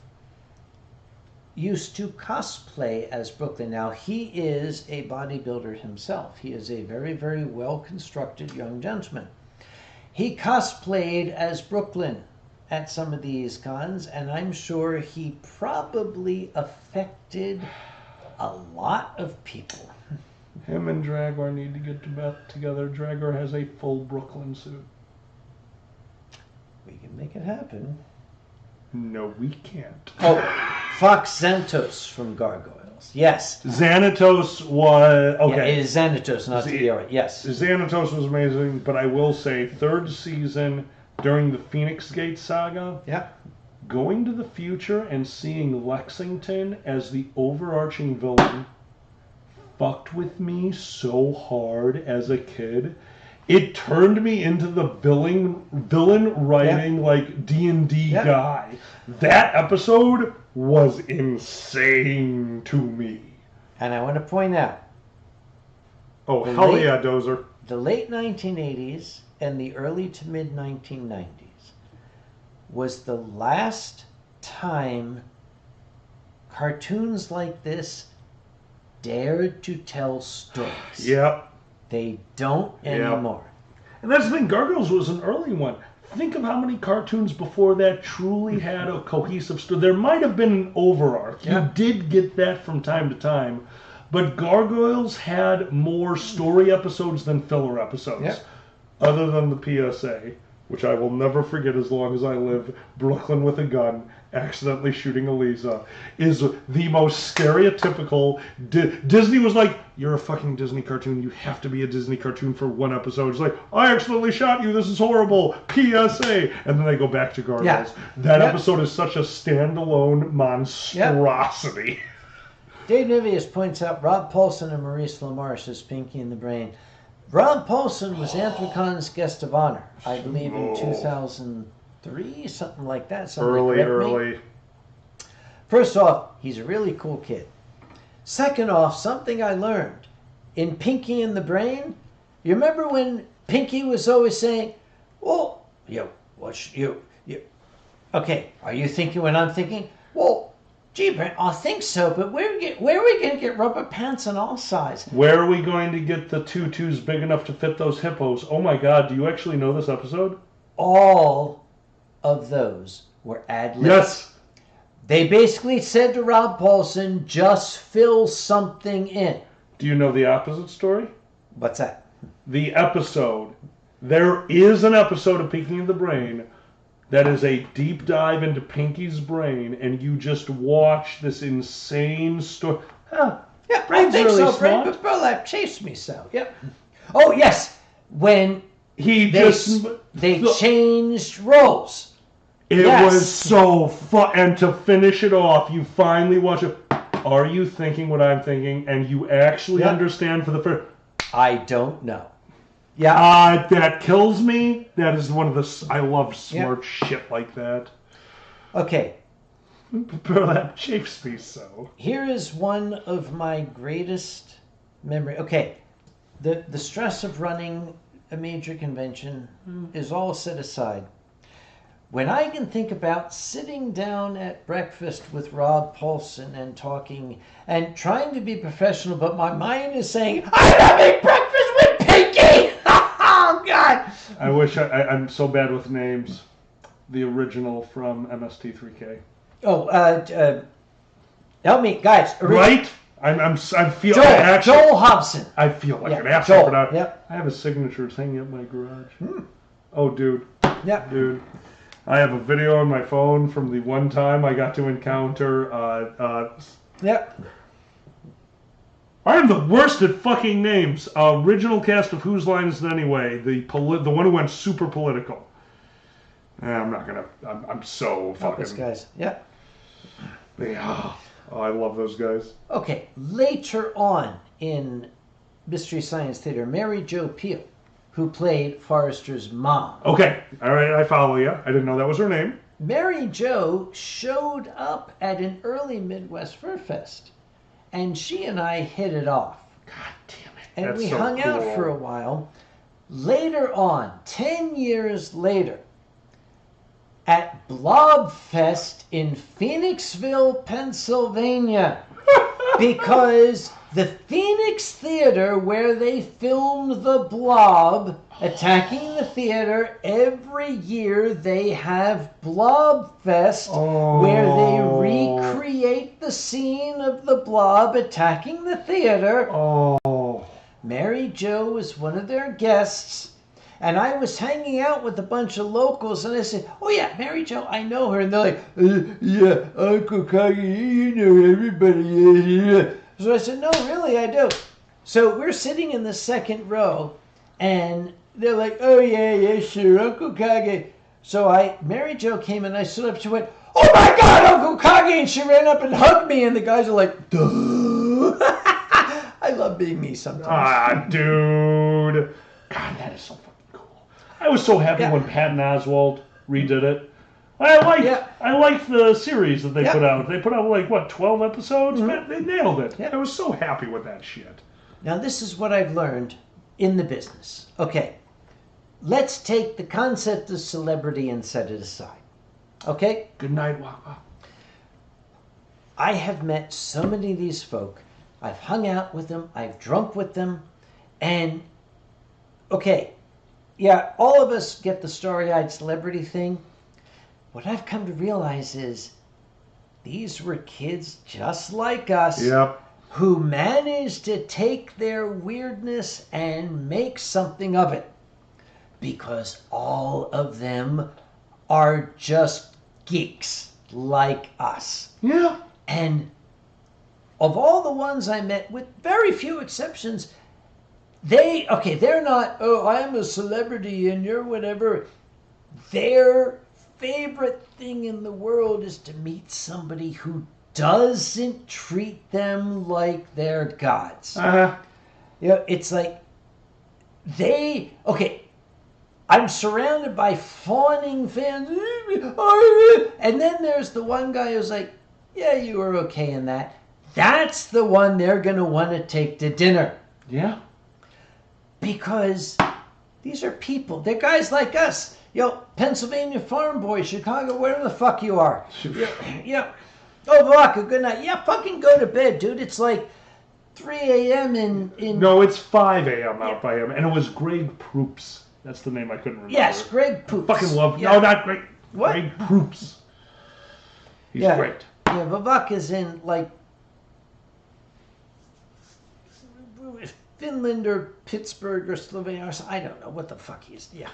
Used to cosplay as Brooklyn. Now, he is a bodybuilder himself. He is a very, very well-constructed young gentleman. He cosplayed as Brooklyn at some of these cons, and I'm sure he probably affected a lot of people. Him and Dragor need to get together. Dragor has a full Brooklyn suit. We can make it happen. No, we can't. Oh, Fox Xantos from Gargoyles. Yes. Xanatos was... Yeah, Okay. it is Xanatos, not Theora. Yes. Xanatos was amazing, but I will say, third season, during the Phoenix Gate saga, Yeah. going to the future and seeing Lexington as the overarching villain fucked with me so hard as a kid. It turned me into the villain writing like D&D guy. That episode was insane to me. And I want to point out, Oh, The hell late- yeah, Dozer. the late 1980s and the early to mid 1990s was the last time cartoons like this dared to tell stories. Yep. They don't anymore. And that's the thing, Gargoyles was an early one. Think of how many cartoons before that truly had a cohesive story. There might have been an overarch. Yeah. You did get that from time to time. But Gargoyles had more story episodes than filler episodes. Yeah. Other than the PSA, which I will never forget as long as I live, Brooklyn with a gun, accidentally shooting Eliza is the most stereotypical. Disney was like, "You're a fucking Disney cartoon. You have to be a Disney cartoon for one episode." It's like, "I accidentally shot you. This is horrible. PSA." And then they go back to Gargoyles. Yeah. That Yep. episode is such a standalone monstrosity. Dave Nivius points out Rob Paulson and Maurice LaMarche as Pinky and the Brain. Rob Paulson was Anthracon's guest of honor, I believe, in 2003, something like that. Somebody correct me. Early. First off, he's a really cool kid. Second off, something I learned in Pinky and the Brain. You remember when Pinky was always saying, "Well, okay, are you thinking what I'm thinking? Well, gee, Brent, I think so, but where are we going to get rubber pants in all sizes?" Where are we going to get the tutus big enough to fit those hippos? Oh my God, do you actually know this episode? All of those were ad-libs. Yes. They basically said to Rob Paulson, just fill something in. Do you know the opposite story? What's that? The episode. There is an episode of Pinky and the Brain that is a deep dive into Pinky's brain, and you just watch this insane story. Huh. Yeah, Brain's I think really so, Brent, smart. but Burlap chased me so. Yep. Oh, yes. When He they, just... they changed roles. It Yes. was so fun. And to finish it off, you finally watch it. Are you thinking what I'm thinking? And you actually Yep. understand for the first... I don't know. Yeah. That kills me. That is one of the... I love smart shit like that. Okay. Burlap chafes me so. Here is one of my greatest memory. Okay. The stress of running a major convention is all set aside. When I can think about sitting down at breakfast with Rob Paulson and talking and trying to be professional, but my mind is saying, "I'm having breakfast with Pinky!" Oh, God! I wish I'm so bad with names. The original from MST3K. Oh, help me, guys. Right? I feel Joel, actually, Joel Hobson. I feel like Yeah, an asshole Joel, for that. yep. I have his signatures hanging up in my garage. Oh, dude. Yep. Dude. I have a video on my phone from the one time I got to encounter. Yep. I am the worst at fucking names. Original cast of Whose Line Is It Anyway? The one who went super political. I'm not gonna. I'm so Help fucking. us, guys. Yep. Oh, I love those guys. Okay, later on in Mystery Science Theater, Mary Jo Pehl, who played Forrester's mom. Okay, all right, I follow you. I didn't know that was her name. Mary Jo showed up at an early Midwest Fur Fest, and she and I hit it off. God damn it. And That's we so hung out cool. for a while. Later on, 10 years later, at Blobfest in Phoenixville, Pennsylvania, because the Phoenix Theater, where they filmed the Blob attacking the theater, every year they have Blobfest, where they recreate the scene of the Blob attacking the theater. Oh. Mary Jo was one of their guests, and I was hanging out with a bunch of locals, and I said, "Oh yeah, Mary Jo, I know her." And they're like, "Yeah, Uncle Kagi, you know everybody." Yeah. So I said, "No, really, I do." So we're sitting in the second row, and they're like, "Oh yeah, sure, Uncle Kagi." So Mary Jo came and I stood up. She went, "Oh my God, Uncle Kagi!" And she ran up and hugged me, and the guys are like, "Duh." I love being me sometimes. Ah, dude. God, that is so fucking cool. I was so happy when Patton Oswalt redid it. I liked the series that they put out. They put out, like, what, 12 episodes? Man, they nailed it. Yeah. I was so happy with that shit. Now, this is what I've learned in the business. Okay, let's take the concept of celebrity and set it aside. Okay? Good night, Wawa. I have met so many of these folk. I've hung out with them. I've drunk with them. And, okay, yeah, all of us get the starry-eyed celebrity thing. What I've come to realize is these were kids just like us. Yep. Who managed to take their weirdness and make something of it. Because all of them are just geeks. like us. Yeah. And of all the ones I met, with very few exceptions, they're not, oh, I'm a celebrity and you're whatever. Their favorite thing in the world is to meet somebody who doesn't treat them like they're gods. Uh-huh. You know, it's like I'm surrounded by fawning fans. And then there's the one guy who's like, yeah, you were okay in that. That's the one they're going to want to take to dinner. Yeah. Because these are people. They're guys like us. Pennsylvania farm boy, Chicago, wherever the fuck you are. Yeah. Oh, Vodka, good night. Yeah, fucking go to bed, dude. It's like 3 a.m. in... No, it's 5 a.m. out by him. And it was Greg Proops. That's the name I couldn't remember. Yes, Greg Poops. Fucking love... Yeah. No, not Greg. What? Greg Proops. He's great. Yeah, Vavaka's in, like, Finland or Pittsburgh or Slovenia or something. I don't know what the fuck he is. Yeah.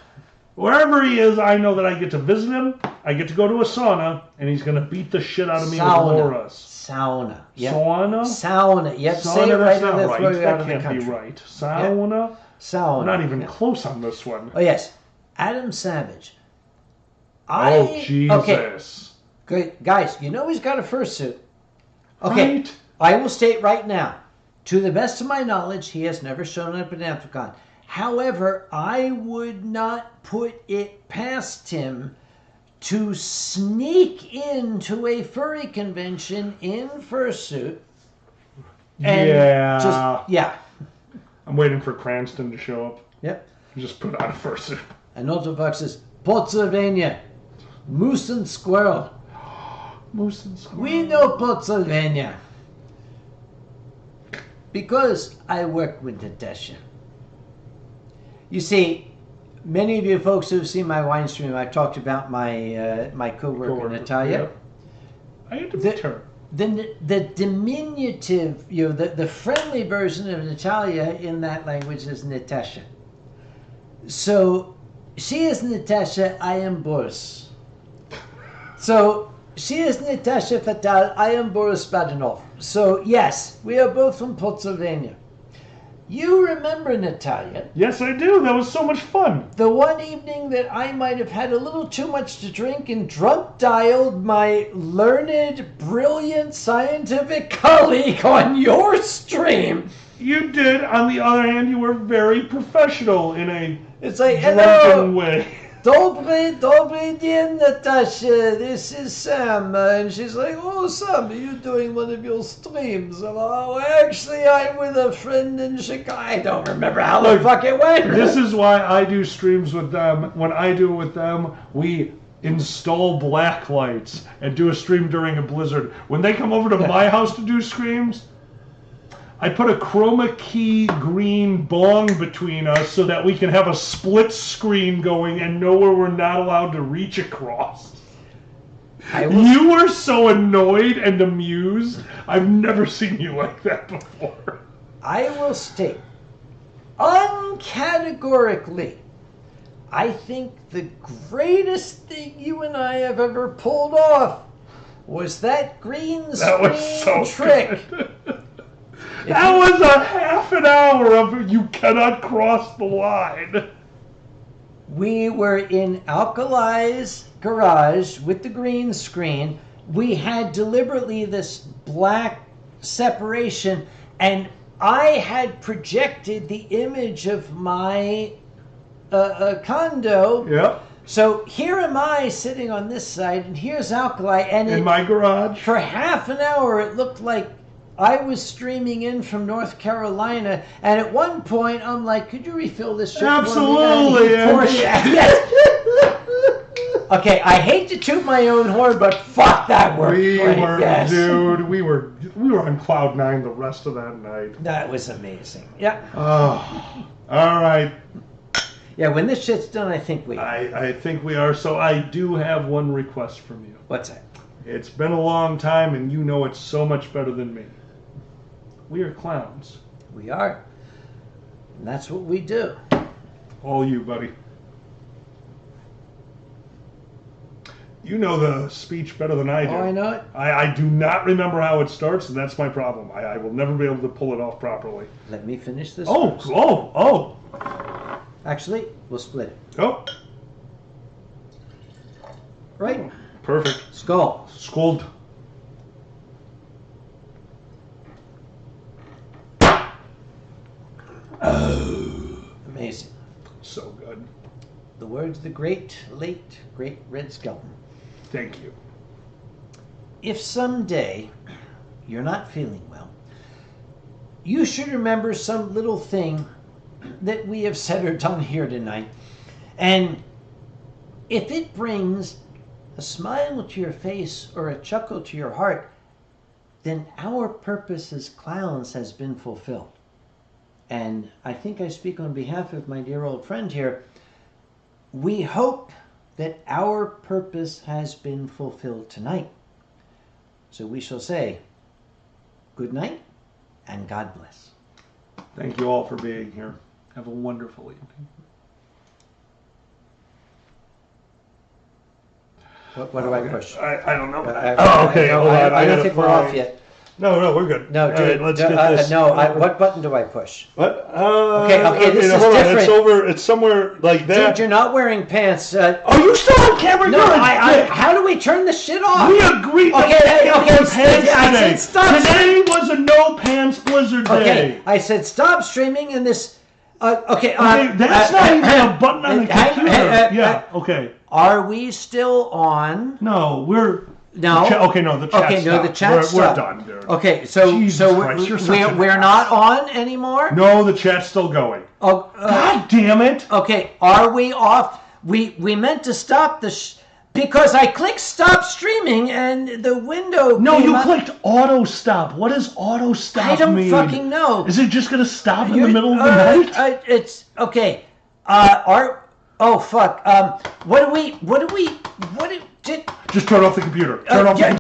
Wherever he is, I know that I get to visit him. I get to go to a sauna, and he's going to beat the shit out of me with Laura's. Sauna. Yep. Sauna? Sauna. Yep. Sauna, Say it right, that's or not they'll right. throw you out That of the can't country. be right. Sauna? Sauna. I'm not even Yep. close on this one. Oh, yes. Adam Savage. Oh, Jesus. Okay. Good. Guys, you know he's got a fursuit. Okay. Right? I will state right now, to the best of my knowledge, he has never shown up at Anthrocon. However, I would not put it past him to sneak into a furry convention in fursuit. And Yeah. I'm waiting for Cranston to show up. Yep. And just put on a fursuit. And Autobox says, Pennsylvania, moose and squirrel. Moose and squirrel. We know Pennsylvania. Because I work with Natasha. You see, many of you folks who have seen my wine stream, I've talked about my my co-worker Natalia. Yep. I had to meet her. The diminutive, the friendly version of Natalia in that language is Natasha. So she is Natasha, I am Boris. So she is Natasha Fatal, I am Boris Badenov. So yes, we are both from Pennsylvania. You remember, Natalia, Yes, I do. That was so much fun. the one evening that I might have had a little too much to drink and drunk dialed my learned, brilliant scientific colleague on your stream. You did. On the other hand, you were very professional in a It's like, drunken hello, way. Dobry dia, Natasha, this is Sam. And she's like, oh, Sam, are you doing one of your streams? And, oh, actually, I'm with a friend in Chicago. I don't remember how the fuck it went. This is why I do streams with them. When I do it with them, we install black lights and do a stream during a blizzard. When they come over to my house to do streams, I put a chroma key green bong between us so that we can have a split screen going and know where we're not allowed to reach across. You were so annoyed and amused. I've never seen you like that before. I will state, uncategorically, I think the greatest thing you and I have ever pulled off was that green That was screen so trick. good. That was a half an hour of you cannot cross the line. We were in Alkali's garage with the green screen. We had deliberately this black separation, and I had projected the image of my condo. Yep. So here am I sitting on this side, and here's Alkali, and In my garage. for half an hour it looked like I was streaming in from North Carolina, and at one point I'm like, could you refill this shit Absolutely, for me? Andy. Yes. Okay, I hate to toot my own horn, but fuck, that worked. We great. were, Yes. dude, we were on cloud nine the rest of that night. That was amazing. Yeah. Oh, all right. Yeah, when this shit's done, I think we... I think we are. So I do have one request from you. What's that? It's been a long time, and you know it so much better than me. We are clowns. We are. And that's what we do. All you, buddy. You know the speech better than I do. Oh, I know it. I do not remember how it starts, and that's my problem. I will never be able to pull it off properly. Let me finish this. Oh, first. Actually, we'll split it. Oh, Right? perfect. Skull. Scold. Amazing. So good. The words of the great, late, great Red Skelton. Thank you. If someday you're not feeling well, you should remember some little thing that we have said or done here tonight. And if it brings a smile to your face or a chuckle to your heart, then our purpose as clowns has been fulfilled. And I think I speak on behalf of my dear old friend here. We hope that our purpose has been fulfilled tonight. So we shall say good night and God bless. Thank you all for being here. Have a wonderful evening. What do I push? I don't know. Okay. Hold on. I don't gotta think we're find- off yet. No, we're good. No, All right, let's get this. what button do I push? What? Okay, this is hold on. different. It's over. It's somewhere like that. Dude, you're not wearing pants. Oh, you still on camera? No, You're a I, dick. how do we turn this shit off? We agreed. Okay, no okay, pants I today. said stop. Today was a no pants blizzard day. Okay, I said stop streaming and this. Okay, that's not even a button on the computer. Yeah. Okay. Are we still on? No, we're. No. Okay, no, the chat. Okay, no, the chat We're stopped. done, dude. Okay, so Jesus Christ, you're such an we're ass. not on anymore. No, the chat's still going. Oh, God damn it! okay, are we off? We meant to stop the because I clicked stop streaming and the window. No, came you up. clicked auto stop. What does auto stop I don't mean? fucking know. Is it just gonna stop in the You're- middle of the night? It's okay. Oh fuck. What do we? Did? Just turn off the computer. Turn off the yeah,